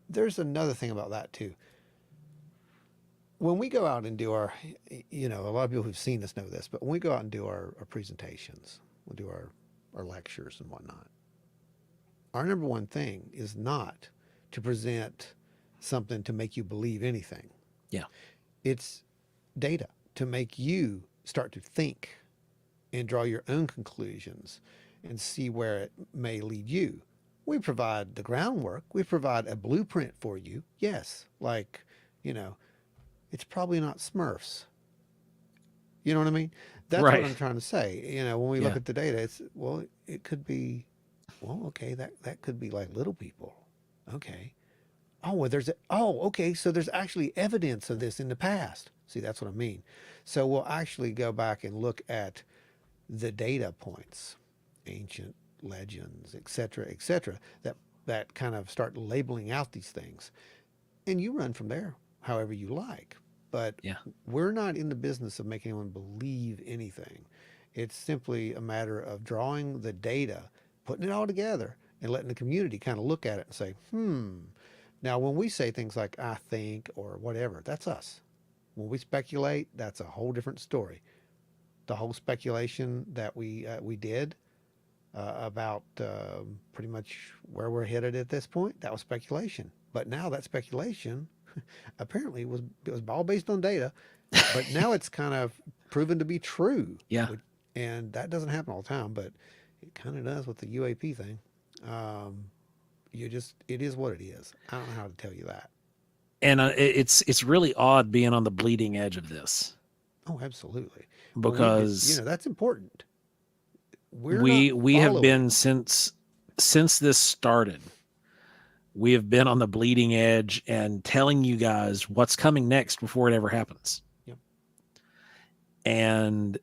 there's another thing about that too. When we go out and do our, a lot of people who've seen us know this, but when we go out and do our presentations, we'll do our lectures and whatnot, our number one thing is not to present something to make you believe anything. Yeah. It's data to make you start to think and draw your own conclusions and see where it may lead you. We provide the groundwork. We provide a blueprint for you. Yes. Like, it's probably not Smurfs. You know what I mean? That's right. what I'm trying to say. When we look at the data, it could be, okay, that could be like little people. Okay. Oh, well, okay. So there's actually evidence of this in the past. See, that's what I mean. So we'll actually go back and look at the data points, ancient legends, et cetera, that kind of start labeling out these things. And you run from there however you like. But we're not in the business of making anyone believe anything. It's simply a matter of drawing the data, putting it all together, and letting the community kind of look at it and say, Now, when we say things like, I think, or whatever, that's us. When we speculate, that's a whole different story. The whole speculation that we did about pretty much where we're headed at this point, that was speculation. But now that speculation apparently it was all based on data, but now it's kind of proven to be true. Yeah. And that doesn't happen all the time, but it kind of does with the UAP thing. It is what it is. I don't know how to tell you that. And it's really odd being on the bleeding edge of this. Oh, absolutely. Because that's important. We have been since this started. We have been on the bleeding edge and telling you guys what's coming next before it ever happens. Yep. And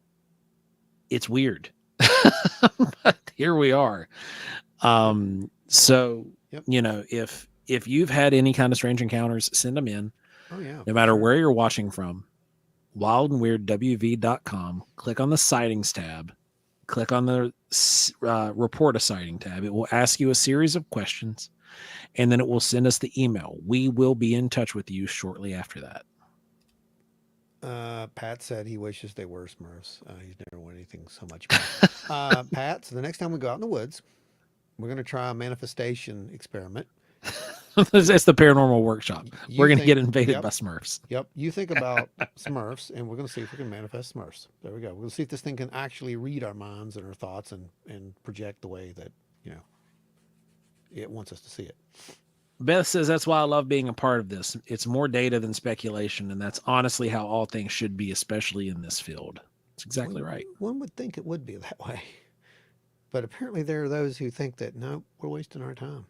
it's weird. But here we are. So, if you've had any kind of strange encounters, send them in. Oh, yeah. No matter where you're watching from, wildandweirdwv.com, click on the sightings tab, click on the report a sighting tab. It will ask you a series of questions, and then it will send us the email. We will be in touch with you shortly after that. Pat said he wishes they were Smurfs. He's never won anything so much. Pat, so the next time we go out in the woods, we're going to try a manifestation experiment. It's the paranormal workshop. You We're going to think- get invaded yep. by Smurfs. Yep. You think about Smurfs, and we're going to see if we can manifest Smurfs. There we go. We're going to see if this thing can actually read our minds and our thoughts and project the way that, it wants us to see it. Beth says, that's why I love being a part of this. It's more data than speculation, and that's honestly how all things should be, especially in this field. That's exactly right. One would think it would be that way. But apparently there are those who think that, no, we're wasting our time.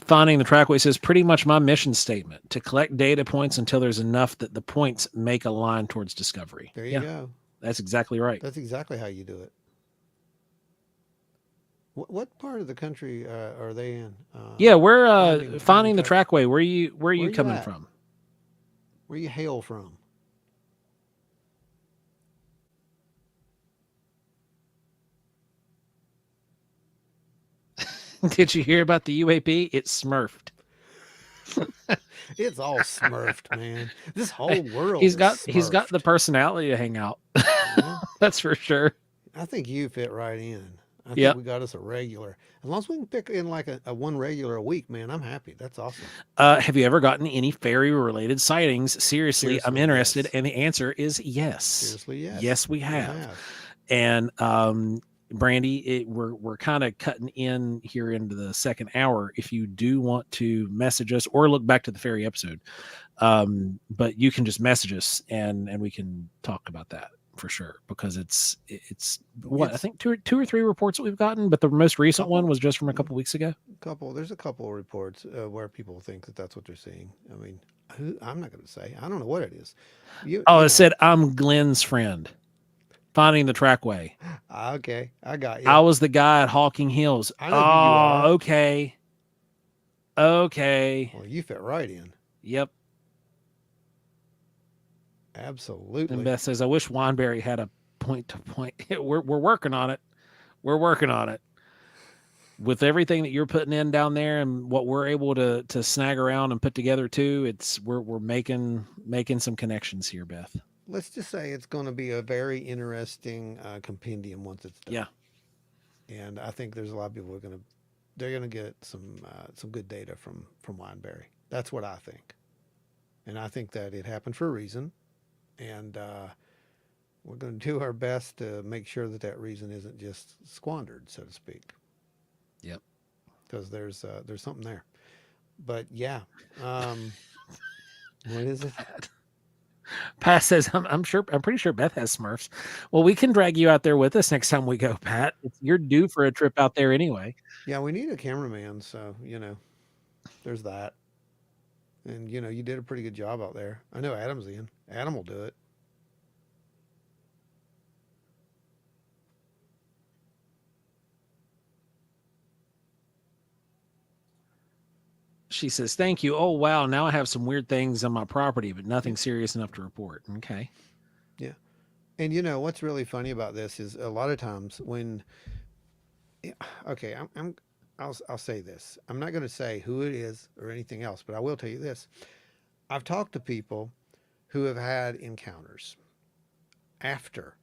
Finding the Trackway says, pretty much my mission statement, to collect data points until there's enough that the points make a line towards discovery. There you go. That's exactly right. That's exactly how you do it. What part of the country are they in? Yeah, we're finding the Trackway. Where are you coming at? from? Where you hail from? Did you hear about the UAP? It's smurfed. It's all smurfed, man. This whole world. He's got smurfed. the personality to hang out. Yeah. That's for sure. I think you fit right in. I think Yep. we got us a regular. As long as we can pick in like a one regular a week, man, I'm happy. That's awesome. Have you ever gotten any fairy related sightings? Seriously, I'm Seriously, interested. yes. And the answer is yes. Seriously, yes. Yes, we have. And Brandy, we're kind of cutting in here into the second hour. If you do want to message us or look back to the fairy episode, but you can just message us and we can talk about that for sure, because it's I think two or three reports that we've gotten, but the most recent one was just from a couple weeks ago. There's a couple of reports where people think that that's what they're seeing. I mean, I'm not going to say. I don't know what it is. It said, I'm Glenn's friend. Finding the Trackway. Okay, I got you. I was the guy at Hawking Hills. I know who you are. Okay. Well, you fit right in. Yep. Absolutely. And Beth says, I wish Wineberry had a point to point. We're working on it. We're working on it. With everything that you're putting in down there and what we're able to snag around and put together too, we're making some connections here, Beth. Let's just say it's going to be a very interesting compendium once it's done. Yeah. And I think there's a lot of people they're going to get some good data from Wineberry. That's what I think. And I think that it happened for a reason. And we're going to do our best to make sure that reason isn't just squandered, so to speak. Yep. Because there's something there. But yeah. What is it? Pat says, I'm pretty sure Beth has Smurfs. Well, we can drag you out there with us next time we go, Pat. You're due for a trip out there anyway. Yeah, we need a cameraman, so there's that. And you did a pretty good job out there. I know Adam's in. Adam will do it. She says, thank you. Oh, wow. Now I have some weird things on my property, but nothing serious enough to report. Okay. Yeah. And what's really funny about this is a lot of times when, okay, I'll say this. I'm not going to say who it is or anything else, but I will tell you this. I've talked to people who have had encounters after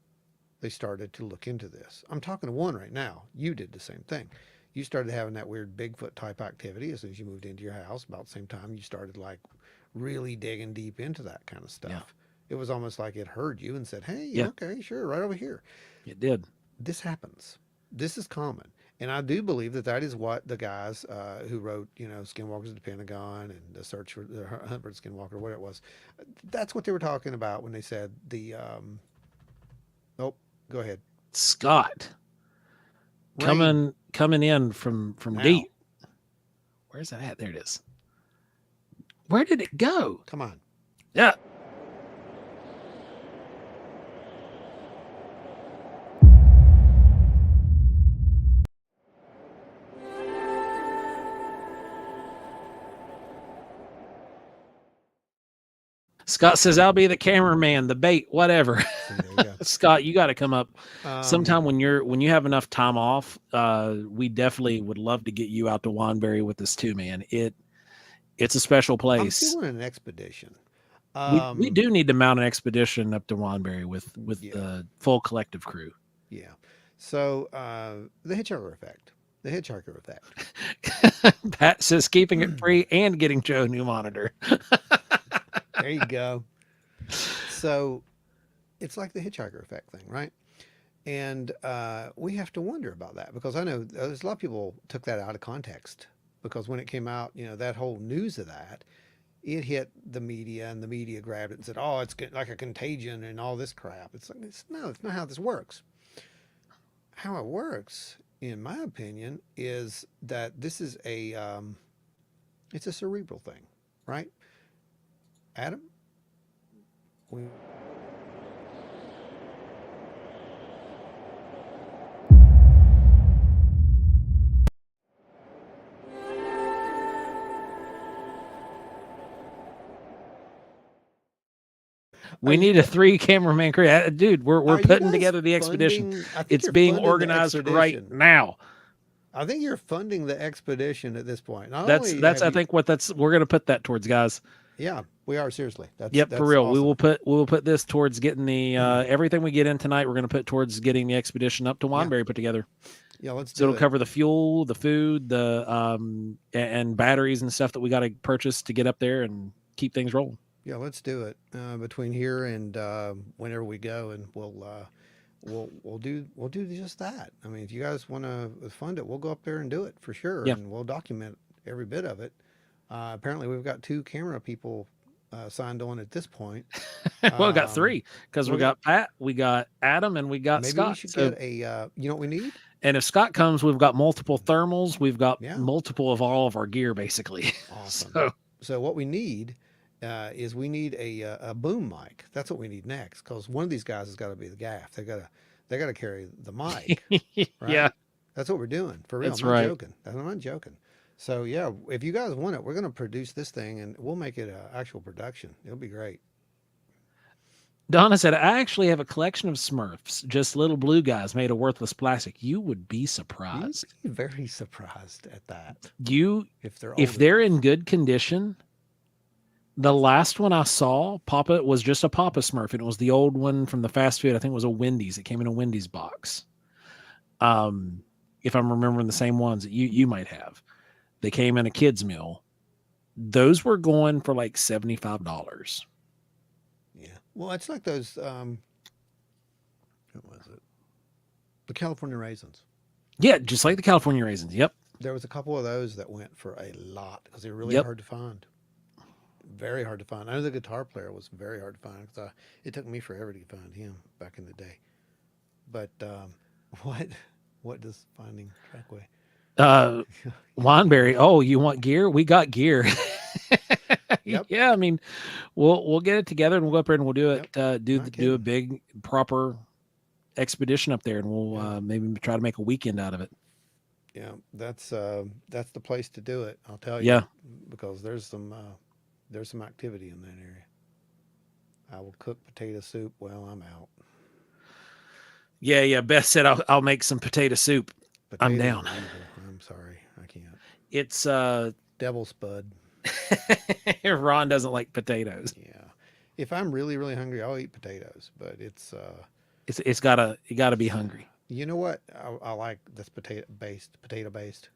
they started to look into this. I'm talking to one right now. You did the same thing. You started having that weird Bigfoot type activity as soon as you moved into your house. About the same time you started like really digging deep into that kind of stuff. Yeah. It was almost like it heard you and said, hey, Yeah. okay, sure, right over here. It did. This happens. This is common. And I do believe that is what the guys who wrote, Skinwalkers of the Pentagon and the search for the hunt for the Skinwalker, whatever it was. That's what they were talking about when they said the, go ahead. Scott. Rain. Coming in from Now. deep. Where's that at? There it is. Where did it go? Come on. Yeah. Scott says, I'll be the cameraman, the bait, whatever. There you go. Scott, you got to come up sometime Um, when you have enough time off. We definitely would love to get you out to Wanbury with us too, man. It's a special I'm place. doing an expedition. We do need to mount an expedition up to Wanbury with Yeah. the full collective crew. Yeah. So the hitchhiker effect. Pat says keeping it free and getting Joe a new monitor. There you go. So it's like the hitchhiker effect thing, right? And we have to wonder about that because I know there's a lot of people took that out of context because when it came out, that whole news of that, it hit the media and the media grabbed it and said, "Oh, it's like a contagion and all this crap." It's like, no, it's not how this works. How it works, in my opinion, is that this is it's a cerebral thing, right? Adam, we need a 3 cameraman crew. Dude, we're Are you putting guys together the expedition. funding? I think It's you're being funding the organized right expedition. now. I think you're funding the expedition at this point. Not That's only I have you- think we're going to put that towards, guys. Yeah, we are seriously. Yep, That's for real. We awesome. will put this towards getting the everything we get in tonight. We're going to put towards getting the expedition up to Wanbury put together. Yeah, let's do So it'll it. cover the fuel, the food, the and batteries and stuff that we got to purchase to get up there and keep things rolling. Yeah, let's do it between here and whenever we go, and we'll do just that. I mean, if you guys want to fund it, we'll go up there and do it for sure, Yeah. and we'll document every bit of it. Apparently, we've got 2 camera people signed on at this point. Well, we got 3 because we we got Pat, we got Adam, and we got Maybe Scott. we should So- get a. You know what we need? and if Scott comes, we've got multiple thermals. We've got Yeah. multiple of all of our gear, basically. Awesome. So So what we need is we need a boom mic. That's what we need next, because one of these guys has got to be the gaff. They gotta carry the mic. Right? yeah, That's what we're doing for real. That's I'm not right. joking. I'm not joking. So yeah, if you guys want it, we're gonna produce this thing and we'll make it an actual production. It'll be great. Donna said, I actually have a collection of Smurfs, just little blue guys made of worthless plastic. You would be You'd surprised. be very surprised at that if they're If old they're enough. in good condition, the last one I saw, Papa, was just a Papa Smurf, and it was the old one from the fast food. I think it was a Wendy's. It came in a Wendy's box. If I'm remembering the same ones that you might have, they came in a kid's meal. Those were going for like $75. Yeah. Well, it's like those. What was it? The California raisins. Yeah, just like the California raisins. Yep. There was a couple of those that went for a lot because they're really Yep. hard to find. Very hard to find. I know the guitar player was very hard to find because it took me forever to find him back in the day. But what does finding Trackway? Wanbury. Oh, you want gear? We got gear. Yep. Yeah, I mean, we'll get it together and we'll go up there and we'll do it. Not Do a kidding. big proper expedition up there, and we'll maybe try to make a weekend out of it. Yeah, that's the place to do it. I'll tell you. Yeah. Because there's some activity in that area. I will cook potato soup while I'm out. Yeah. Beth said I'll make some potato soup. I'm Potatoes down. are evil. I'm sorry, I can't. It's Devil spud. Ron doesn't like potatoes. Yeah. If I'm really, really hungry, I'll eat potatoes. But It's gotta be hungry. you know what? I like this potato based.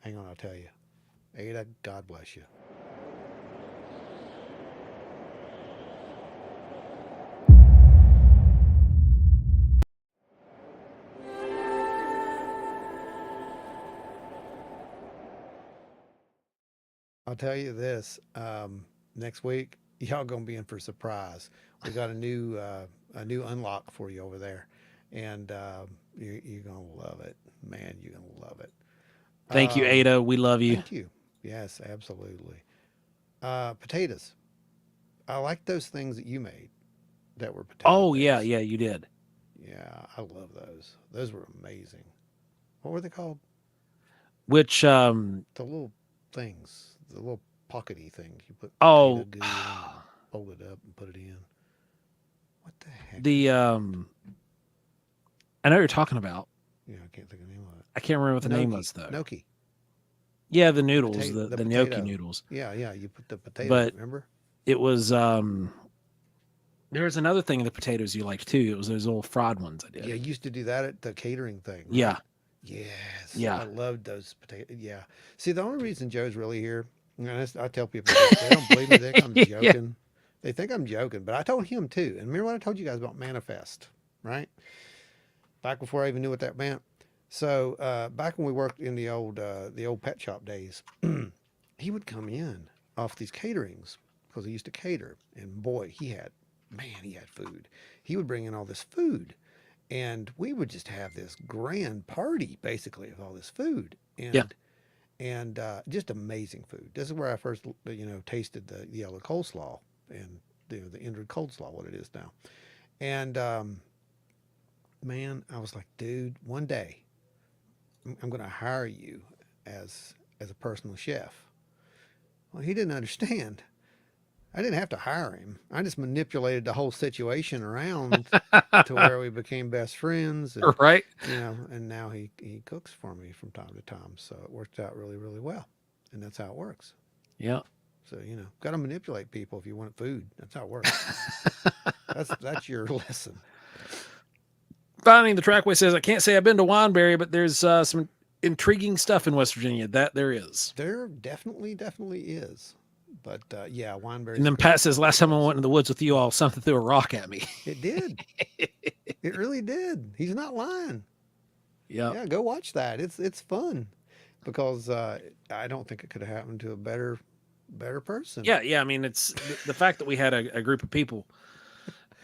Hang on, I'll tell you. Ada, God bless you. I'll tell you this. Next week, y'all gonna be in for a surprise. We got a new unlock for you over there, and you're gonna love it, man. You're gonna love it. Thank you, Ada. We love you. Thank you. Yes, absolutely. Potatoes. I like those things that you made that were potato. Oh yeah, based. you did. Yeah, I love those. Those were amazing. What were they called? Which The little things, the little pockety things you put. Oh. potato goo in, fold it up and put it in. What the heck? the I know what you're talking about. Yeah, I can't think of the name of it. I can't remember what the name Gnocchi. was though. Gnocchi. Yeah, the noodles, Potato- the the gnocchi potato. noodles. Yeah, you put the potato. But- remember? It was there was another thing in the potatoes you liked too. It was those little fried ones I did. Yeah, you used to do that at the catering thing. right? Yeah. Yes. Yeah. I loved those potatoes. Yeah. See, the only reason Joe's really here, you know, I tell people this, they don't believe me. They think I'm Yeah. joking. They think I'm joking, but I told him too. And remember what I told you guys about manifest, right? Back before I even knew what that meant. So back when we worked in the old pet shop days, he would come in off these caterings because he used to cater, and boy, he had food. He would bring in all this food, and we would just have this grand party basically of all this food, Yeah. and just amazing food. This is where I first tasted the yellow coleslaw and the Indrid coleslaw, what it is now, and man, I was like, dude, one day I'm going to hire you as a personal chef. Well, he didn't understand. I didn't have to hire him. I just manipulated the whole situation around to where we became best friends. And, Right. and now he cooks for me from time to time. So it worked out really, really well. And that's how it works. Yeah. So, got to manipulate people if you want food. That's how it works. That's your lesson. Finding the Trackway says, I can't say I've been to Wineberry, but there's some intriguing stuff in West Virginia. That there is. There definitely is. But yeah, Wineberry. And then Pat says, last time I went in the woods with you all, something threw a rock at me. It did. It really did. He's not lying. Yeah. Yeah, go watch that. It's fun because I don't think it could have happened to a better person. Yeah. I mean, it's the fact that we had a group of people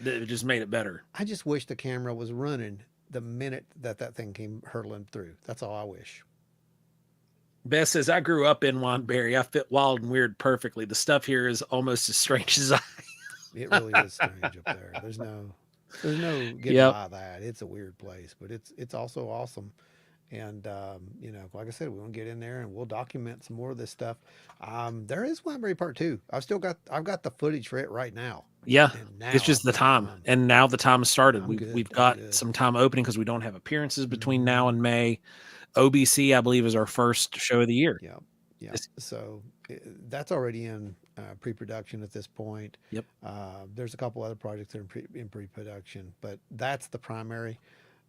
that just made it better. I just wish the camera was running the minute that thing came hurtling through. That's all I wish. Beth says, I grew up in Wineberry. I fit wild and weird perfectly. The stuff here is almost as strange as I. It really is strange up there. There's no getting by that. It's a weird place, but it's also awesome. And like I said, we want to get in there and we'll document some more of this stuff. There is Wineberry Part 2. I've got the footage for it right now. Yeah, it's just the time. And now the time has started. We've got some time opening because we don't have appearances between now and May. OBC, I believe, is our first show of the year. Yeah. So that's already in pre-production at this point. Yep. There's a couple other projects that are in pre-production, but that's the primary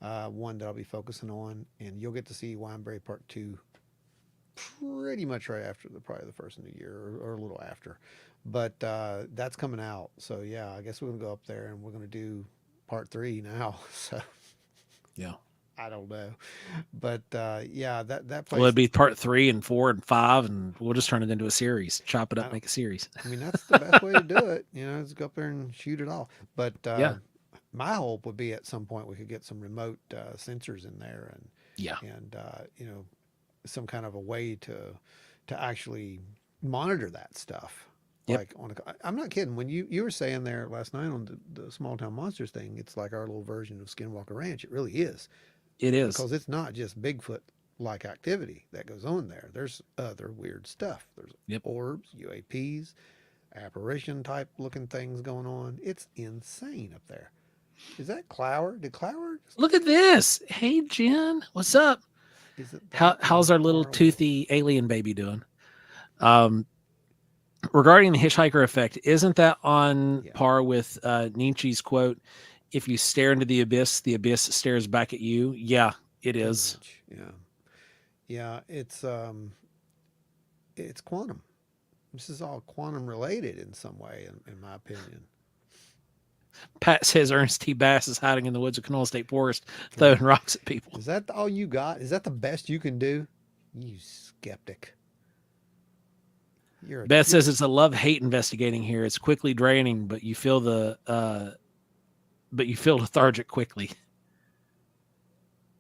one that I'll be focusing on, and you'll get to see Wineberry Part 2 pretty much right after probably the first of the year or a little after. But that's coming out. So yeah, I guess we're gonna go up there and we're gonna do Part 3 now. So yeah. I don't know, but yeah, that place. Well, it'd be Part 3 and 4 and 5, and we'll just turn it into a series. Chop it up, make a series. I mean, that's the best way to do it. Is go up there and shoot it all. But yeah, my hope would be at some point we could get some remote sensors in there, and some kind of a way to actually monitor that stuff. Yep. Like I'm not kidding. When you were saying there last night on the Small Town Monsters thing, it's like our little version of Skinwalker Ranch. It really is. It is. Because it's not just Bigfoot-like activity that goes on there. There's other weird stuff. There's orbs, UAPs, apparition-type looking things going on. It's insane up there. Is that Clower? Did Clower? Look at this. Hey, Jen. What's up? How's our little toothy alien baby doing? Regarding the hitchhiker effect, isn't that on par with Nietzsche's quote, if you stare into the abyss stares back at you? Yeah, it is. Yeah, it's quantum. This is all quantum related in some way, in my opinion. Pat says Ernest T. Bass is hiding in the woods of Canola State Forest, throwing rocks at people. Is that all you got? Is that the best you can do? You skeptic. Beth says it's a love-hate investigating here. It's quickly draining, but you feel lethargic quickly.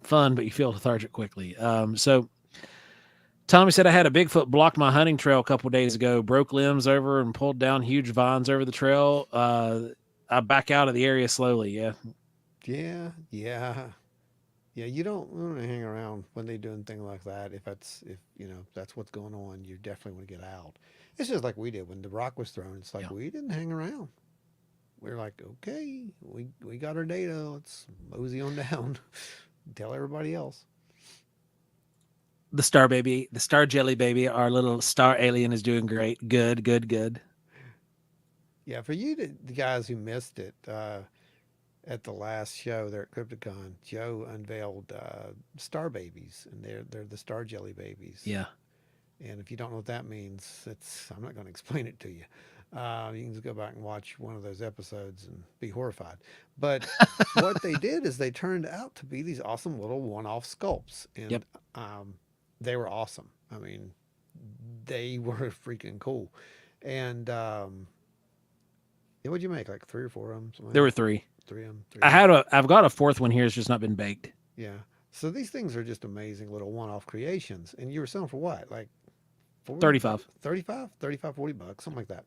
Fun, but you feel lethargic quickly. So Tommy said, I had a Bigfoot block my hunting trail a couple of days ago, broke limbs over and pulled down huge vines over the trail. I back out of the area slowly. Yeah. You don't want to hang around when they're doing things like that. If that's what's going on, you definitely want to get out. It's just like we did when the rock was thrown. It's like we didn't hang around. We're like, okay, we got our data. Let's mosey on down. Tell everybody else. The star jelly baby, our little star alien is doing great. Good. Yeah, for you, the guys who missed it, at the last show there at CryptidCon, Joe unveiled star babies, and they're the star jelly babies. Yeah. And if you don't know what that means, I'm not going to explain it to you. You can just go back and watch one of those episodes and be horrified. But what they did is they turned out to be these awesome little one-off sculpts, and Yep. they were awesome. I mean, they were freaking cool. And what'd you make? Like 3 or 4 of them? There were 3. 3 of them. I've got a 4th one here. It's just not been baked. Yeah. So these things are just amazing little one-off creations. And you were selling for what? Like 35. 35, 35, $40, something like that.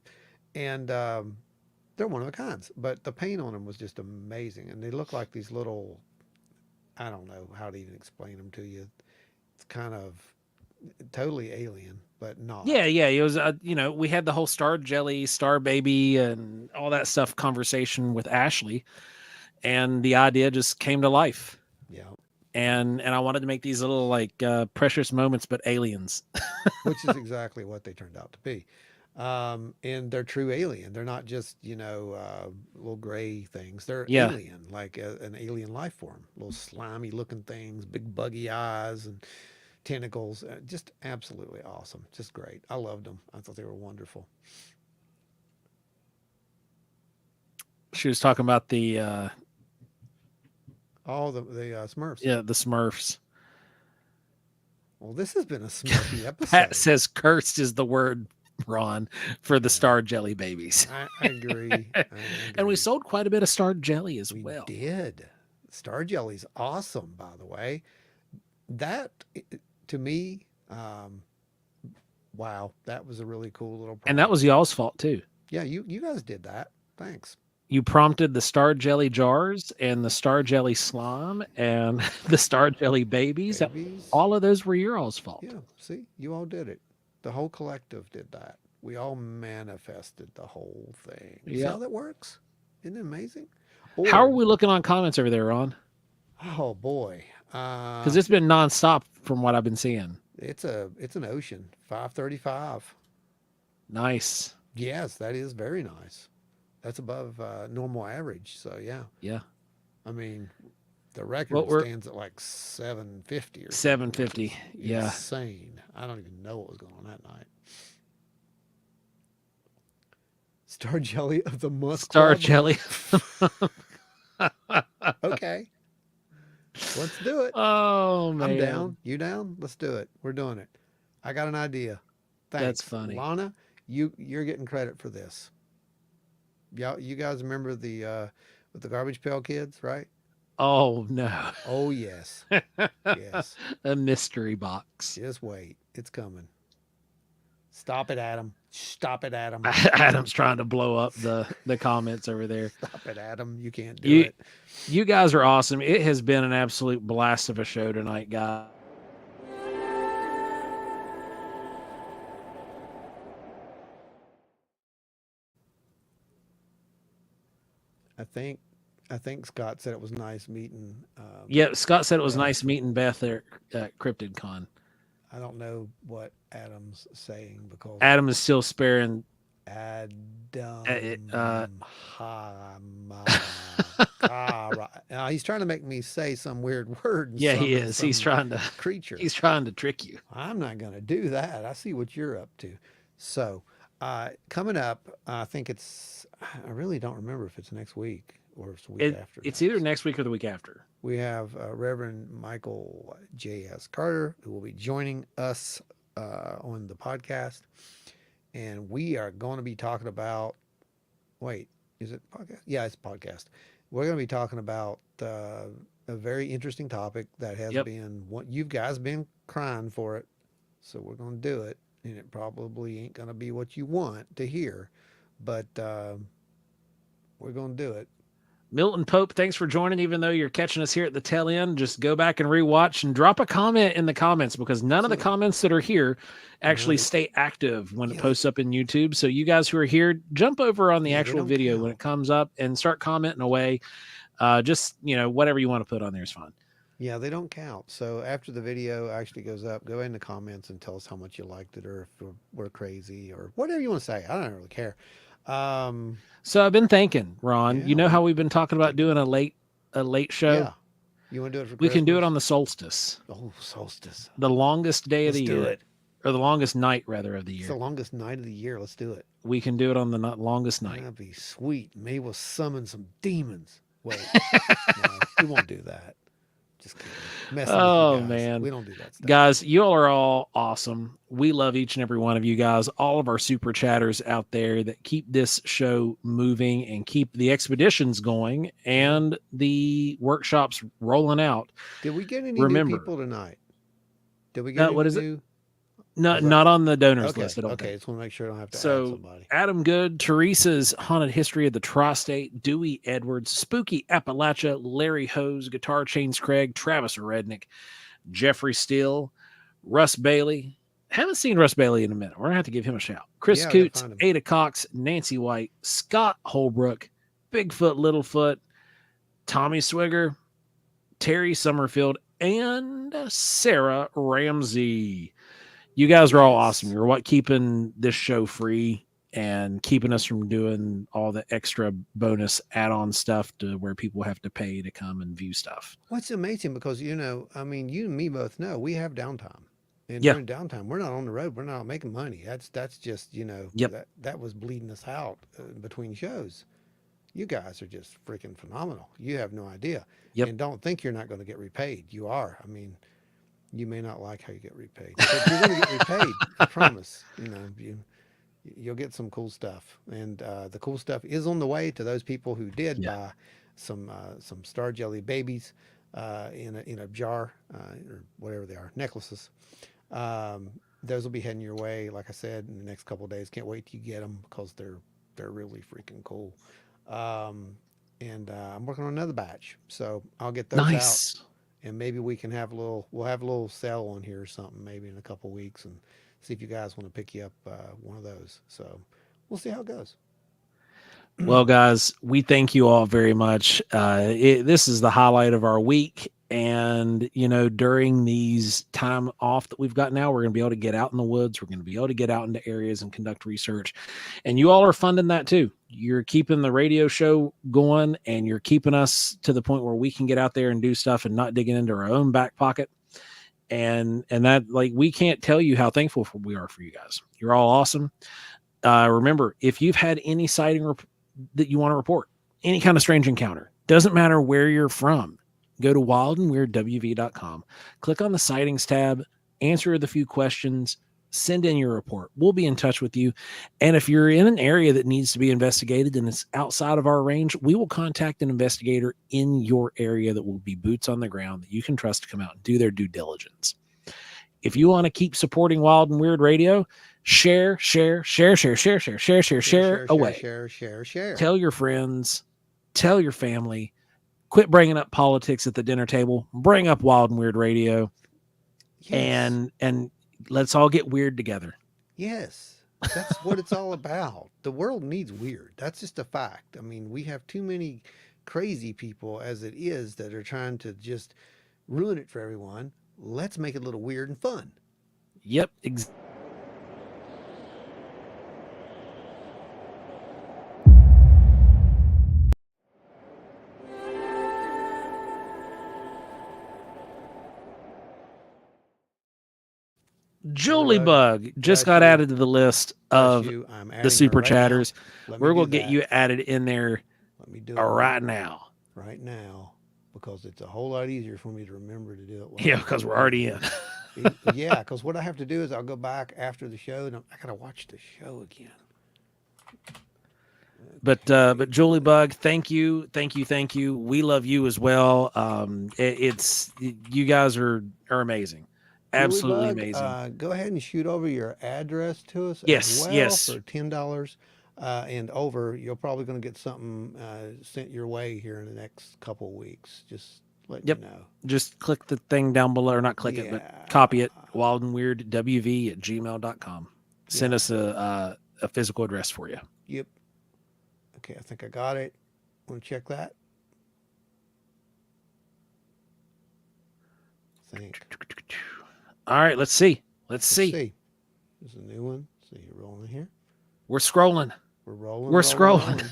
And they're one of a kinds. But the paint on them was just amazing. And they look like these little, I don't know how to even explain them to you. It's kind of totally alien, but not. Yeah. It was, we had the whole star jelly, star baby, and all that stuff conversation with Ashley. And the idea just came to life. Yeah. And I wanted to make these little like precious moments, but aliens. Which is exactly what they turned out to be. And they're true alien. They're not just, little gray things. They're alien, like an alien life form. Little slimy looking things, big buggy eyes and tentacles. Just absolutely awesome. Just great. I loved them. I thought they were wonderful. She was talking about the the Smurfs. Yeah, the Smurfs. Well, this has been a Smurfy episode. Pat says cursed is the word, Ron, for the star jelly babies. I agree. And we sold quite a bit of star jelly as well. We did. Star jelly's awesome, by the way. That, to me, wow, that was a really cool little project. And that was y'all's fault too. Yeah, you guys did that. Thanks. You prompted the star jelly jars and the star jelly slime and the star jelly babies. All of those were your all's fault. Yeah, see, you all did it. The whole collective did that. We all manifested the whole thing. See how that works? Isn't it amazing? How are we looking on comments over there, Ron? Oh boy, because it's been nonstop from what I've been seeing. It's an ocean. 535. Nice. Yes, that is very nice. That's above normal average. So yeah. Yeah. I mean, the record stands at like 750 or 750. Yeah. Insane. I don't even know what was going on that night. Star jelly of the Musk Star Club. jelly. Okay. Let's do it. Oh man. I'm down. You down? Let's do it. We're doing it. I got an idea. Thanks. That's funny. Lana, you're getting credit for this. Y'all, you guys remember the with the Garbage Pail Kids, right? Oh no. Oh yes. Yes. A mystery box. Just wait. It's coming. Stop it, Adam. Stop it, Adam. Adam's trying to blow up the comments over there. Stop it, Adam. You can't do it. You guys are awesome. It has been an absolute blast of a show tonight, guys. I think Scott said it was nice meeting. Yeah, Scott said it was nice meeting Beth there at Cryptid Con. I don't know what Adam's saying because Adam is still sparing. He's trying to make me say some weird word. Yeah, he is. He's trying to creature. He's trying to trick you. I'm not going to do that. I see what you're up to. So, coming up, I think I really don't remember if it's next week or it's the week after. It's either next week or the week after. We have Reverend Michael J.S. Carter, who will be joining us on the podcast. And we are going to be talking about, is it podcast? Yeah, it's podcast. We're going to be talking about a very interesting topic that has been, what you guys been crying for it. So we're going to do it. And it probably ain't going to be what you want to hear, but we're going to do it. Milton Pope, thanks for joining. Even though you're catching us here at the tail end, just go back and rewatch and drop a comment in the comments because none of the comments that are here actually stay active when it posts up in YouTube. So you guys who are here, jump over on the actual video when it comes up and start commenting away. Just, whatever you want to put on there is fine. Yeah, they don't count. So after the video actually goes up, go in the comments and tell us how much you liked it or if we're crazy or whatever you want to say. I don't really care. So I've been thinking, Ron, you know Yeah, how we've been talking about doing a late show? yeah. You want to do it for We Christmas? can do it on the solstice, Oh, solstice. the longest day of Let's the do year, it. or the longest night rather of the It's the year. longest night of the year. Let's do it. We can do it on the longest night. That'd be sweet. Maybe we'll summon some demons. Wait, no, we won't do that. Just kidding. Messing with Oh you guys. man, We don't do that stuff. guys, you all are all awesome. We love each and every one of you guys, all of our super chatters out there that keep this show moving and keep the expeditions going and the workshops rolling out. Did we get any Remember, new people tonight? Did we get any what is new? it? No, not on the donors list. I don't Okay. think. Just want to make sure I don't have to add So somebody. Adam Good, Teresa's Haunted History of the Tri-State, Dewey Edwards, Spooky Appalachia, Larry Hose, Guitar Chains Craig, Travis Rednick, Jeffrey Steele, Russ Bailey. Haven't seen Russ Bailey in a minute. We're gonna have to give him a shout. Chris Yeah, I gotta Coots, find him. Ada Cox, Nancy White, Scott Holbrook, Bigfoot Littlefoot, Tommy Swigger, Terry Summerfield, and Sarah Ramsey. You guys are all awesome. You're what keeping this show free and keeping us from doing all the extra bonus add-on stuff to where people have to pay to come and view stuff. What's amazing because I mean, you and me both know we have downtime, and Yeah. during downtime we're not on the road. We're not making money. That's just Yep. that was bleeding us out between shows. You guys are just freaking phenomenal. You have no idea. Yep. And don't think you're not going to get repaid. You are. I mean, you may not like how you get repaid, but you're going to get repaid. I promise. You'll get some cool stuff, and the cool stuff is on the way to those people who did buy some Star Jelly babies in a jar or whatever they are, necklaces. Those will be heading your way, like I said, in the next couple of days. Can't wait till you get them because they're really freaking cool. And I'm working on another batch, so I'll get those out. And maybe we'll have a little sale on here or something, maybe in a couple weeks, and see if you guys want to pick you up one of those. So we'll see how it goes. Well, guys, we thank you all very much. This is the highlight of our week. And, during these time off that we've got now, we're going to be able to get out in the woods. We're going to be able to get out into areas and conduct research. And you all are funding that too. You're keeping the radio show going, and you're keeping us to the point where we can get out there and do stuff and not digging into our own back pocket. And that, we can't tell you how thankful we are for you guys. You're all awesome. Remember, if you've had any sighting that you want to report, any kind of strange encounter, doesn't matter where you're from, go to wildandweirdwv.com, click on the sightings tab, answer the few questions, send in your report. We'll be in touch with you. And if you're in an area that needs to be investigated and it's outside of our range, we will contact an investigator in your area that will be boots on the ground that you can trust to come out and do their due diligence. If you want to keep supporting Wild and Weird Radio, share away. Share. Tell your friends, tell your family. Quit bringing up politics at the dinner table. Bring up Wild and Weird Radio, and let's all get weird together. Yes, that's what it's all about. The world needs weird. That's just a fact. I mean, we have too many crazy people as it is that are trying to just ruin it for everyone. Let's make it a little weird and fun. Yep. Julie Bug just got added to the list of the super chatters. We're going to get you added in there right now. Right now, because it's a whole lot easier for me to remember to do it. Yeah, because we're already in. Yeah, because what I have to do is I'll go back after the show and I got to watch the show again. But Julie Bug, thank you. We love you as well. You guys are amazing. Absolutely amazing. Go ahead and shoot over your address to us. Yes, as well yes. For $10 and over, you're probably going to get something sent your way here in the next couple of weeks. Just let you know. Just click the thing down below, or not click it, but copy it. wildandweirdwv@gmail.com. Send us a physical address for you. Yep. Okay, I think I got it. Want to check that? All right, let's see. Let's see. There's a new one. So you're rolling here. We're scrolling. We're rolling. We're rolling, scrolling. rolling.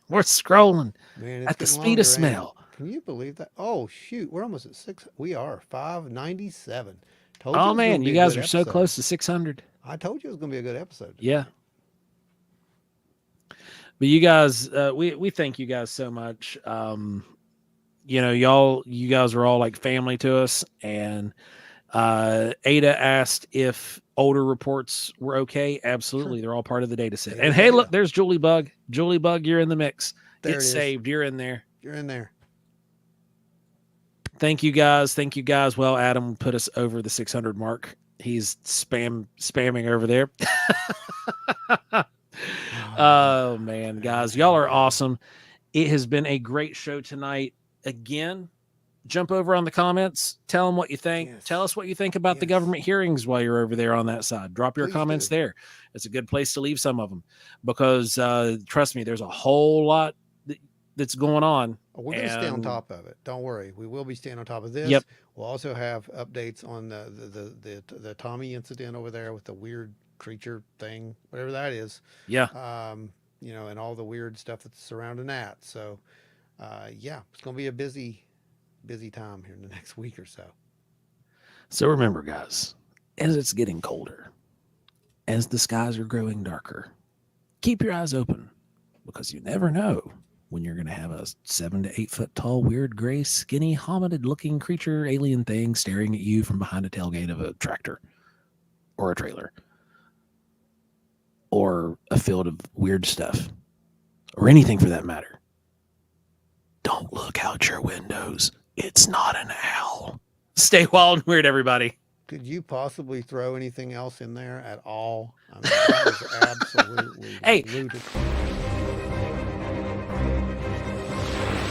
We're scrolling Man, it's at the getting speed longer, of smell. Can you believe that? Oh shoot, we're almost at 6. We are 597. Oh man, you guys are so close to 600. I told you it was going to be a good episode. Yeah. But you guys, we thank you guys so much. You know, you guys are all like family to us. And Ada asked if older reports were okay. Absolutely. Sure. They're all part of the data set. And hey, look, there's Julie Bug. Julie Bug, you're in the mix. Get saved. You're in there. You're in there. Thank you guys. Thank you guys. Well, Adam put us over the 600 mark. He's spamming over there. Oh man, guys, y'all are awesome. It has been a great show tonight. Again, jump over on the comments. Tell them what you think. Yes. Tell us what you think about the government hearings while you're over there on that side. Drop your comments there. It's a good place to leave some of them because trust me, there's a whole lot that's going on. We're going to stay on top of it. Don't worry. We will be staying on top of this. Yep. We'll also have updates on the Tommy incident over there with the weird creature thing, whatever that is. Yeah. You know, and all the weird stuff that's surrounding that. So, yeah, it's going to be a busy time here in the next week or so. So remember, guys, as it's getting colder, as the skies are growing darker, keep your eyes open because you never know when you're going to have a 7 to 8 foot tall, weird, gray, skinny, hominid looking creature, alien thing staring at you from behind a tailgate of a tractor or a trailer or a field of weird stuff or anything for that matter. Don't look out your windows. It's not an owl. Stay wild and weird, everybody. Could you possibly throw anything else in there at all? I mean, that was absolutely hey. ludicrous.